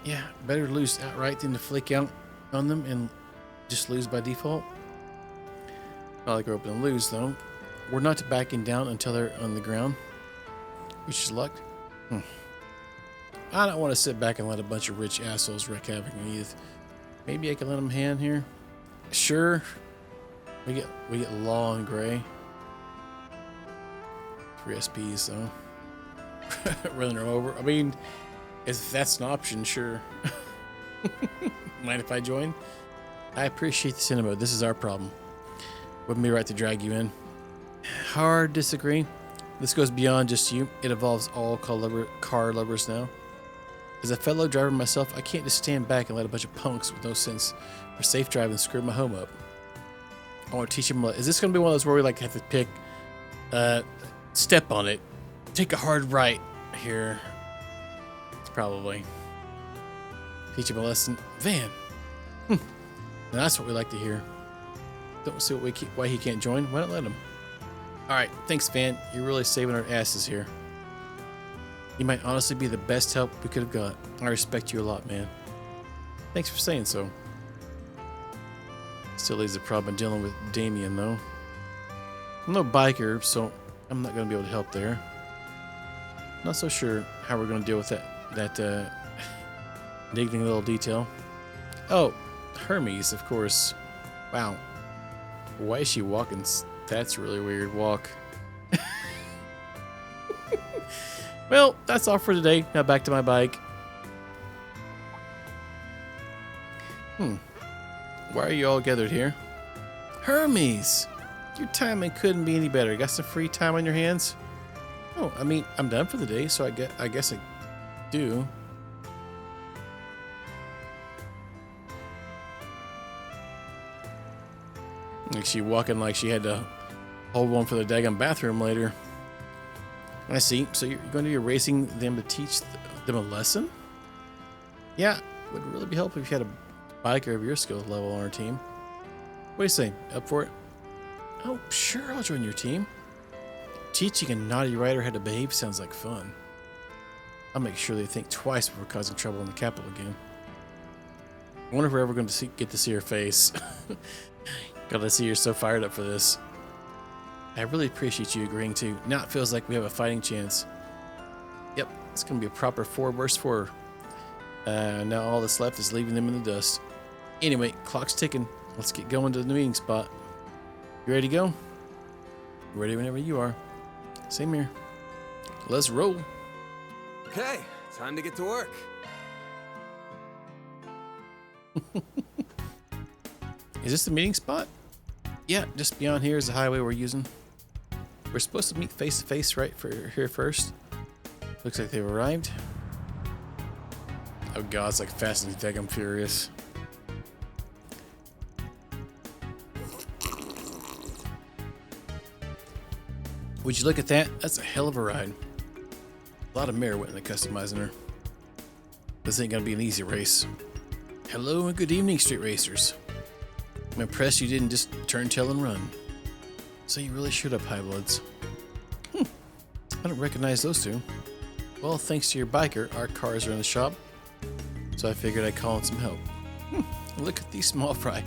Yeah, better lose outright than to flake out on them and just lose by default. I'll go up and lose, though. We're not backing down until they're on the ground. Which is luck. I don't want to sit back and let a bunch of rich assholes wreak havoc on Edith. Maybe I can let them hand here. Sure. We get Law and Gray. 3 SPs, though. Running her over. I mean, if that's an option, sure. Mind if I join? I appreciate the cinema. This is our problem. Wouldn't be right to drag you in. Hard disagree. This goes beyond just you. It involves all car lovers now. As a fellow driver myself, I can't just stand back and let a bunch of punks with no sense for safe driving screw my home up. I want to teach them. Is this going to be one of those where we like have to pick, step on it, take a hard right here? It's probably teach him a lesson. Van. And that's what we like to hear. Don't see why he can't join. Why not let him? All right, thanks, Van. You're really saving our asses here. You might honestly be the best help we could have got. I respect you a lot, man. Thanks for saying so. Still leaves the problem dealing with Damien, though. I'm no biker, so I'm not going to be able to help there. Not so sure how we're going to deal with that niggling little detail. Oh, Hermes, of course. Wow. Why is she walking? That's a really weird walk. Well, that's all for today. Now back to my bike. Why are you all gathered here? Hermes! Your timing couldn't be any better. Got some free time on your hands? Oh, I mean, I'm done for the day, so I guess I do. Like she walking like she had to hold one for the daggone bathroom later. I see. So you're going to be racing them to teach them a lesson? Yeah, would really be helpful if you had a biker of your skill level on our team. What do you say? Up for it? Oh, sure, I'll join your team. Teaching a naughty rider how to behave sounds like fun. I'll make sure they think twice before causing trouble in the capital again. I wonder if we're ever going to get to see her face. Gotta see you're so fired up for this. I really appreciate you agreeing to. Now it feels like we have a fighting chance. Yep, it's gonna be a proper 4 versus 4. Now all that's left is leaving them in the dust. Anyway, clock's ticking. Let's get going to the meeting spot. You ready to go? Ready whenever you are. Same here. Let's roll. Okay, time to get to work. Is this the meeting spot? Yeah, just beyond here is the highway we're using. We're supposed to meet face to face right for here first. Looks like they've arrived. Oh god, it's like Fast and Daggum Furious. Would you look at that? That's a hell of a ride. A lot of mirror went into customizing her. This ain't gonna be an easy race. Hello and good evening, street racers. I'm impressed you didn't just turn tail and run. So you really showed up, Highbloods. I don't recognize those two. Well, thanks to your biker, our cars are in the shop. So I figured I'd call in some help. Look at these small fry.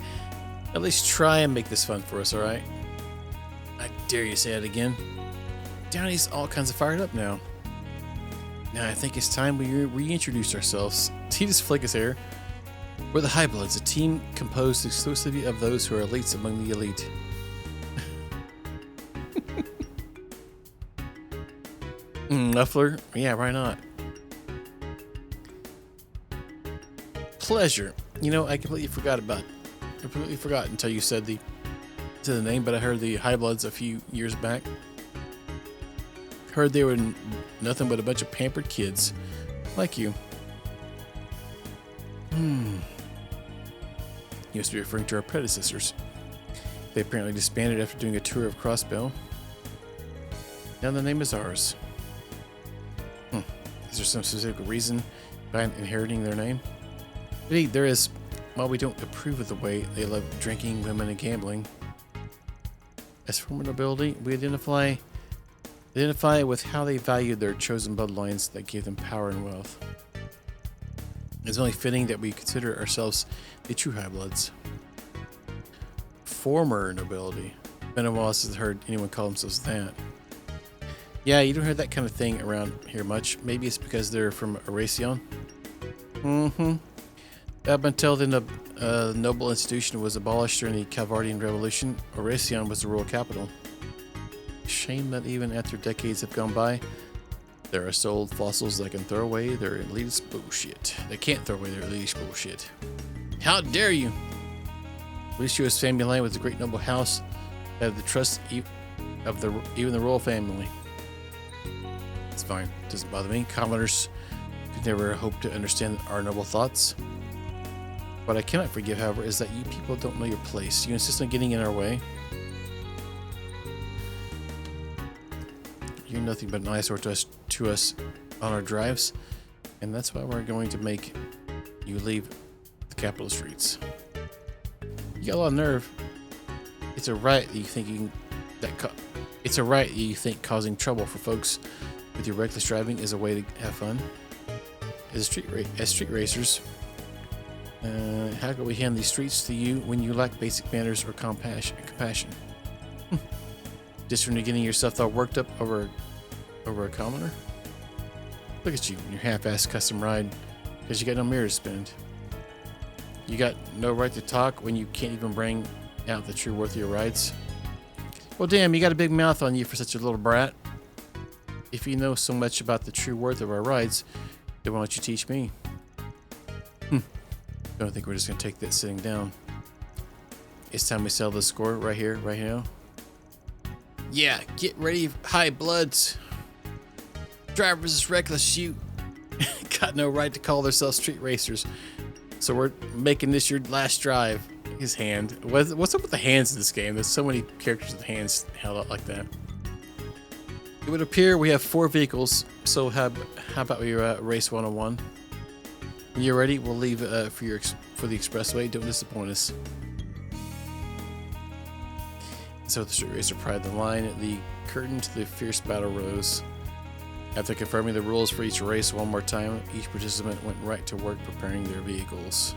At least try and make this fun for us, alright? I dare you say it again. Downey's all kinds of fired up now. Now I think it's time we reintroduce ourselves. He just flick his hair. We're the Highbloods, a team composed exclusively of those who are elites among the elite. Muffler? Yeah, why not? Pleasure. You know, I completely forgot until you said the name, but I heard the Highbloods a few years back. Heard they were nothing but a bunch of pampered kids. Like you. You must be referring to our predecessors. They apparently disbanded after doing a tour of Crossbell. Now the name is ours. Is there some specific reason behind inheriting their name? Indeed, there is. While we don't approve of the way they love drinking, women, and gambling, as for nobility, we identify with how they valued their chosen bloodlines that gave them power and wealth. It's only fitting that we consider ourselves the true Highbloods. Former nobility. Been a while since I've heard anyone call themselves that. Yeah, you don't hear that kind of thing around here much. Maybe it's because they're from Erasion. Up until the noble institution was abolished during the Calvardian Revolution, Erasion was the royal capital. Shame that even after decades have gone by, there are still old fossils that can throw away their elitist bullshit. They can't throw away their elitist bullshit. How dare you! At least you as family line with a great noble house have the trust of even the royal family. It's fine. Doesn't bother me. Commoners could never hope to understand our noble thoughts. What I cannot forgive, however, is that you people don't know your place. You insist on getting in our way. You're nothing but an eyesore to us on our drives, and that's why we're going to make you leave the capital streets. You got a lot of nerve. It's a right that you think it's a right that you think causing trouble for folks with your reckless driving is a way to have fun. As street racers, how can we hand these streets to you when you lack basic manners or compassion? Just from getting yourself all worked up over a commoner? Look at you in your half-assed custom ride because you got no mirror to spend. You got no right to talk when you can't even bring out the true worth of your rides. Well, damn, you got a big mouth on you for such a little brat. If you know so much about the true worth of our rides, then why don't you teach me? Don't think we're just gonna take that sitting down. It's time we settle the score right here, right now. Yeah, get ready, Highbloods. Drivers is reckless shoot. got no right to call themselves street racers. So we're making this your last drive. His hand. What's up with the hands in this game? There's so many characters with hands held out like that. It would appear we have 4 vehicles. So how about we race 101? When you're ready, we'll leave for the expressway. Don't disappoint us. So the street racer pried the line. The curtain to the fierce battle rose. After confirming the rules for each race one more time, each participant went right to work preparing their vehicles.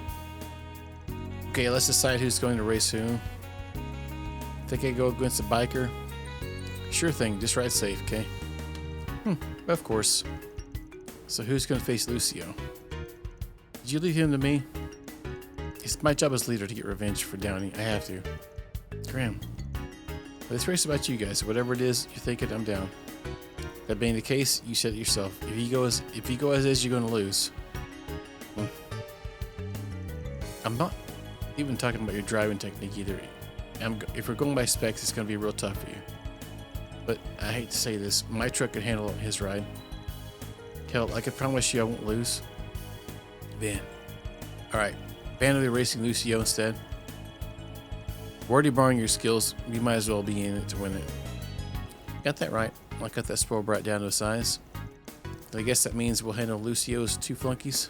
Okay, let's decide who's going to race who. Think I go against a biker? Sure thing, just ride safe, okay? Of course. So who's going to face Lucio? Did you leave him to me? It's my job as leader to get revenge for Downey. I have to. Graham. But this race is about you guys, so whatever it is you're thinking, I'm down. That being the case, you said it yourself. If you go as is, you're going to lose. I'm not even talking about your driving technique either. If we're going by specs, it's going to be real tough for you. But I hate to say this, my truck could handle his ride. Hell, I can promise you I won't lose. Van. Alright, Van will be racing Lucio instead. We're already borrowing your skills. You might as well be in it to win it. Got that right. I cut that spoil brat down to a size. I guess that means we'll handle Lucio's 2 flunkies.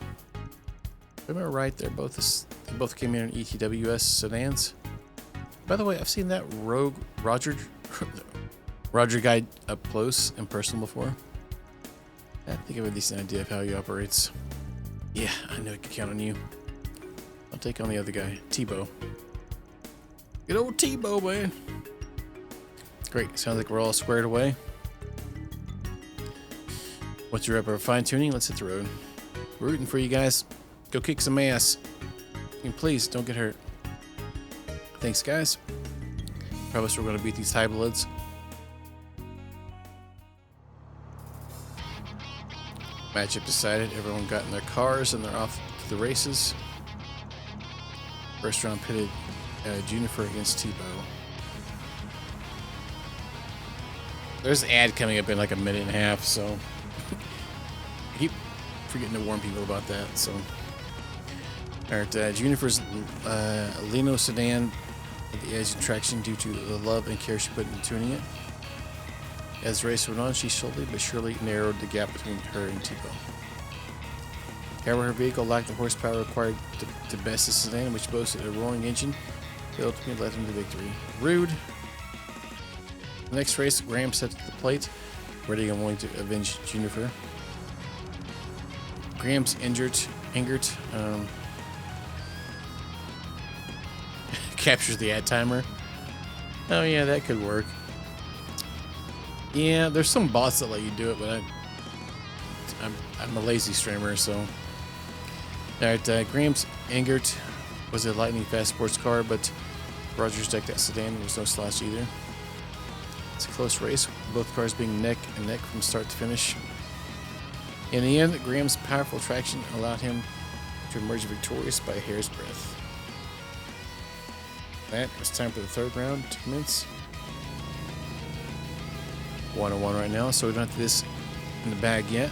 If I remember right, they both came in ETWS sedans. By the way, I've seen that rogue Roger guy up close and personal before. I think I have a decent idea of how he operates. Yeah, I know I can count on you. I'll take on the other guy, Tebow. Good old Tebow, man. Great, sounds like we're all squared away. Once you're up for fine tuning, let's hit the road. We're rooting for you guys. Go kick some ass. And please don't get hurt. Thanks, guys. Promise we're going to beat these high bloods. Matchup decided. Everyone got in their cars and they're off to the races. First round pitted Juniper against Tebow. There's an ad coming up in like a minute and a half, so I keep forgetting to warn people about that. So, alright, Juniper's Lino sedan at the edge of traction due to the love and care she put into tuning it. As the race went on, she slowly but surely narrowed the gap between her and Tebow. However, her vehicle lacked the horsepower required to best the sedan, which boasted a roaring engine that ultimately led him to victory. Rude. The next race, Graham set to the plate, ready and willing to avenge Juniper. Graham's angered, captures the ad timer. Oh yeah, that could work. Yeah, there's some bots that let you do it, but I'm a lazy streamer, so. Alright, Graham's angered was a lightning fast sports car, but Rogers decked that sedan. There was no slash either. It's a close race, both cars being neck and neck from start to finish. In the end, Graham's powerful traction allowed him to emerge victorious by a hair's breadth. That it's time for the third round to commence. 1-1 right now, so we don't have this in the bag yet.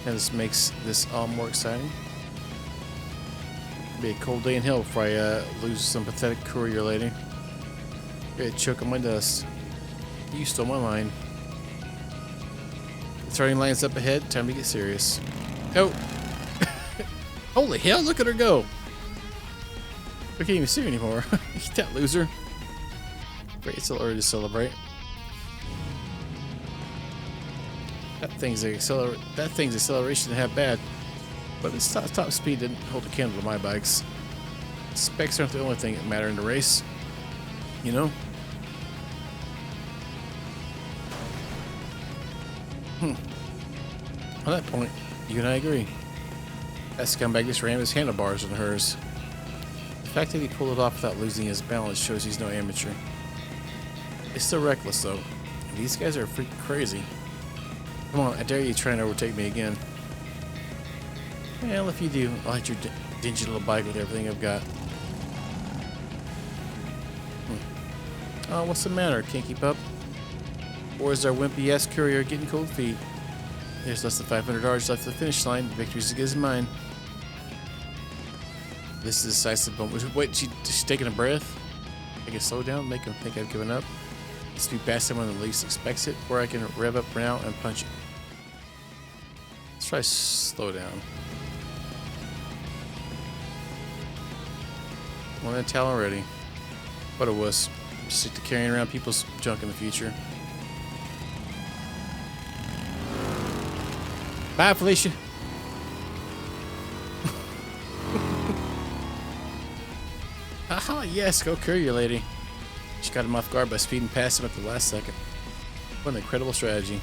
And this makes this all more exciting. It'll be a cold day in hell before I lose some pathetic courier lady. Gonna choke on my dust. You stole my line. The starting line's up ahead. Time to get serious. Oh! Holy hell! Look at her go! I can't even see her anymore. Get that loser. Great, it's still early to celebrate. That thing's acceleration to have bad, but its top speed didn't hold a candle to my bikes. Specs aren't the only thing that matter in the race, you know. On that point, you and I agree. That scumbag just rammed his handlebars into hers. The fact that he pulled it off without losing his balance shows he's no amateur. It's still reckless though. These guys are freaking crazy. Come on, I dare you try and overtake me again. Well, if you do, I'll hit your dingy little bike with everything I've got. Oh, what's the matter? Can't keep up? Or is our wimpy ass courier getting cold feet? There's less than 500 yards left to the finish line. Victory's as good as mine. This is a decisive moment. Wait, she's taking a breath? I can slow down, make him think I've given up. Speed past him when the least expects it, or I can rev up now and punch it. Let's try slow down. Well, that towel already. What a wuss. Stick to carrying around people's junk in the future. Bye, Felicia. Haha, yes, go courier lady. She got him off guard by speeding past him at the last second. What an incredible strategy.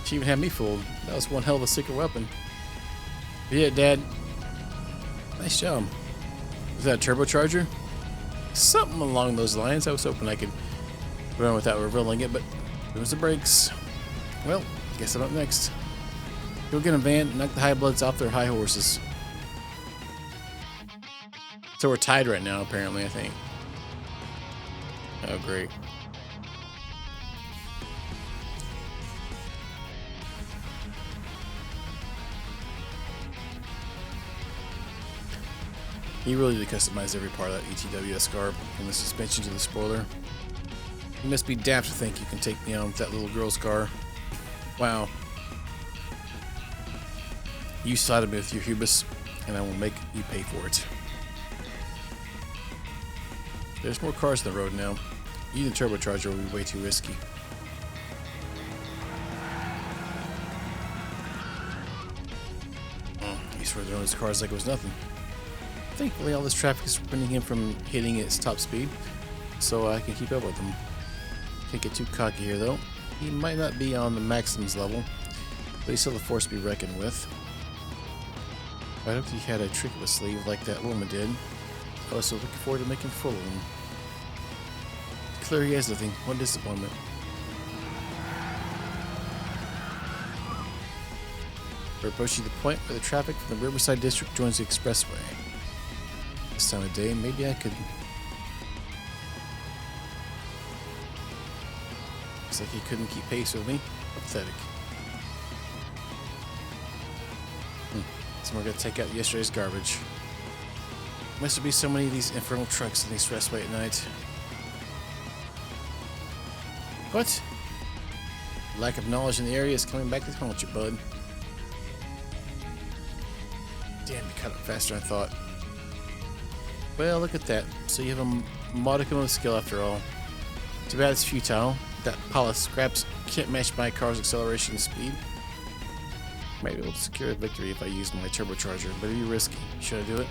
She even had me fooled. That was one hell of a secret weapon. Yeah, Dad. Nice job. Was that a turbocharger? Something along those lines. I was hoping I could run without revealing it, but it was the brakes. Well, guess I'm up next. Go get a van and knock the high bloods off their high horses. So we're tied right now, apparently, I think. Oh, great. He really did customize every part of that ETWS car, from the suspension to the spoiler. You must be daft to think you can take me on with that little girl's car. Wow. You sided me with your hubris, and I will make you pay for it. There's more cars on the road now. Using the turbocharger will be way too risky. He's throwing his cars like it was nothing. Thankfully, all this traffic is preventing him from hitting its top speed, so I can keep up with him. Can't get too cocky here, though. He might not be on the Maxim's level, but he's still a force to be reckoned with. I hoped he had a trick up his sleeve like that woman did. I was so looking forward to making full of him. It's clear he has nothing. One disappointment. We're approaching the point where the traffic from the Riverside District joins the expressway. This time of day, maybe I could... Looks like he couldn't keep pace with me. Pathetic. So we're gonna take out yesterday's garbage. Must be so many of these infernal trucks in the expressway at night. What? Lack of knowledge in the area is coming back to haunt you, bud. Damn, you caught up faster than I thought. Well, look at that. So you have a modicum of skill after all. Too bad it's futile. That pile of scraps can't match my car's acceleration and speed. Might be able to secure a victory if I use my turbocharger, but it'd be risky. Should I do it?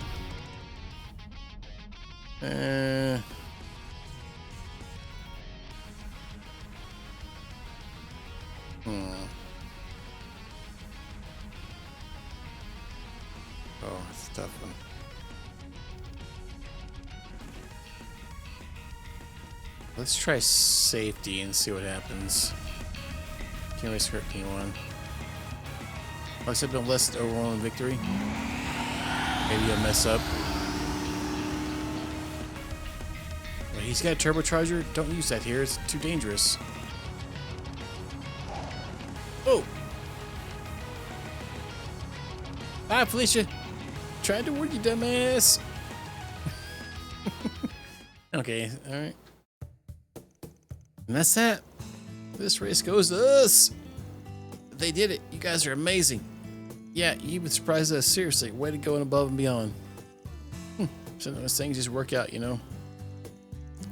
Oh, it's a tough one. Let's try safety and see what happens. Can't risk hurt anyone. Like I said, don't less overwhelming victory. Maybe I'll mess up. But he's got a turbocharger. Don't use that here. It's too dangerous. Oh! Hi, Felicia. Tried to warn you, dumbass. Okay, alright. And that's that. This race goes to us. They did it. You guys are amazing. Yeah, you even surprised us. Seriously, way to go above and beyond. Some of those things just work out, you know.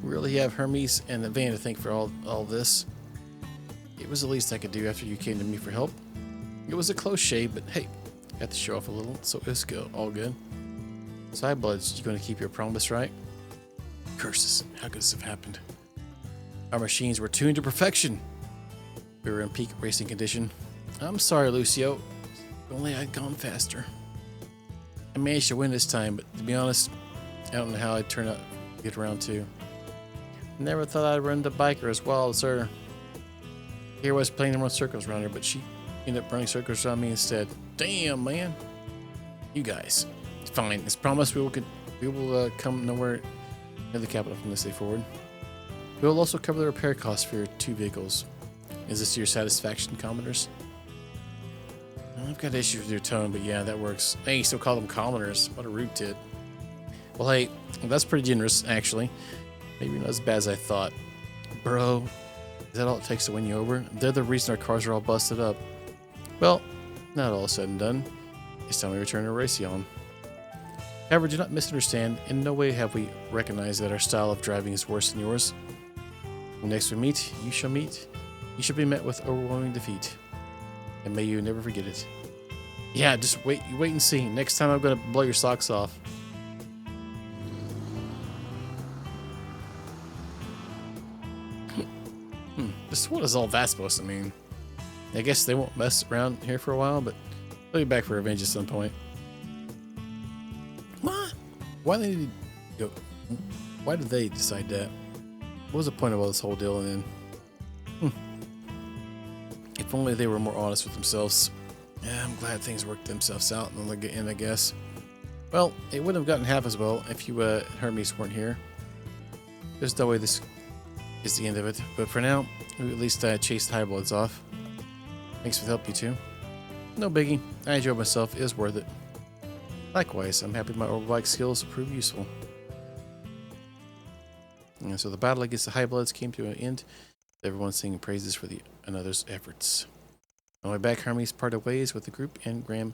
We really have Hermes and the van to thank for all this. It was the least I could do after you came to me for help. It was a close shave, but hey, got to show off a little, so it's all good. Sidebloods, you going to keep your promise, right? Curses, how could this have happened? Our machines were tuned to perfection. We were in peak racing condition. I'm sorry, Lucio. If only I'd gone faster. I managed to win this time, but to be honest, I don't know how I'd turn out to get around to. Never thought I'd run the biker as wild as her. Here I was playing to run circles around her, but she ended up running circles around me instead. Damn, man. You guys. Fine. As promised, we will come nowhere near the capital from this day forward. We will also cover the repair costs for your two vehicles. Is this to your satisfaction, Commodores? I've got issues with your tone, but yeah, that works. Hey, you still call them commoners. What a rude tit. Well, hey, that's pretty generous, actually. Maybe not as bad as I thought. Bro, is that all it takes to win you over? They're the reason our cars are all busted up. Well, not all said and done. It's time we return to Raytheon. However, do not misunderstand. In no way have we recognized that our style of driving is worse than yours. When next we meet, you shall be met with overwhelming defeat. And may you never forget it. Yeah, just wait and see. Next time I'm gonna blow your socks off. Just what is all that supposed to mean? I guess they won't mess around here for a while, but they'll be back for revenge at some point. What? Why did they decide that? What was the point of all this whole deal? And then, if only they were more honest with themselves. Yeah, I'm glad things worked themselves out in the end, I guess. Well, it wouldn't have gotten half as well if you Hermes weren't here. There's no way this is the end of it, but for now, we at least chased the high bloods off. Thanks for the help, you two. No biggie. I enjoyed myself. It was worth it. Likewise, I'm happy my overbike skills proved useful. And so the battle against the high bloods came to an end. Everyone singing praises for another's efforts. On my way back, Hermes parted ways with the group, and Graham,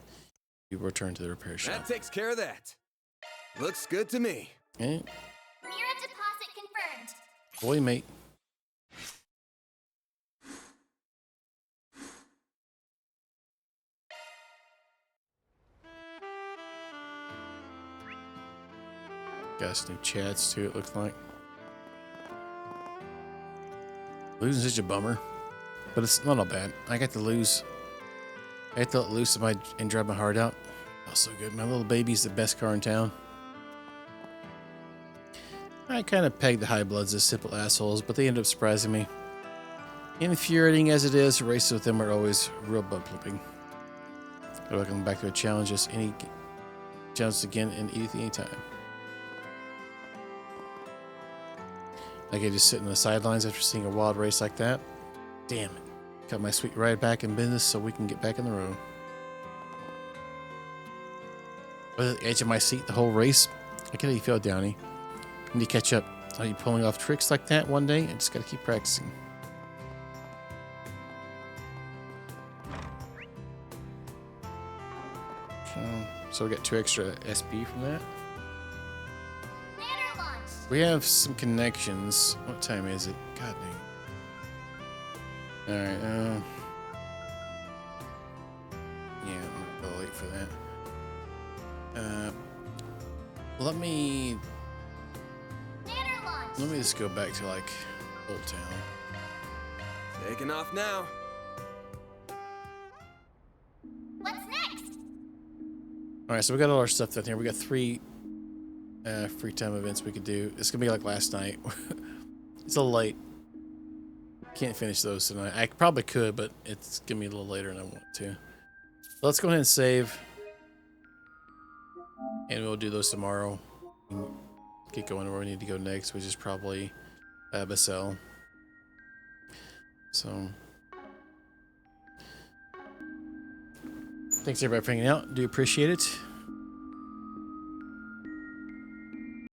we returned to the repair shop. That takes care of that. Looks good to me. Eh? Mira deposit confirmed. Boy, mate. Got some new chats too, it looks like. Losing such a bummer. But it's not all bad. I got to lose. I got to let loose and drive my heart out. Oh, so good. My little baby's the best car in town. I kind of pegged the high bloods as simple assholes, but they end up surprising me. Infuriating as it is, races with them are always real butt flipping. Welcome back to a challenge again and anytime. Like I just sit on the sidelines after seeing a wild race like that. Damn it. Got my sweet ride back in business so we can get back in the road. At the edge of my seat the whole race. I get how you feel, Downey. Need to catch up. Are you pulling off tricks like that one day? I just gotta keep practicing. So we got 2 extra SP from that. We have some connections. What time is it? God dang. Alright, yeah, I'm a little late for that. Let me just go back to like Old Town. Taking off now. What's next? Alright, so we got all our stuff down here. We got 3 free time events we could do. It's gonna be like last night. It's a little late. Can't finish those tonight. I probably could, but it's gonna be a little later than I want to. Let's go ahead and save. And we'll do those tomorrow. Get going where we need to go next, which is probably Basel. So thanks everybody for hanging out. Do appreciate it.